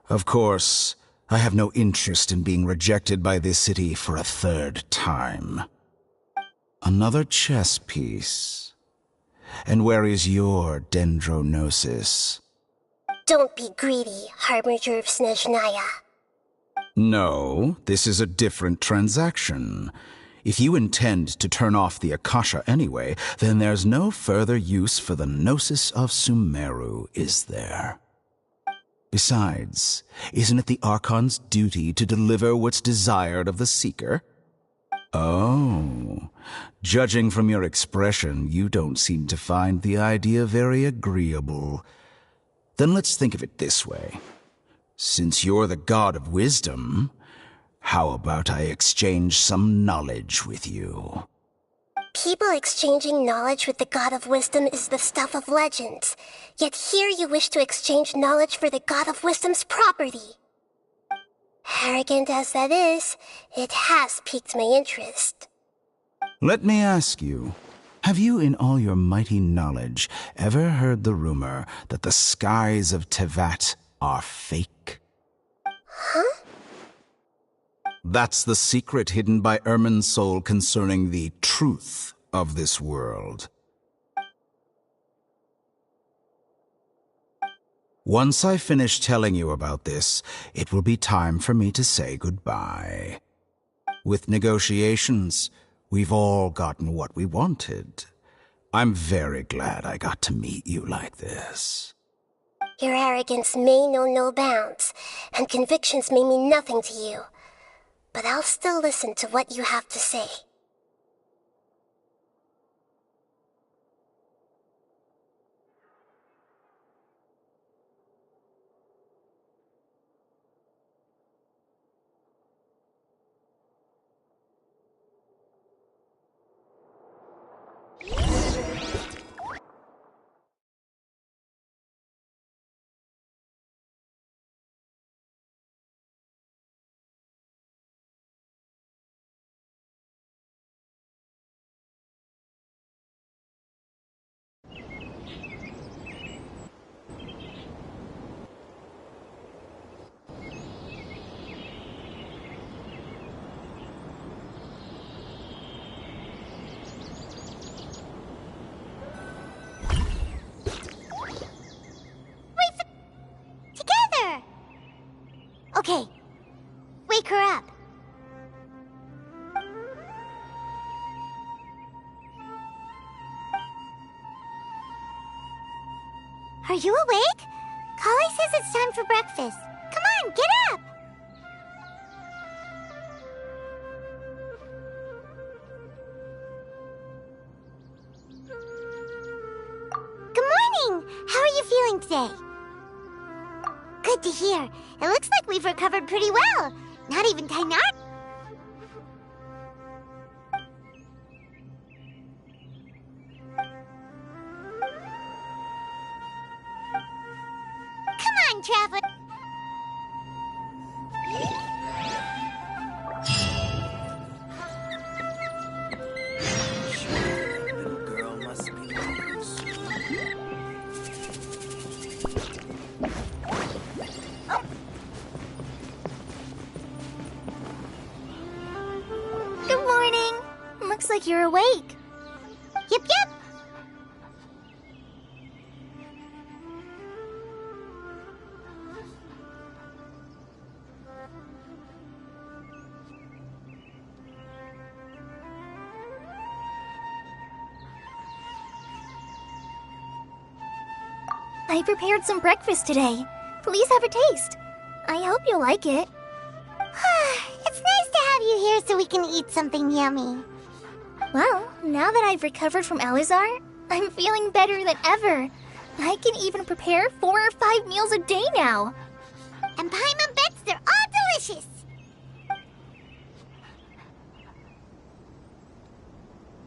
Of course, I have no interest in being rejected by this city for a third time. Another chess piece. And where is your dendronosis? Don't be greedy, Harbinger of Snezhnaya. No, this is a different transaction. If you intend to turn off the Akasha anyway, then there's no further use for the Gnosis of Sumeru, is there? Besides, isn't it the Archon's duty to deliver what's desired of the Seeker? Oh, judging from your expression, you don't seem to find the idea very agreeable. Then let's think of it this way. Since you're the god of wisdom, how about I exchange some knowledge with you? People exchanging knowledge with the God of Wisdom is the stuff of legends. Yet here you wish to exchange knowledge for the God of Wisdom's property. Arrogant as that is, it has piqued my interest. Let me ask you, have you in all your mighty knowledge ever heard the rumor that the skies of Tevat are fake? Huh? That's the secret hidden by Irminsul concerning the truth of this world. Once I finish telling you about this, it will be time for me to say goodbye. With negotiations, we've all gotten what we wanted. I'm very glad I got to meet you like this. Your arrogance may know no bounds, and convictions may mean nothing to you. But I'll still listen to what you have to say. Okay. Wake her up. Are you awake? Kale says it's time for breakfast. Come on, get up! Good morning! How are you feeling today? Good to hear. It looks like we've recovered pretty well. Not even Tainar. Come on, Traveler. Little girl must be loose. Good morning. Looks like you're awake. Yep, yep. I prepared some breakfast today. Please have a taste. I hope you'll like it. It's nice to have you here so we can eat something yummy. Well, now that I've recovered from Elazar, I'm feeling better than ever. I can even prepare 4 or 5 meals a day now. And Paimon bets they're all delicious.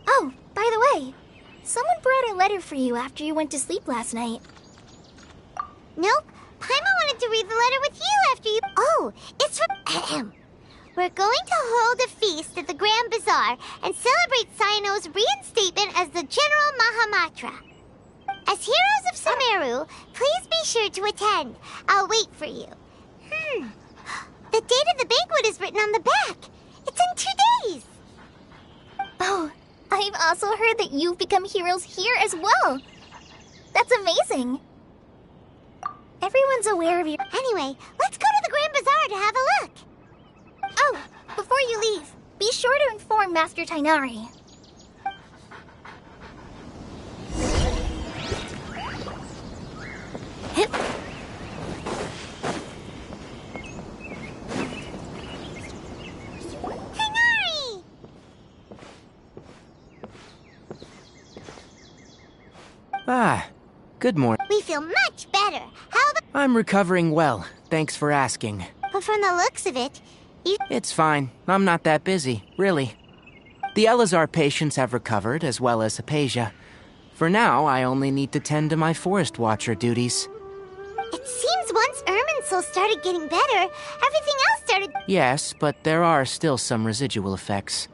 Oh, by the way, someone brought a letter for you after you went to sleep last night. Nope. Paimon wanted to read the letter with you after you... Oh, it's from... We're going to hold a feast at the Grand Bazaar and celebrate Cyano's reinstatement as the General Mahamatra. As heroes of Sumeru, please be sure to attend. I'll wait for you. The date of the banquet is written on the back. It's in 2 days. Oh, I've also heard that you've become heroes here as well. That's amazing. Everyone's aware of you. Anyway, let's go to the Grand Bazaar to have a look. Oh, before you leave, be sure to inform Master Tainari. Hip. Tainari! Ah, good morning. We feel much better. How about... I'm recovering well, thanks for asking. But from the looks of it, It's fine. I'm not that busy, really. The Elazar patients have recovered, as well as Hypatia. For now, I only need to tend to my Forest Watcher duties. It seems once Irminsul started getting better, everything else started... Yes, but there are still some residual effects.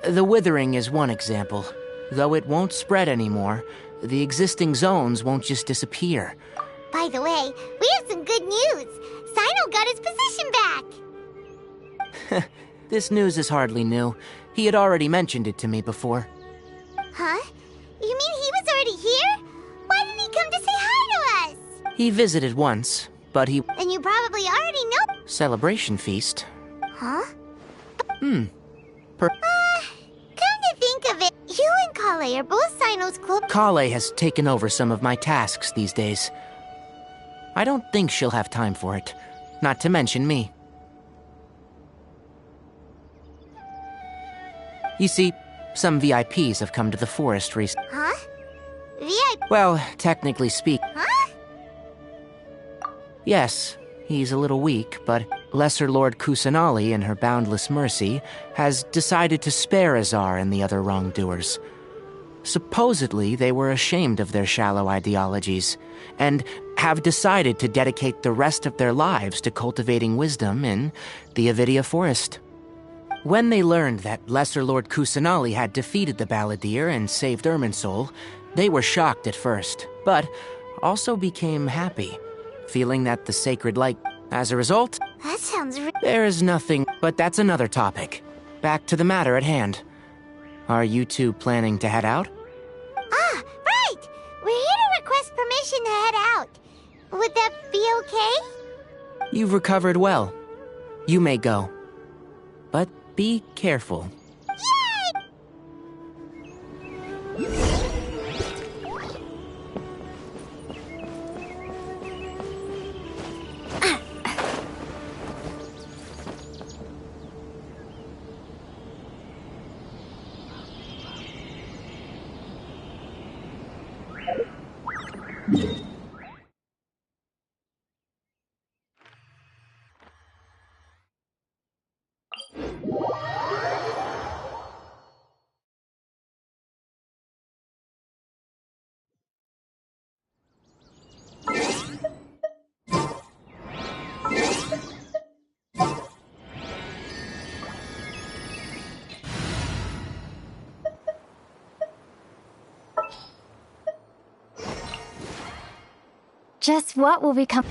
The withering is one example. Though it won't spread anymore, the existing zones won't just disappear. By the way, we have some good news. Cyno got his position back. This news is hardly new. He had already mentioned it to me before. Huh? You mean he was already here? Why didn't he come to say hi to us? He visited once, but he... Then you probably already know... Celebration feast? Huh? Come to think of it, you and Kale are both Cyno's close... Kale has taken over some of my tasks these days. I don't think she'll have time for it. Not to mention me. You see, some VIPs have come to the forest recently. Huh? VIP? Well, technically speaking. Huh? Yes, he's a little weak, but Lesser Lord Kusanali, in her boundless mercy, has decided to spare Azar and the other wrongdoers. Supposedly, they were ashamed of their shallow ideologies, and have decided to dedicate the rest of their lives to cultivating wisdom in the Avidia Forest. When they learned that Lesser Lord Kusanali had defeated the Balladeer and saved Irminsul, they were shocked at first, but also became happy, feeling that the sacred light... As a result... That sounds... There is nothing, but that's another topic. Back to the matter at hand. Are you two planning to head out? Ah, right! We're here to request permission to head out. Would that be okay? You've recovered well. You may go. But be careful. Just what will become...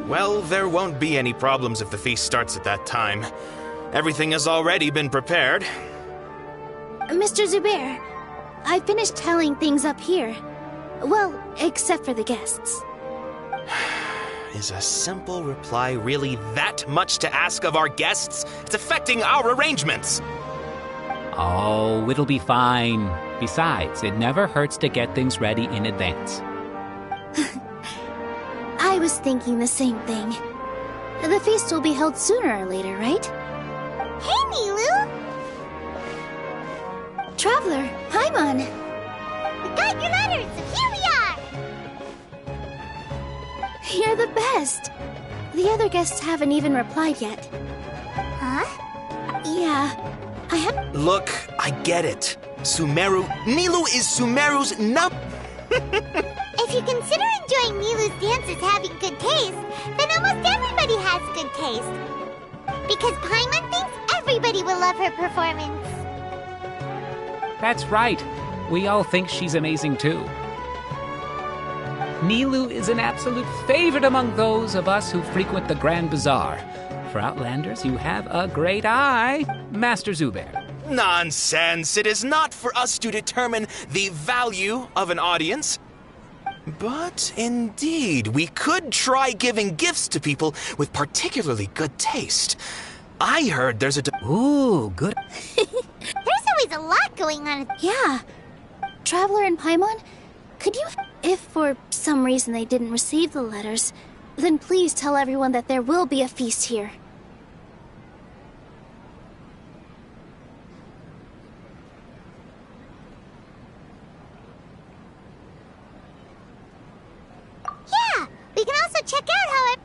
Well, there won't be any problems if the feast starts at that time. Everything has already been prepared. Mr. Zubair, I finished tallying things up here. Well, except for the guests. Is a simple reply really that much to ask of our guests? It's affecting our arrangements. Oh, it'll be fine. Besides, it never hurts to get things ready in advance. I was thinking the same thing. The feast will be held sooner or later, right? Hey, Nilou! Traveler, Paimon! We got your letters, so here we are! You're the best! The other guests haven't even replied yet. Huh? Yeah, I have... Look, I get it. Nilou is Sumeru's If you consider enjoying Nilou's dances having good taste, then almost everybody has good taste. Because Paimon thinks everybody will love her performance. That's right. We all think she's amazing too. Nilou is an absolute favorite among those of us who frequent the Grand Bazaar. For Outlanders, you have a great eye, Master Zubair. Nonsense! It is not for us to determine the value of an audience. But indeed, we could try giving gifts to people with particularly good taste. I heard there's a... Ooh, good. There's always a lot going on. Yeah. Traveler and Paimon, could you... If for some reason they didn't receive the letters, then please tell everyone that there will be a feast here. Yeah, we can also check out how it...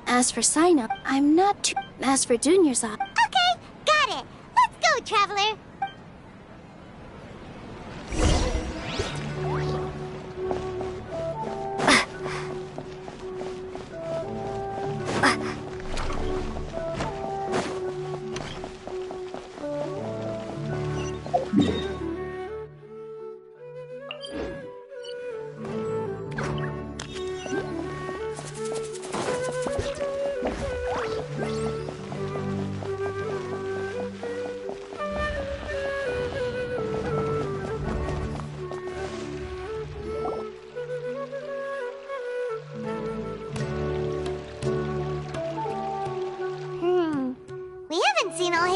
As for sign-up, I'm not too... As for Junior's op... Okay, got it. Let's go, Traveler.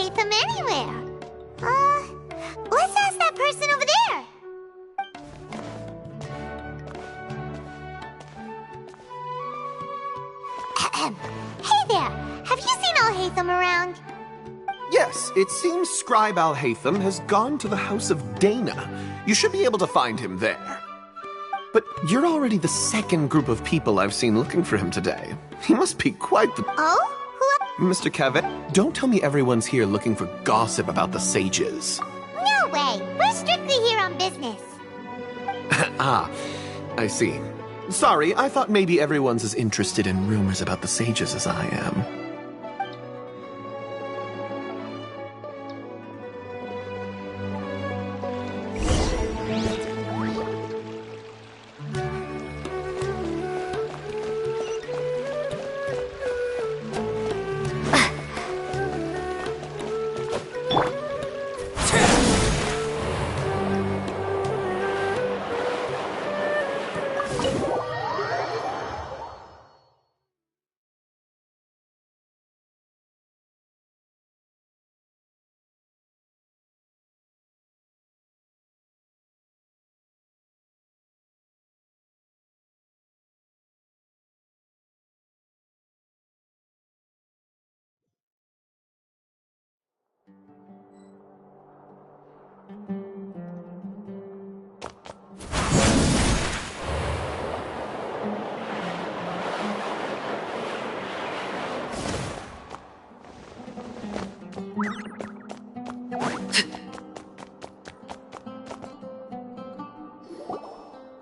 Alhaitham anywhere. Let's ask that person over there. Hey there, have you seen Alhaitham around? Yes, it seems Scribe Alhaitham has gone to the House of Dana. You should be able to find him there. But you're already the second group of people I've seen looking for him today. He must be quite the... Oh? Mr. Cavet, don't tell me everyone's here looking for gossip about the sages. No way! We're strictly here on business. Ah, I see. Sorry, I thought maybe everyone's as interested in rumors about the sages as I am.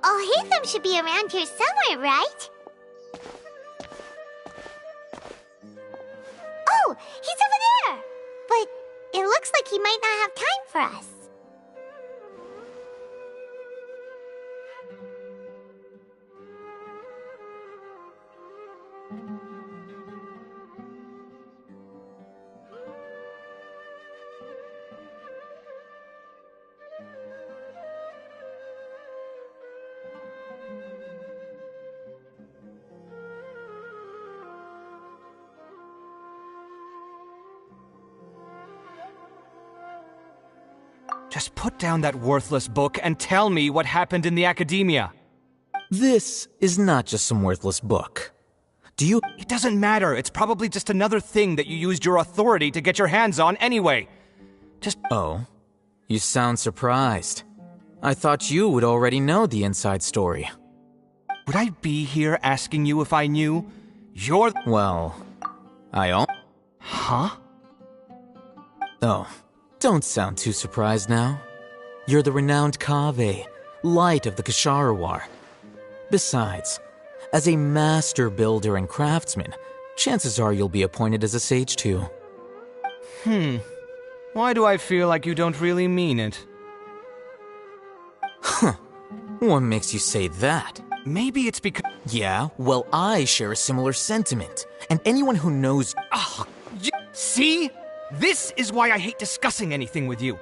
Alhaitham should be around here somewhere, right? Oh, he's over there! But it looks like he might not have time for us. Just put down that worthless book and tell me what happened in the academia. This is not just some worthless book. Do you... It doesn't matter. It's probably just another thing that you used your authority to get your hands on anyway. Just... Oh, you sound surprised. I thought you would already know the inside story. Would I be here asking you if I knew? You're... Well, Huh? Oh, don't sound too surprised now. You're the renowned Kaveh, light of the Ksharawar. Besides, as a master builder and craftsman, chances are you'll be appointed as a sage too. Why do I feel like you don't really mean it? Huh. What makes you say that? Maybe it's because... Yeah, well, I share a similar sentiment. And anyone who knows... See? This is why I hate discussing anything with you.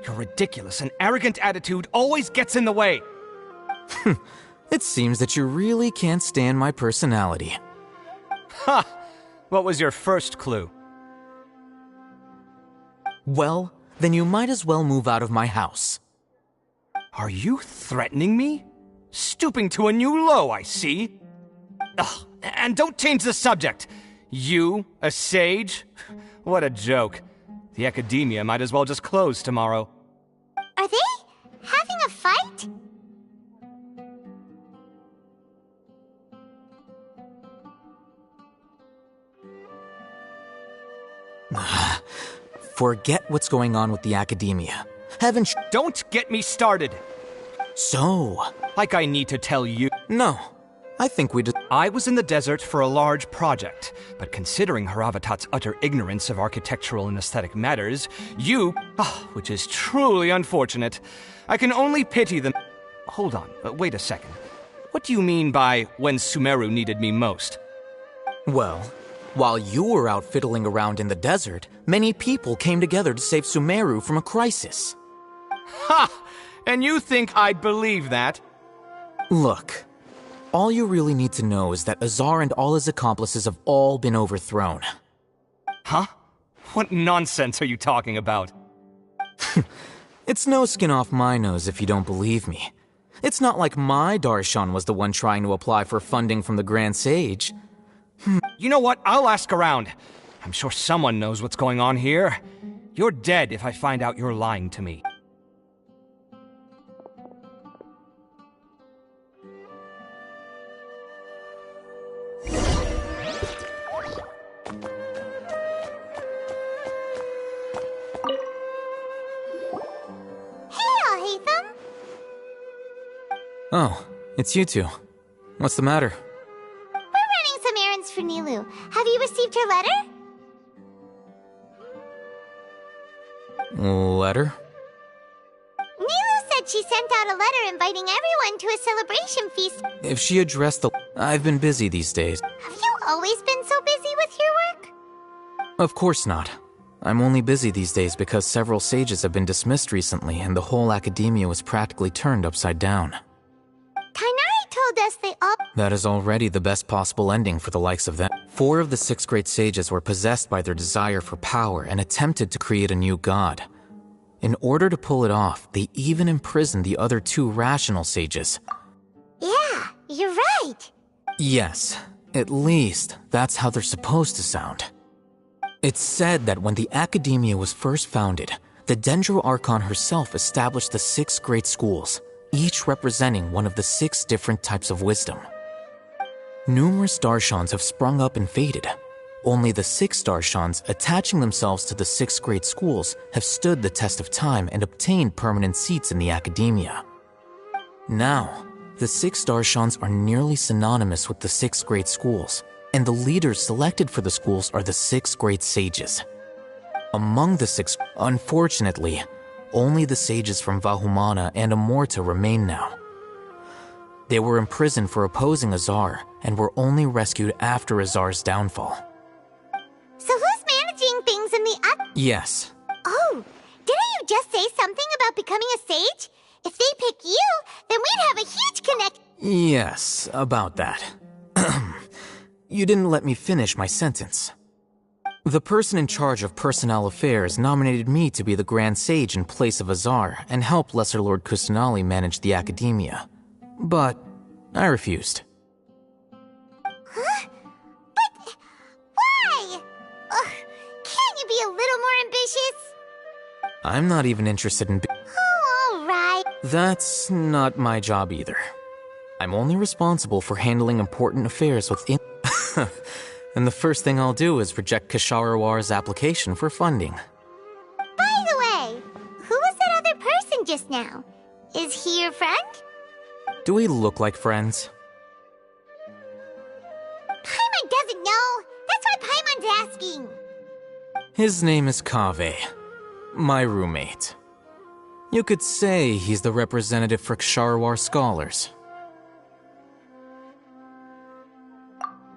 Your ridiculous and arrogant attitude always gets in the way. It seems that you really can't stand my personality. Ha! What was your first clue? Well, then you might as well move out of my house. Are you threatening me? Stooping to a new low, I see. Ugh, and don't change the subject. You, a sage? What a joke. The academia might as well just close tomorrow. Are they having a fight? Forget what's going on with the academia. Don't get me started! So? Like I need to tell you. No. I think I was in the desert for a large project, but considering Haravatat's utter ignorance of architectural and aesthetic matters, which is truly unfortunate, I can only pity them. Hold on, wait a second. What do you mean by when Sumeru needed me most? Well, while you were out fiddling around in the desert, many people came together to save Sumeru from a crisis. Ha! And you think I'd believe that? Look. All you really need to know is that Azar and all his accomplices have all been overthrown. Huh? What nonsense are you talking about? It's no skin off my nose if you don't believe me. It's not like my Darshan was the one trying to apply for funding from the Grand Sage. You know what? I'll ask around. I'm sure someone knows what's going on here. You're dead if I find out you're lying to me. Oh, it's you two. What's the matter? We're running some errands for Nilu. Have you received her letter? Letter? Nilu said she sent out a letter inviting everyone to a celebration feast. If she addressed the... I've been busy these days. Have you always been so busy with your work? Of course not. I'm only busy these days because several sages have been dismissed recently and the whole academia was practically turned upside down. Kainari told us they all... That is already the best possible ending for the likes of them. 4 of the 6 great sages were possessed by their desire for power and attempted to create a new god. In order to pull it off, they even imprisoned the other 2 rational sages. Yeah, you're right. Yes, at least that's how they're supposed to sound. It's said that when the academia was first founded, the Dendro Archon herself established the 6 great schools, each representing one of the 6 different types of wisdom. Numerous Darshans have sprung up and faded. Only the 6 Darshans attaching themselves to the 6 great schools have stood the test of time and obtained permanent seats in the academia. Now, the 6 Darshans are nearly synonymous with the 6 great schools, and the leaders selected for the schools are the 6 great sages. Among the 6, unfortunately, only the sages from Vahumana and Amorta remain now. They were imprisoned for opposing Azar and were only rescued after Azar's downfall. So who's managing things in the Yes. Oh, didn't you just say something about becoming a sage? If they pick you, then we'd have a huge connect. Yes, about that. You didn't let me finish my sentence. The person in charge of personnel affairs nominated me to be the Grand Sage in place of Azar and help Lesser Lord Kusanali manage the academia. But I refused. Huh? But why? Can't you be a little more ambitious? I'm not even interested in... Oh, all right. That's not my job either. I'm only responsible for handling important affairs within... And the first thing I'll do is reject Kasharawar's application for funding. By the way, who was that other person just now? Is he your friend? Do we look like friends? Paimon doesn't know. That's why Paimon's asking. His name is Kaveh, my roommate. You could say he's the representative for Ksharawar scholars.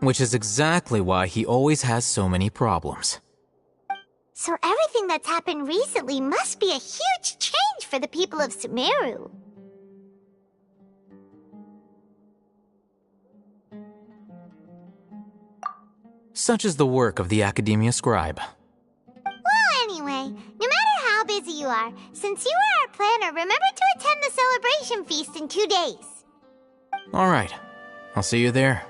Which is exactly why he always has so many problems. So everything that's happened recently must be a huge change for the people of Sumeru. Such is the work of the Academia Scribe. Well, anyway, no matter how busy you are, since you are our planner, remember to attend the celebration feast in 2 days. Alright, I'll see you there.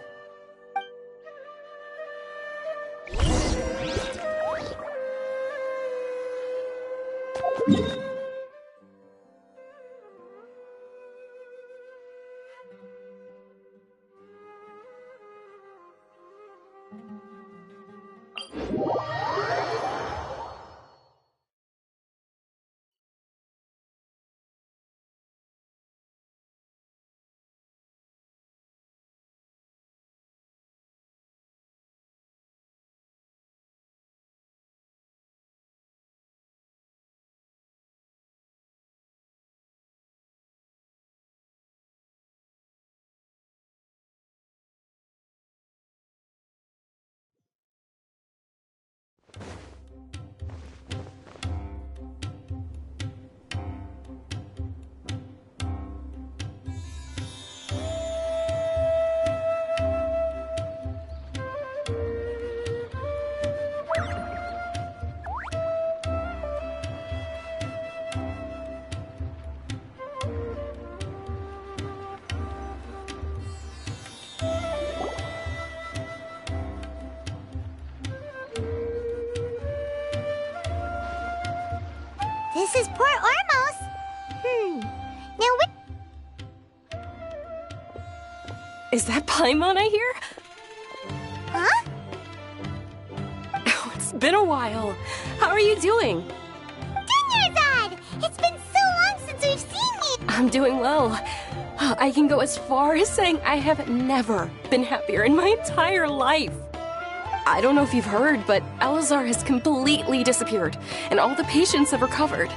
is Port Ormos. Now what? Is that Paimon I hear? Huh? Oh, it's been a while. How are you doing? Dunyarzad! It's been so long since we've seen you! I'm doing well. I can go as far as saying I have never been happier in my entire life. I don't know if you've heard, but Elazar has completely disappeared, and all the patients have recovered.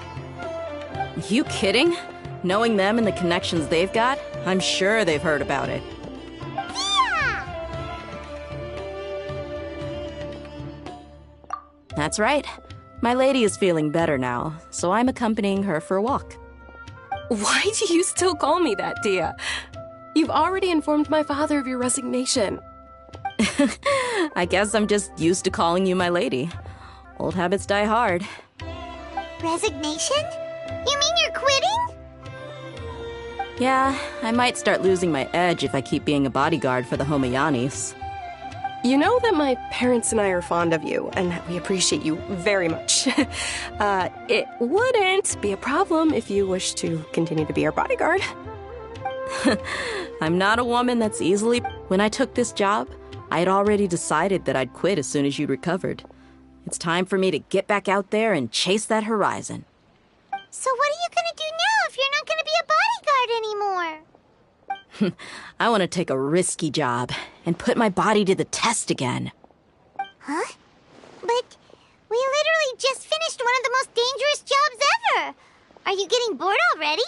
You kidding? Knowing them and the connections they've got, I'm sure they've heard about it. Yeah! That's right. My lady is feeling better now, so I'm accompanying her for a walk. Why do you still call me that, Dia? You've already informed my father of your resignation. I guess I'm just used to calling you my lady. Old habits die hard. Resignation? You mean you're quitting? Yeah, I might start losing my edge if I keep being a bodyguard for the Homayanis. You know that my parents and I are fond of you, and that we appreciate you very much. It wouldn't be a problem if you wish to continue to be our bodyguard. I'm not a woman that's easily... When I took this job, I had already decided that I'd quit as soon as you'd recovered. It's time for me to get back out there and chase that horizon. So what are you gonna do now if you're not gonna be a bodyguard anymore? I want to take a risky job and put my body to the test again. Huh? But we literally just finished one of the most dangerous jobs ever. Are you getting bored already?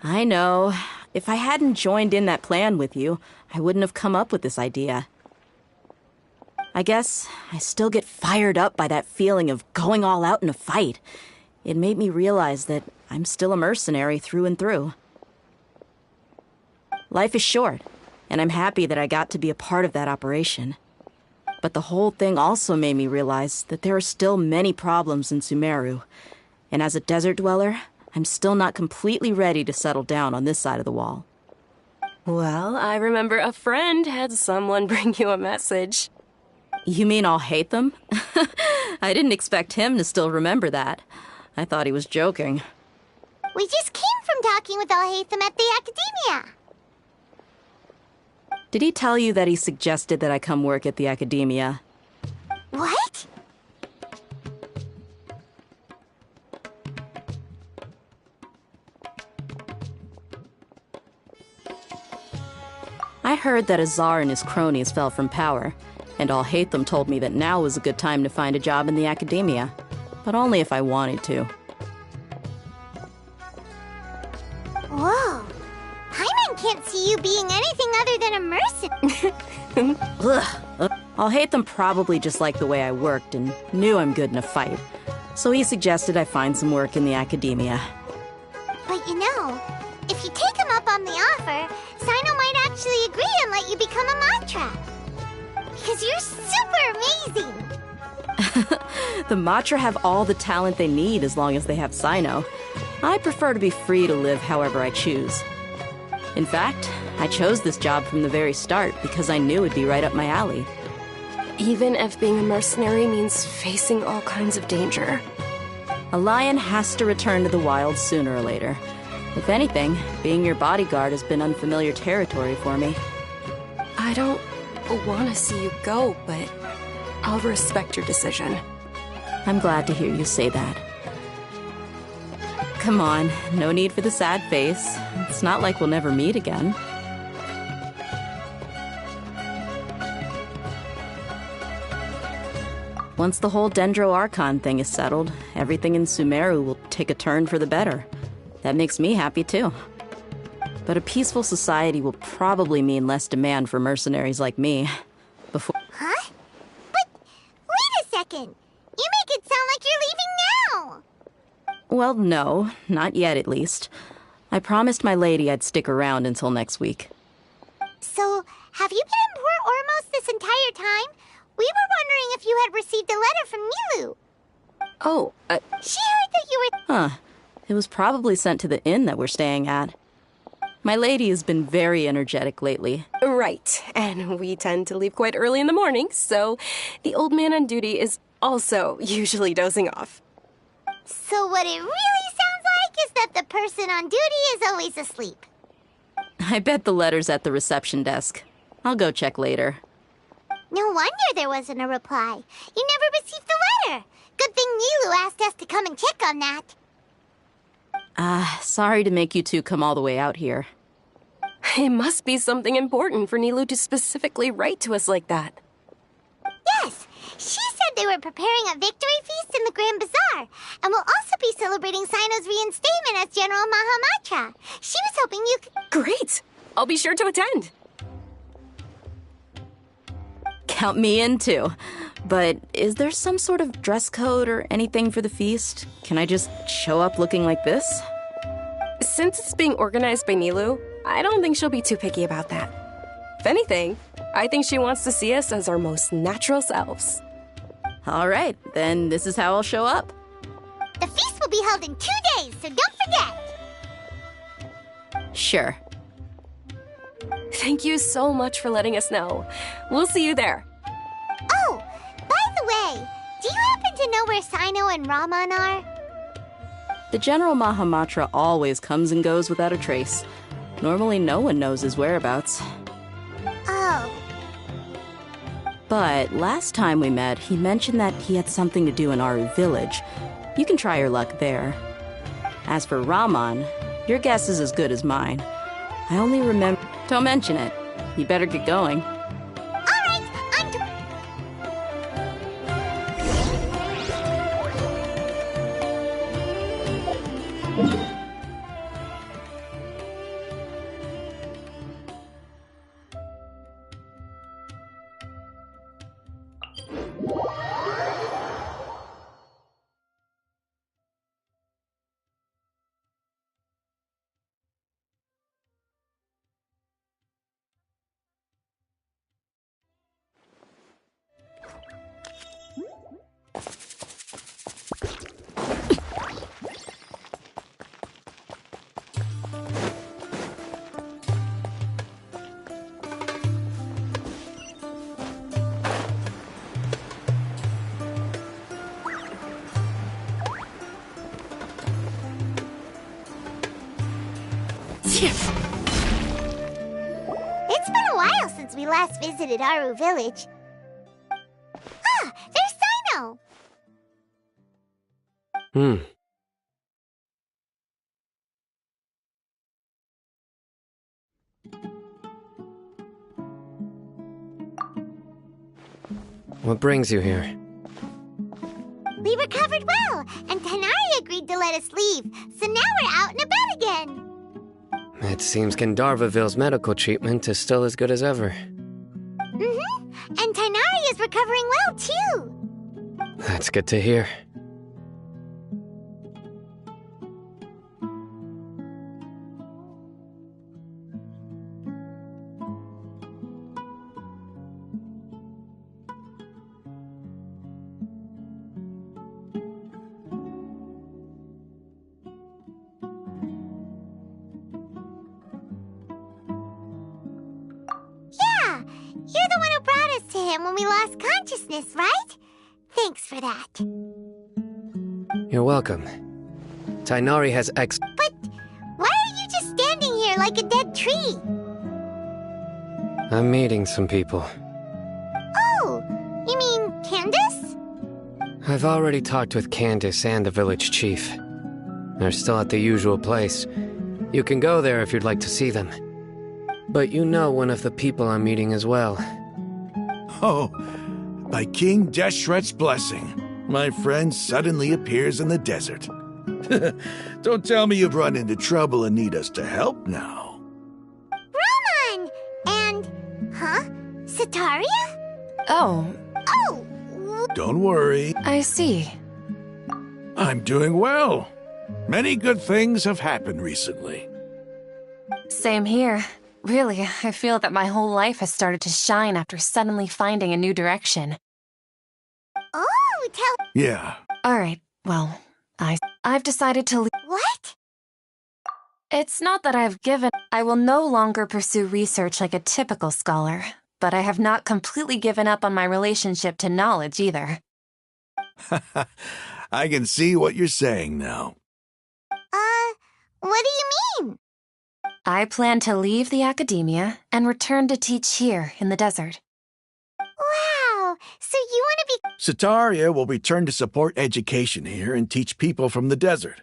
I know. If I hadn't joined in that plan with you, I wouldn't have come up with this idea. I guess I still get fired up by that feeling of going all out in a fight. It made me realize that I'm still a mercenary through and through. Life is short, and I'm happy that I got to be a part of that operation. But the whole thing also made me realize that there are still many problems in Sumeru, and as a desert dweller, I'm still not completely ready to settle down on this side of the wall. Well, I remember a friend had someone bring you a message. You mean I'll hate them? I didn't expect him to still remember that. I thought he was joking. We just came from talking with Alhaitham at the Academia. Did he tell you that he suggested that I come work at the Academia? What? I heard that Azar and his cronies fell from power, and Alhaitham told me that now was a good time to find a job in the Academia, but only if I wanted to. Whoa. Paimon can't see you being anything other than a mercenary. Alhaitham probably just liked the way I worked and knew I'm good in a fight, so he suggested I find some work in the Academia. But you know, if you take him up on the offer, Sino might actually agree and let you become a Matra. Because you're super amazing! The Matra have all the talent they need as long as they have Sino. I prefer to be free to live however I choose. In fact, I chose this job from the very start because I knew it'd be right up my alley. Even if being a mercenary means facing all kinds of danger. A lion has to return to the wild sooner or later. If anything, being your bodyguard has been unfamiliar territory for me. I don't want to see you go, but I'll respect your decision. I'm glad to hear you say that. Come on, no need for the sad face. It's not like we'll never meet again. Once the whole Dendro Archon thing is settled, everything in Sumeru will take a turn for the better. That makes me happy too. But a peaceful society will probably mean less demand for mercenaries like me. Huh? But wait a second! You make it sound like you're leaving now! Well, no, not yet at least. I promised my lady I'd stick around until next week. So, have you been in Port Ormos this entire time? We were wondering if you had received a letter from Milu. Oh, She heard that you were... Huh. It was probably sent to the inn that we're staying at. My lady has been very energetic lately. Right, and we tend to leave quite early in the morning, so the old man on duty is also usually dozing off. So what it really sounds like is that the person on duty is always asleep. I bet the letter's at the reception desk. I'll go check later. No wonder there wasn't a reply. You never received the letter. Good thing Nilu asked us to come and check on that. Sorry to make you two come all the way out here. It must be something important for Nilu to specifically write to us like that. Yes, she said they were preparing a victory feast in the Grand Bazaar, and will also be celebrating Sino's reinstatement as General Mahamatra. She was hoping you could... Great! I'll be sure to attend. Count me in too. But is there some sort of dress code or anything for the feast? Can I just show up looking like this? Since it's being organized by Nilu, I don't think she'll be too picky about that. If anything, I think she wants to see us as our most natural selves. All right, then this is how I'll show up. The feast will be held in 2 days, so don't forget! Sure. Thank you so much for letting us know. We'll see you there. Oh, by the way, do you happen to know where Sino and Raman are? The General Mahamatra always comes and goes without a trace. Normally no one knows his whereabouts. Oh. But last time we met, he mentioned that he had something to do in Aru Village. You can try your luck there. As for Raman, your guess is as good as mine. I only remember... Don't mention it. You better get going. It's been a while since we last visited Aru Village. Ah, there's Sino! What brings you here? We recovered well, and Tanari agreed to let us leave, so now we're out and about again. It seems Gandharvaville's medical treatment is still as good as ever. Mm-hmm, and Tanari is recovering well, too. That's good to hear. Yeah, you're the one who brought us to him when we lost consciousness, right? Thanks for that. You're welcome. Tainari has But why are you just standing here like a dead tree? I'm meeting some people. Oh, you mean Candace? I've already talked with Candace and the village chief. They're still at the usual place. You can go there if you'd like to see them. But you know one of the people I'm meeting as well. Oh, by King Deshret's blessing, my friend suddenly appears in the desert. Don't tell me you've run into trouble and need us to help now. Roman! And... huh? Sataria? Oh. Oh! Don't worry. I see. I'm doing well. Many good things have happened recently. Same here. Really, I feel that my whole life has started to shine after suddenly finding a new direction. Oh, tell... Yeah. Alright, well, I've decided to leave. What? It's not that I've given... I will no longer pursue research like a typical scholar, but I have not completely given up on my relationship to knowledge either. I can see what you're saying now. What do you mean? I plan to leave the academia and return to teach here in the desert. Wow, so you want to be... Sataria will return to support education here and teach people from the desert.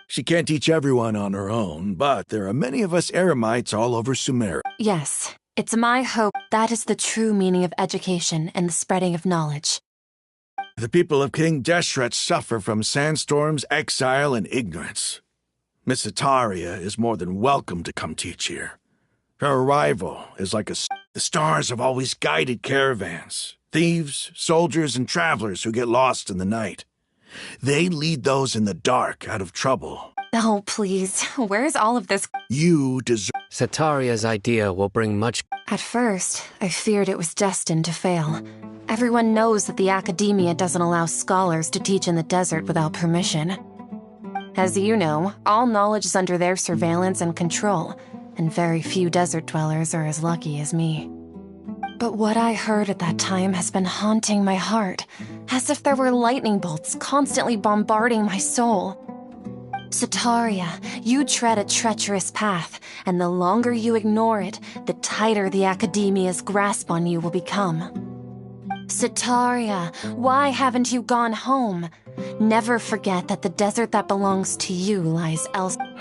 She can't teach everyone on her own, but there are many of us Eremites all over Sumeria. Yes, it's my hope that is the true meaning of education and the spreading of knowledge. The people of King Deshret suffer from sandstorms, exile, and ignorance. Miss Sataria is more than welcome to come teach here. Her arrival is like the stars have always guided caravans, thieves, soldiers, and travelers who get lost in the night. They lead those in the dark out of trouble. Oh, please, where's all of this? You deserve... Sataria's idea will bring much... At first, I feared it was destined to fail. Everyone knows that the academia doesn't allow scholars to teach in the desert without permission. As you know, all knowledge is under their surveillance and control, and very few desert dwellers are as lucky as me. But what I heard at that time has been haunting my heart, as if there were lightning bolts constantly bombarding my soul. Sataria, you tread a treacherous path, and the longer you ignore it, the tighter the academia's grasp on you will become. Sataria, why haven't you gone home? Never forget that the desert that belongs to you lies elsewhere.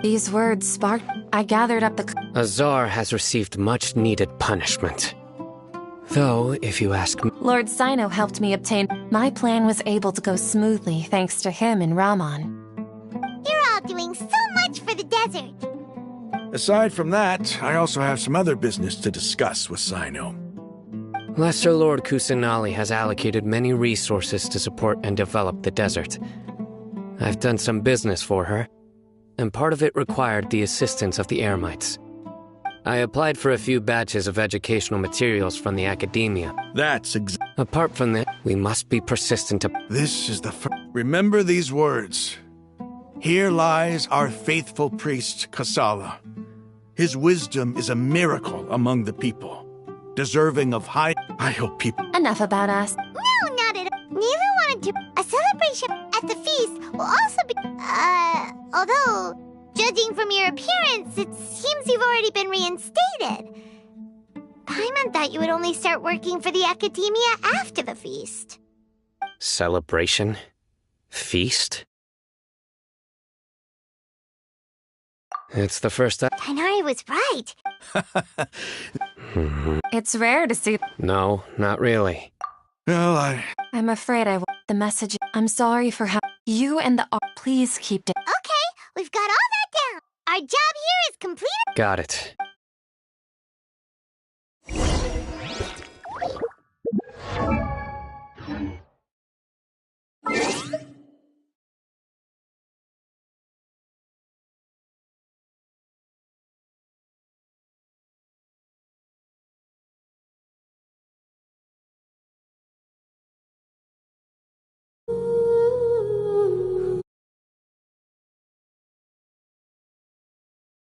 These words sparked... I gathered up the... Azar has received much-needed punishment. Though, if you ask me... Lord Sino helped me obtain... My plan was able to go smoothly thanks to him and Raman. You're all doing so much for the desert. Aside from that, I also have some other business to discuss with Sino. Lesser Lord Kusanali has allocated many resources to support and develop the desert. I've done some business for her, and part of it required the assistance of the Eremites. I applied for a few batches of educational materials from the academia. That's Apart from that, we must be persistent to... This is the Remember these words. Here lies our faithful priest, Kasala. His wisdom is a miracle among the people, deserving of high... I hope people... Enough about us. No, not at all. Neither wanted to. A celebration at the feast will also be... although, judging from your appearance, it seems you've already been reinstated. Paimon thought you would only start working for the academia after the feast. Celebration? Feast? It's the first time... Tighnari was right. It's rare to see... No, not really. Well, I'm afraid I... The message... I'm sorry for how... You and the... Please keep it... Okay, we've got all that down. Our job here is completed. Got it.